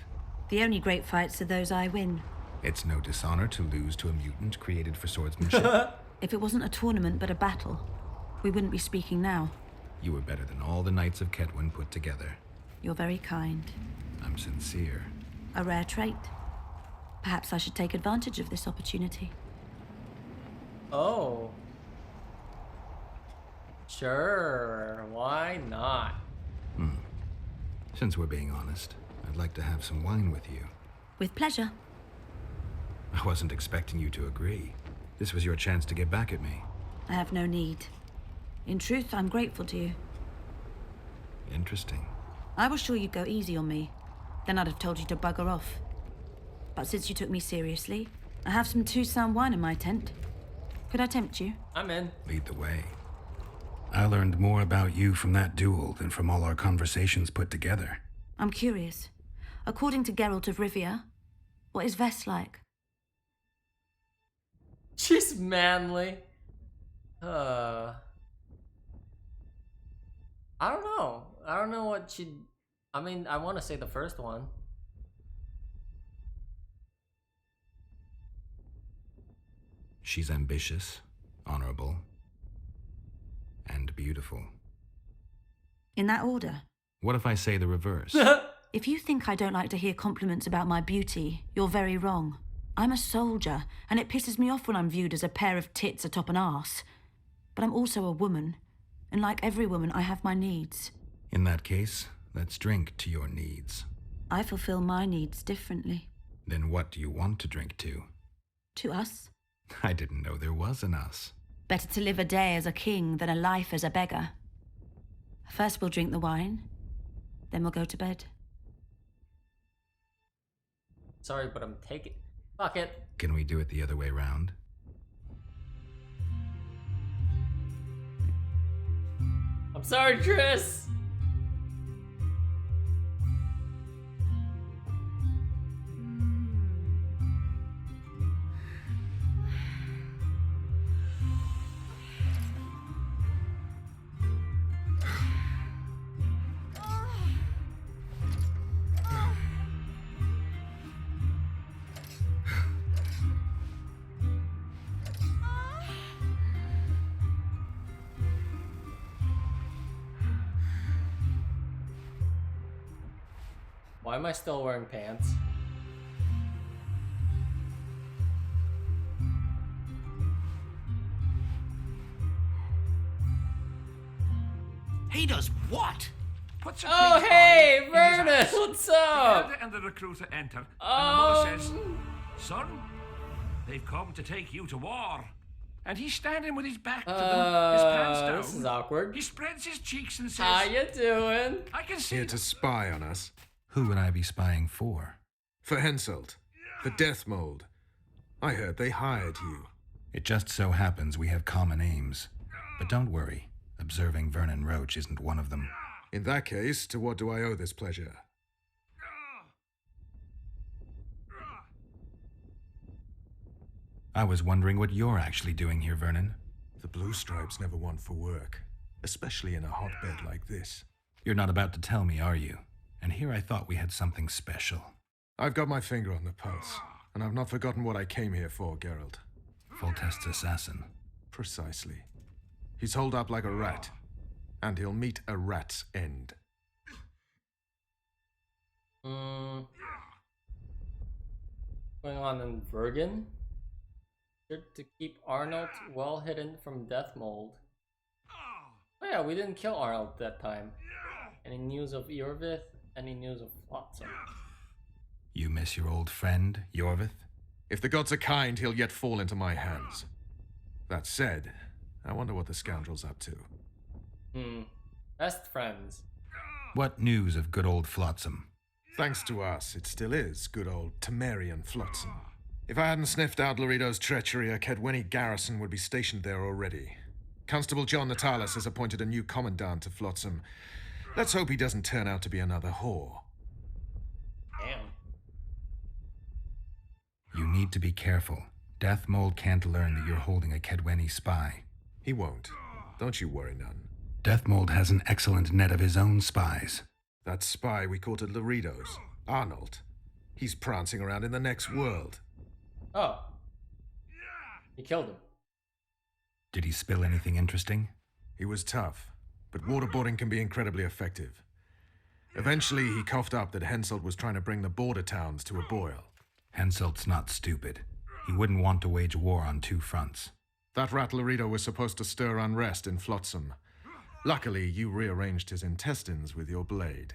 The only great fights are those I win. It's no dishonor to lose to a mutant created for swordsmanship. If it wasn't a tournament but a battle, we wouldn't be speaking now. You were better than all the Knights of Kedwin put together. You're very kind. I'm sincere. A rare trait. Perhaps I should take advantage of this opportunity. Oh. Sure, why not? Since we're being honest, I'd like to have some wine with you. With pleasure. I wasn't expecting you to agree. This was your chance to get back at me. I have no need. In truth, I'm grateful to you. Interesting. I was sure you'd go easy on me. Then I'd have told you to bugger off. But since you took me seriously, I have some Toussaint wine in my tent. Could I tempt you? I'm in. Lead the way. I learned more about you from that duel than from all our conversations put together. I'm curious. According to Geralt of Rivia, what is Vess like? She's manly. I don't know. I don't know what she... I mean, I want to say the first one. She's ambitious, honorable, and beautiful. In that order? What if I say the reverse? If you think I don't like to hear compliments about my beauty, you're very wrong. I'm a soldier, and it pisses me off when I'm viewed as a pair of tits atop an arse. But I'm also a woman, and like every woman, I have my needs. In that case, let's drink to your needs. I fulfill my needs differently. Then what do you want to drink to? To us? I didn't know there was an us. Better to live a day as a king than a life as a beggar. First we'll drink the wine, then we'll go to bed. Sorry, but I'm taking... Fuck it. Can we do it the other way round? I'm sorry, Tris! Why am I still wearing pants? He does what? Puts a Oh, pig's hey, eye in his Vernon, ass. what's The up? elder and the recruiter enter, and the mother says, "Son, they've come to take you to war." And he's standing with his back to them, his pants down. This is awkward. He spreads his cheeks and says, How you doing? I can see Here to spy on us. Who would I be spying for? For Henselt, the Death Mold. I heard they hired you. It just so happens we have common aims. But don't worry, observing Vernon Roach isn't one of them. In that case, to what do I owe this pleasure? I was wondering what you're actually doing here, Vernon. The Blue Stripes never want for work, especially in a hotbed like this. You're not about to tell me, are you? And here I thought we had something special. I've got my finger on the pulse, and I've not forgotten what I came here for, Geralt. Foltest's assassin. Precisely. He's holed up like a rat, and he'll meet a rat's end. Going on in Vergen? To keep Arnold well hidden from death mold. Oh yeah, we didn't kill Arnold that time. Any news of Jorvith? Any news of Flotsam? You miss your old friend, Jorvith? If the gods are kind, he'll yet fall into my hands. That said, I wonder what the scoundrel's up to. Best friends. What news of good old Flotsam? Thanks to us, it still is good old Temerian Flotsam. If I hadn't sniffed out Laredo's treachery, a Kedweni garrison would be stationed there already. Constable John Natalis has appointed a new commandant to Flotsam. Let's hope he doesn't turn out to be another whore. Damn. You need to be careful. Death Mold can't learn that you're holding a Kedweni spy. He won't. Don't you worry none. Death Mold has an excellent net of his own spies. That spy we caught at Laredo's, Arnold. He's prancing around in the next world. Oh. You killed him. Did he spill anything interesting? He was tough, but waterboarding can be incredibly effective. Eventually, he coughed up that Henselt was trying to bring the border towns to a boil. Henselt's not stupid. He wouldn't want to wage war on two fronts. That rat Laredo was supposed to stir unrest in Flotsam. Luckily, you rearranged his intestines with your blade.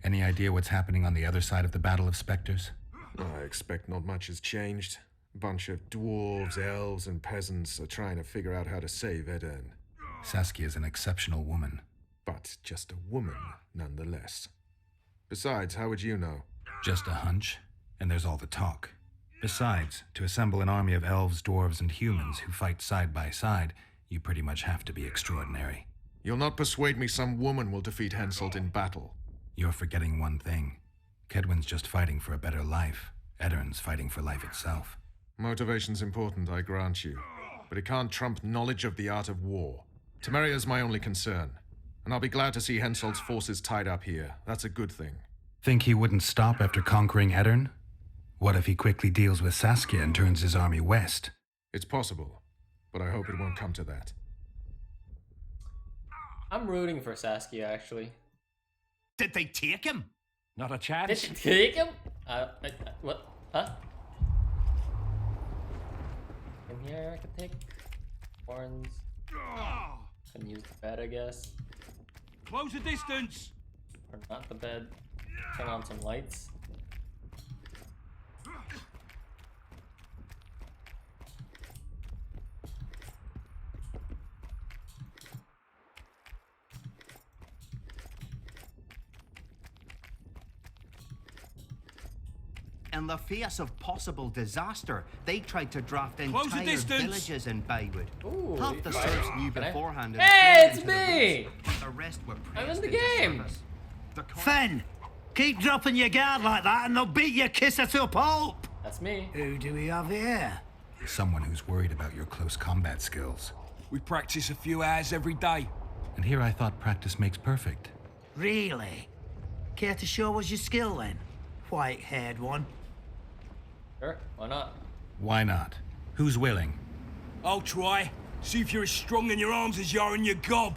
Any idea what's happening on the other side of the Battle of Spectres? I expect not much has changed. A bunch of dwarves, elves, and peasants are trying to figure out how to save Edirn. Saskia's an exceptional woman. But just a woman, nonetheless. Besides, how would you know? Just a hunch, and there's all the talk. Besides, to assemble an army of elves, dwarves, and humans who fight side by side, you pretty much have to be extraordinary. You'll not persuade me some woman will defeat Henselt in battle. You're forgetting one thing. Kedwen's just fighting for a better life. Edirn's fighting for life itself. Motivation's important, I grant you. But it can't trump knowledge of the art of war. Temeria's my only concern. And I'll be glad to see Henselt's forces tied up here. That's a good thing. Think he wouldn't stop after conquering Edirn? What if he quickly deals with Saskia and turns his army west? It's possible, but I hope it won't come to that. I'm rooting for Saskia, actually. Did they take him? Not a chance. Did they take him? What? Huh? In here, I could take horns. Can use the bed, I guess. Close the distance. Or not the bed. Turn on some lights. In the face of possible disaster, they tried to draft Close the entire distance. villages in Baywood. Ooh, Half the fire. serfs knew Can I- beforehand. and Hey, fled it's into the me! woods, but the rest were I'm in pressed the into game. service. Fen, keep dropping your guard like that and they'll beat your kisser to a pulp. That's me. Who do we have here? Someone who's worried about your close combat skills. We practice a few hours every day. And here I thought practice makes perfect. Really? Care to show us your skill then? White-haired one. Sure, why not? Why not? Who's willing? I'll try. See if you're as strong in your arms as you are in your gob.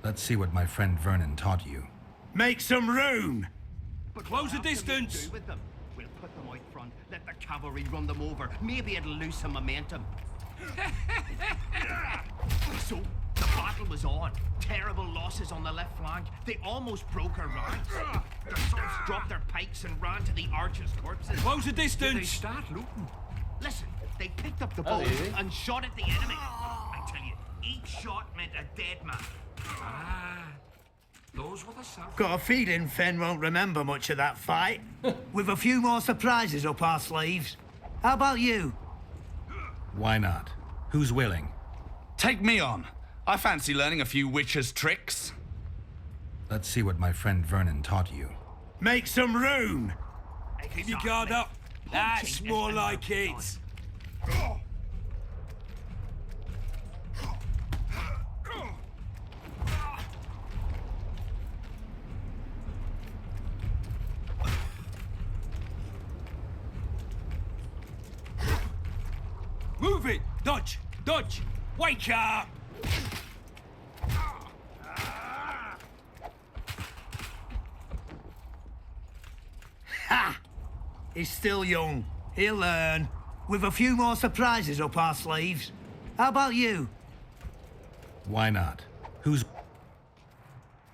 Let's see what my friend Vernon taught you. Make some room! But Close the what else will we distance. do with them? We'll put them out front, let the cavalry run them over. Maybe it'll lose some momentum. So, the battle was on. Terrible losses on the left flank. They almost broke our ranks. The serfs dropped their pikes and ran to the archers' corpses. Close the Did they distance. start looting? Listen, they picked up the That was bow easy. and shot at the enemy. I tell you, each shot meant a dead man. Those were the self. Got a feeling Fen won't remember much of that fight. With a few more surprises up our sleeves. How about you? Why not? Who's willing? Take me on. I fancy learning a few witches' tricks. Let's see what my friend Vernon taught you. Make some room! Keep your guard up. That's more like it. Move it! Dodge! Dodge! Wake up! Ha! He's still young. He'll learn. With a few more surprises up our sleeves. How about you? Why not? Who's...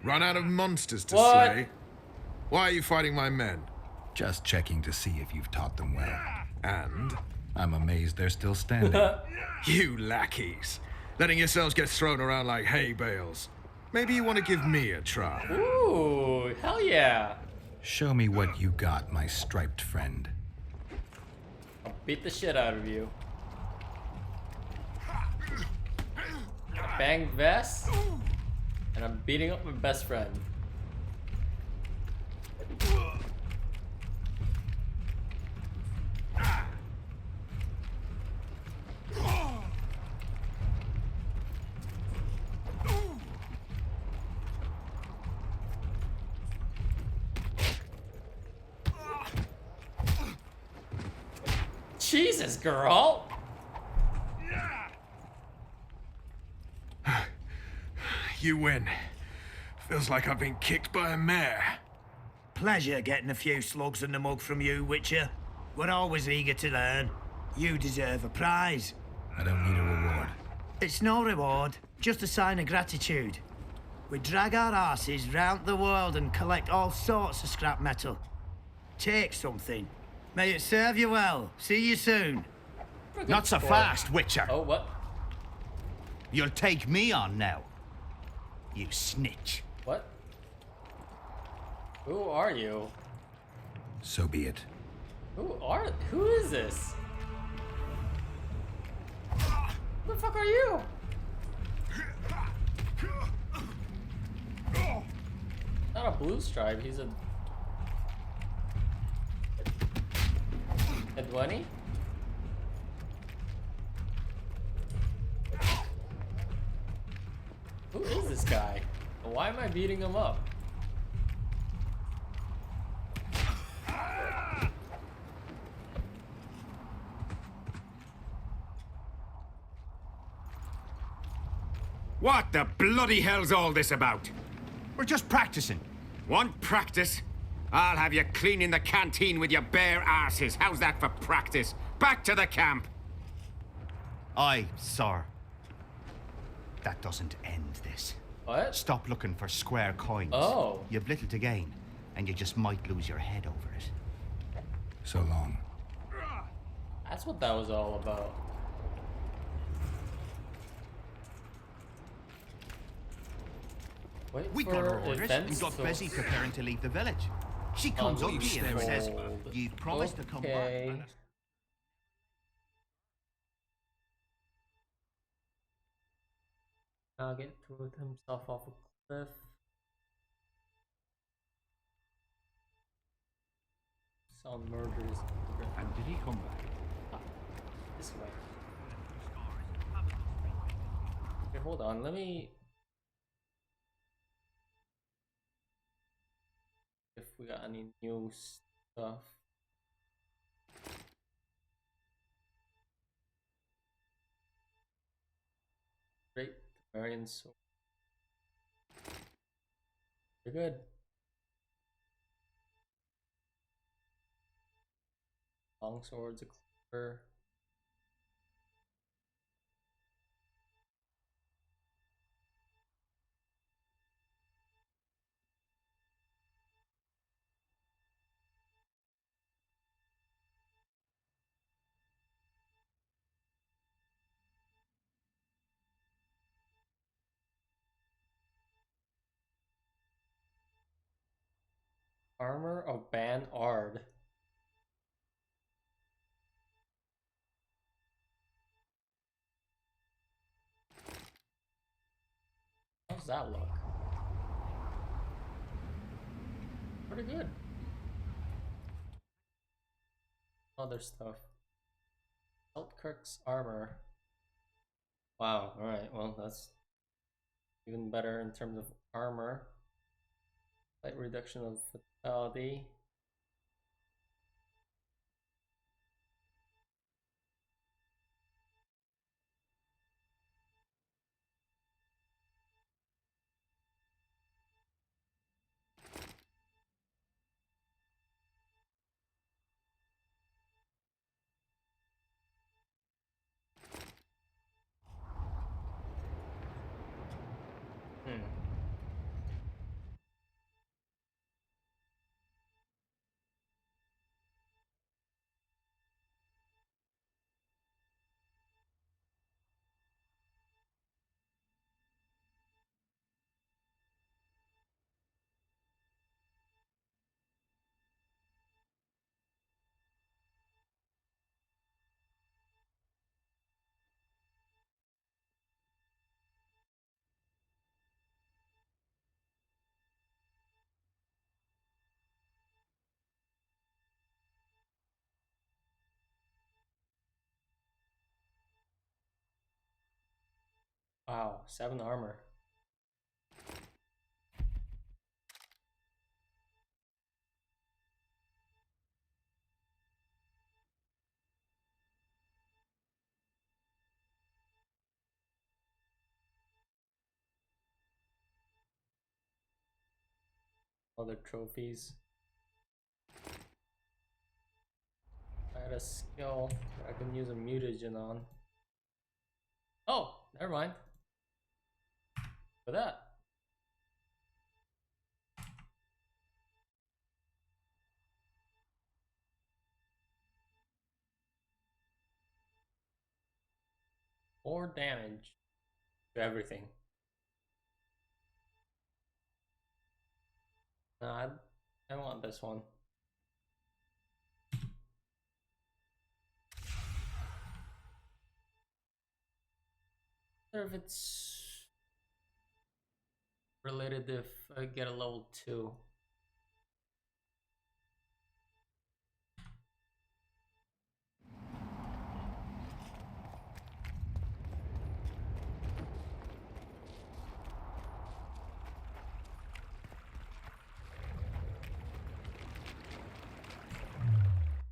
Run out of monsters to What? slay? Why are you fighting my men? Just checking to see if you've taught them well. And? I'm amazed they're still standing. You lackeys. Letting yourselves get thrown around like hay bales. Maybe you want to give me a try. Ooh, hell yeah. Show me what you got, my striped friend. I'll beat the shit out of you. A banged vest, and I'm beating up my best friend. Jesus, girl! You win. Feels like I've been kicked by a mare. Pleasure getting a few slugs in the mug from you, Witcher. We're always eager to learn. You deserve a prize. I don't need a reward. It's no reward, just a sign of gratitude. We drag our asses round the world and collect all sorts of scrap metal. Take something. May it serve you well. See you soon. Not so fast, Witcher. Oh, what? You'll take me on now. You snitch. What? Who are you? So be it. Who is this? Who the fuck are you? Not a blue stripe, he's a dh'oine? Who is this guy? Why am I beating him up? What the bloody hell's all this about? We're just practicing. Want practice? I'll have you cleaning the canteen with your bare arses. How's that for practice? Back to the camp. Aye, sir. That doesn't end this. What? Stop looking for square coins. Oh. You've little to gain, and you just might lose your head over it. So long. That's what that was all about. Wait We for got our orders events and got to- busy preparing to leave the village. She comes up to you and says, Unfold. "You've promised to come Okay. back." Nugget threw himself off a cliff. Sound murders. And did he come back? This way. Okay, hold on. Let me. If we got any new stuff. Great, Marion sword. You're good. Long swords, a cleaver. Armor of Ban Ard. How's that look? Pretty good. Other stuff. Seltkirk's armor. Wow, alright, well that's even better in terms of armor. Slight reduction of fatality. Wow, 7 armor. Other trophies. I had a skill I can use a mutagen on. Oh, never mind. For that. More damage to everything. Nah, I want this one. I wonder if it's related if I get a level 2.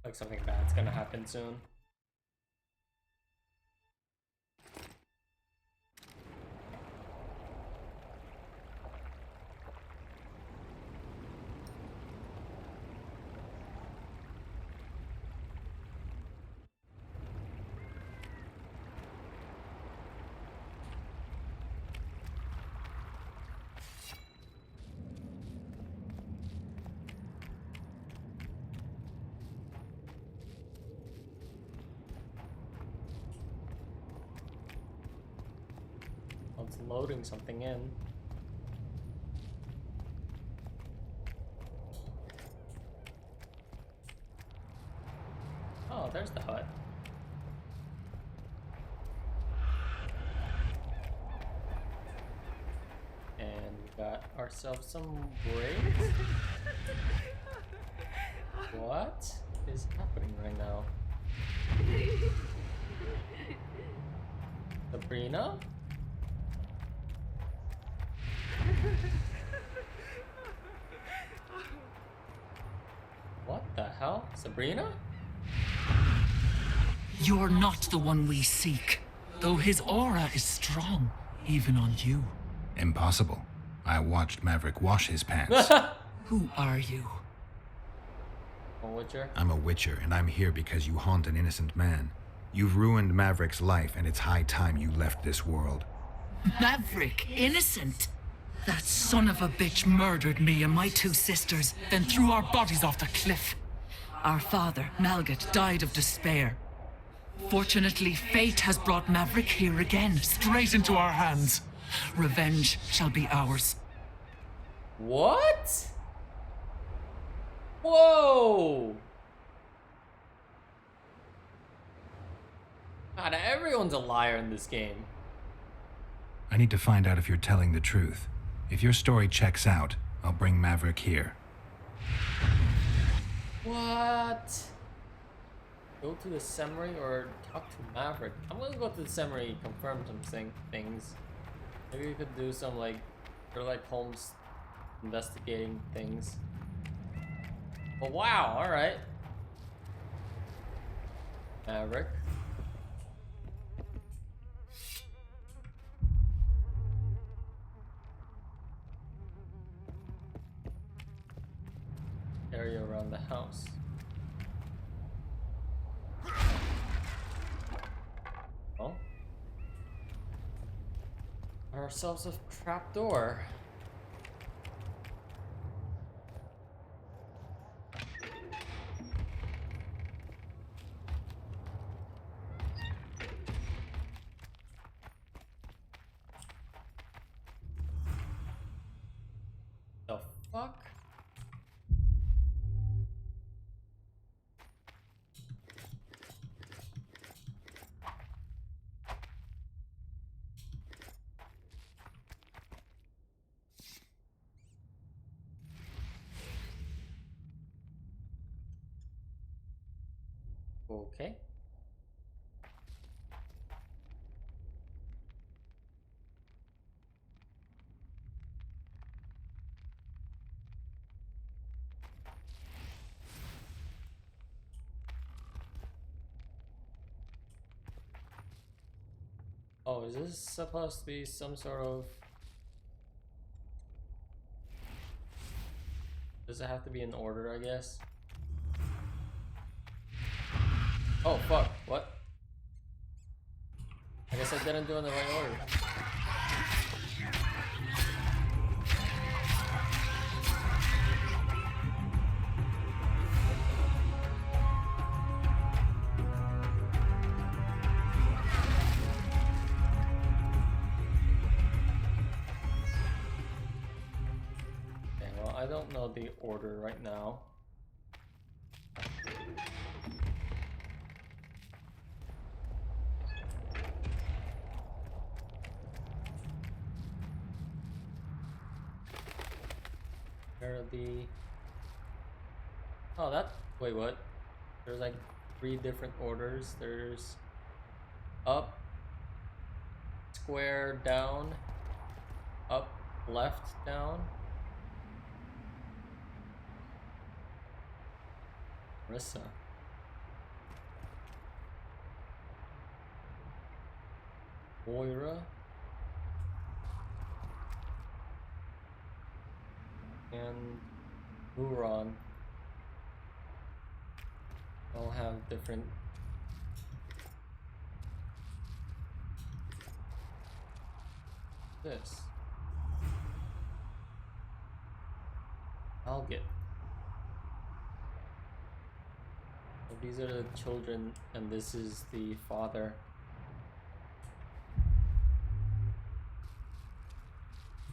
Like something bad's gonna happen soon. It's loading something in. Oh, there's the hut. And we got ourselves some braids. What is happening right now? Sabrina? What the hell? Sabrina? You're not the one we seek, though his aura is strong, even on you. Impossible. I watched Maverick wash his pants. Who are you? A witcher? I'm a witcher, and I'm here because you haunt an innocent man. You've ruined Maverick's life, and it's high time you left this world. Maverick, innocent? That son of a bitch murdered me and my 2 sisters, then threw our bodies off the cliff. Our father, Malgat, died of despair. Fortunately, fate has brought Maverick here again, straight into our hands. Revenge shall be ours. What? Whoa! God, everyone's a liar in this game. I need to find out if you're telling the truth. If your story checks out, I'll bring Maverick here. What? Go to the seminary or talk to Maverick. I'm gonna go to the seminary, confirm some things. Maybe we could do some like Sherlock Holmes investigating things. Oh wow, alright. Maverick. Area around the house. Well, ourselves a trapdoor. The fuck? Okay. Oh, is this supposed to be some sort of... Does it have to be in order, I guess? Oh, fuck. What? I guess I didn't do it in the right order. Okay, well, I don't know the order right now. The oh that wait what there's like 3 different orders. There's up, square, down, up, left, down. Marissa. Moira. And Huron all have different this. I'll get. So these are the children and this is the father.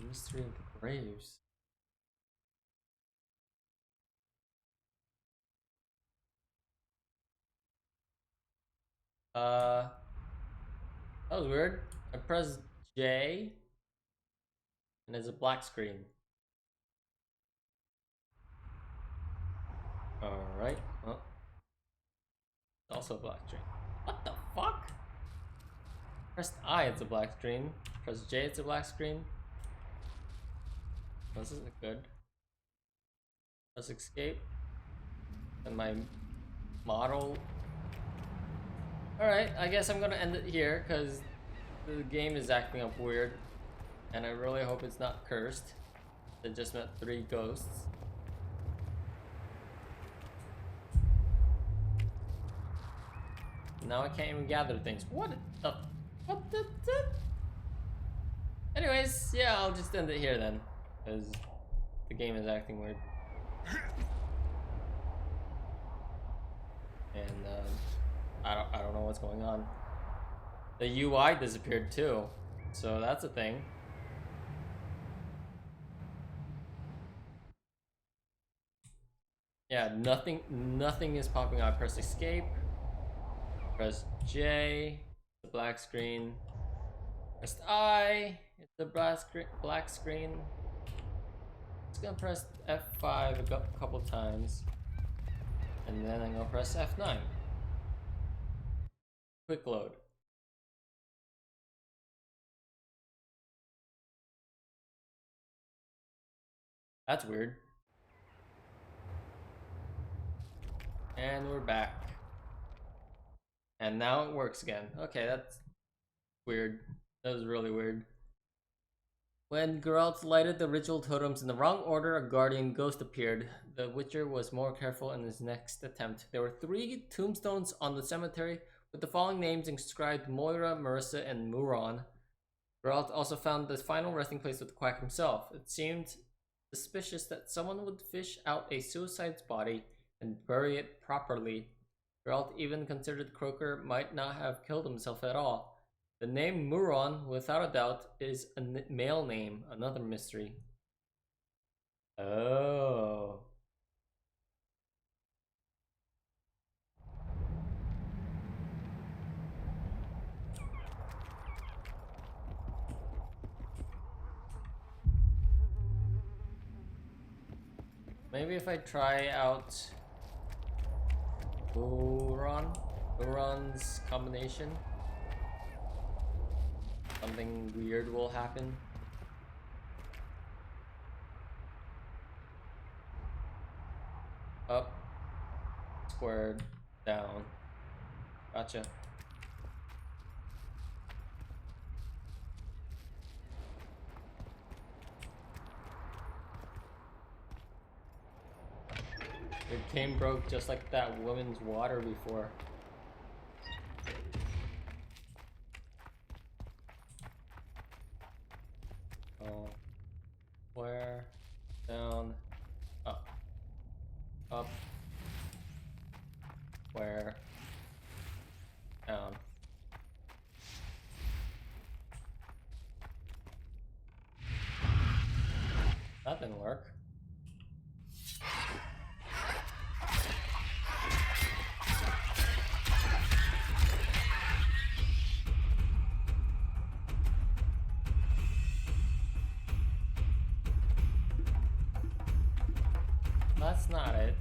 Mystery of the Graves. That was weird. I pressed J and there's a black screen. Alright, well. Also a black screen. What the fuck? Press I, it's a black screen. Press J, it's a black screen. This isn't good. Press escape. And my model. Alright, I guess I'm gonna end it here because the game is acting up weird. And I really hope it's not cursed. It just met 3 ghosts. Now I can't even gather things. What the? What the? Anyways, yeah, I'll just end it here then. Because the game is acting weird. And I don't know what's going on. The UI disappeared too, so that's a thing. Yeah, nothing is popping out. Press escape. Press J, the black screen. Press I, it's the black screen. Just gonna press F5 a couple times. And then I'm gonna press F9. Quick load. That's weird. And we're back. And now it works again. Okay, that's weird. That was really weird. When Geralt lighted the ritual totems in the wrong order, a guardian ghost appeared. The Witcher was more careful in his next attempt. There were 3 tombstones on the cemetery with the following names inscribed: Moira, Marissa, and Muron. Geralt also found the final resting place with the quack himself. It seemed suspicious that someone would fish out a suicide's body and bury it properly. Geralt even considered Croker might not have killed himself at all. The name Muron, without a doubt, is a male name, another mystery. Oh. Maybe if I try out Muron's combination, something weird will happen. Up, squared, down. Gotcha. Your game broke just like that woman's water before. Oh. Where? Down. Up. Up. Where? Down. That didn't work. That's not it.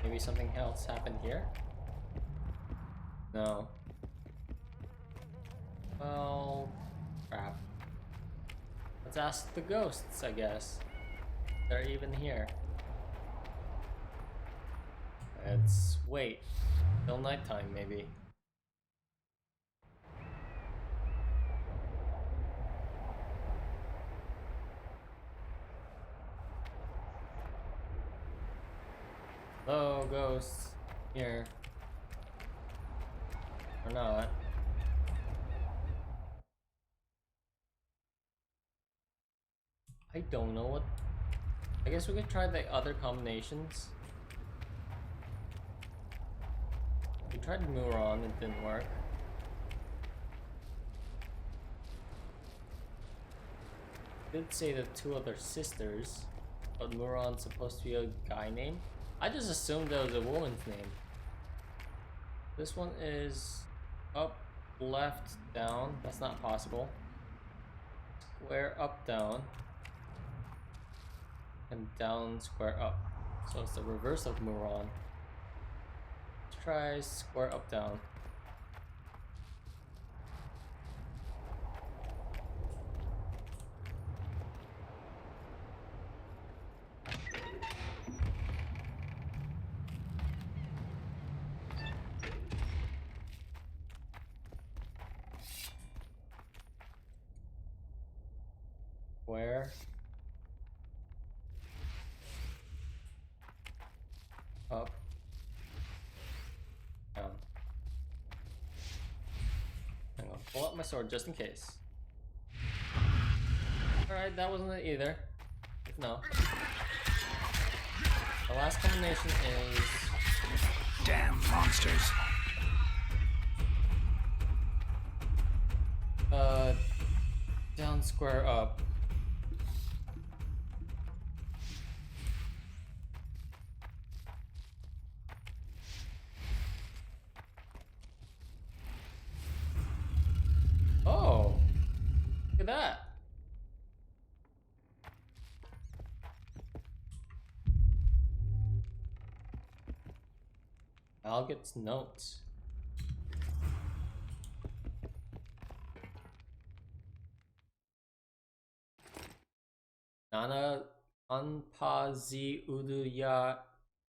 Maybe something else happened here? No. Well, crap. Let's ask the ghosts, I guess. They're even here. Let's wait till nighttime, maybe. Hello, ghosts. Here. Or not. I don't know what... I guess we could try the other combinations. We tried Muron, it didn't work. Did say the 2 other sisters, but Muron's supposed to be a guy name. I just assumed that was a woman's name. This one is up, left, down. That's not possible. Square, up, down. And down, square, up. So it's the reverse of Muron. Let's try square, up, down. Square. Up. Down. Hang on, pull up my sword just in case. Alright, that wasn't it either. No. The last combination is... Damn monsters. Down, square, up. Oh, look at that. Malget's notes. Nana anpa zi udu ya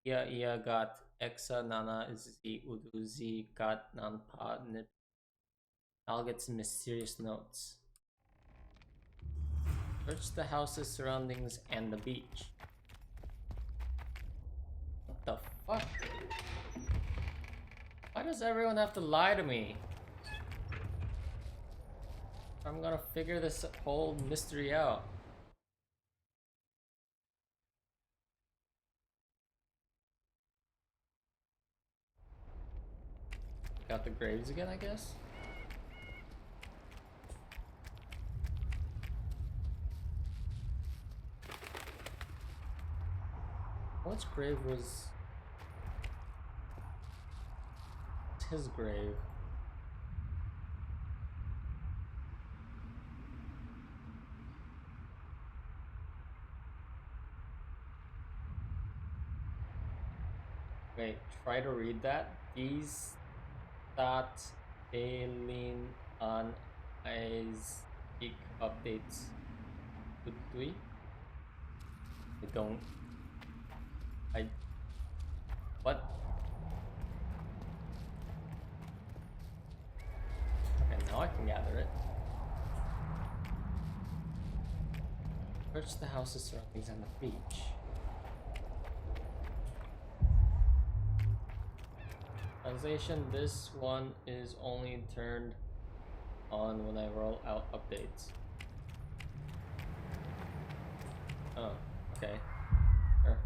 gat exa nana zi udu zi gat nanpa nip. Malget's mysterious notes. Search the houses, surroundings, and the beach. What the fuck? Why does everyone have to lie to me? I'm gonna figure this whole mystery out. Got the graves again, I guess? Which grave was his grave? Wait, try to read that. These that alien on eyes peak updates. Dh'oine? I don't. What? Okay, now I can gather it. Search the houses, surroundings, and the beach. Translation: this one is only turned on when I roll out updates. Oh, okay. Sure.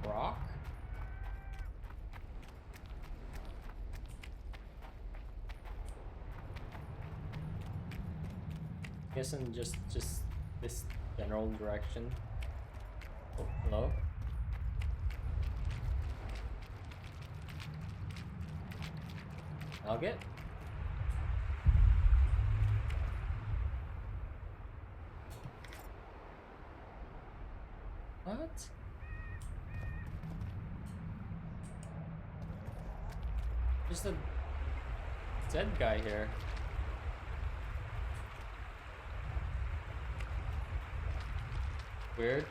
Rock? Guessing just this general direction. Oh, hello? I'll get. What? Just a dead guy here. Weird.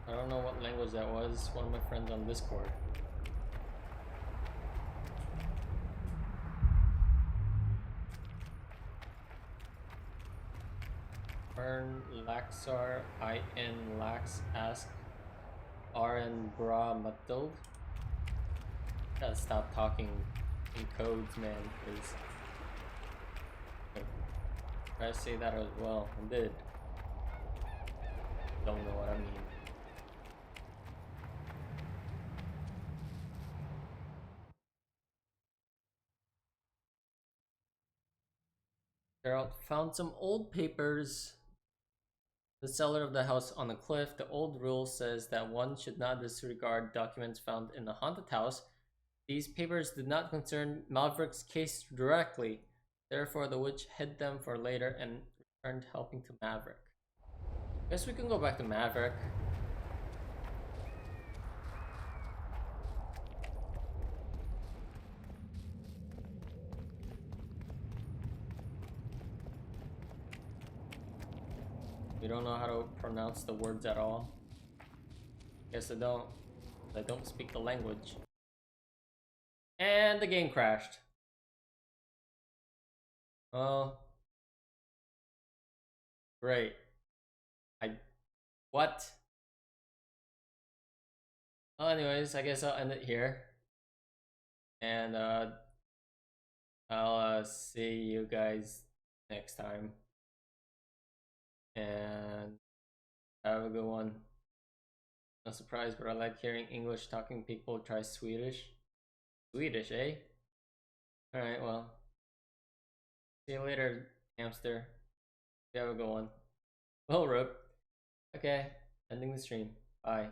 I don't know what language that was. One of my friends on Discord. Fern Laxar in Lax ask RN Bra Mathild. Gotta stop talking in codes, man, please. Try to say that as well. I did. Don't know what I mean. Geralt found some old papers. The cellar of the house on the cliff. The old rule says that one should not disregard documents found in the haunted house. These papers did not concern Maverick's case directly. Therefore, the witch hid them for later and returned helping to Maverick. Guess we can go back to Maverick. We don't know how to pronounce the words at all. Guess I don't. I don't speak the language. And the game crashed. Oh. Great. What? Well, anyways, I guess I'll end it here. And I'll see you guys next time. And have a good one. No surprise, but I like hearing English talking people try Swedish. Swedish, eh? Alright, well. See you later, hamster. You have a good one. Well, Rip. Okay, ending the stream. Bye.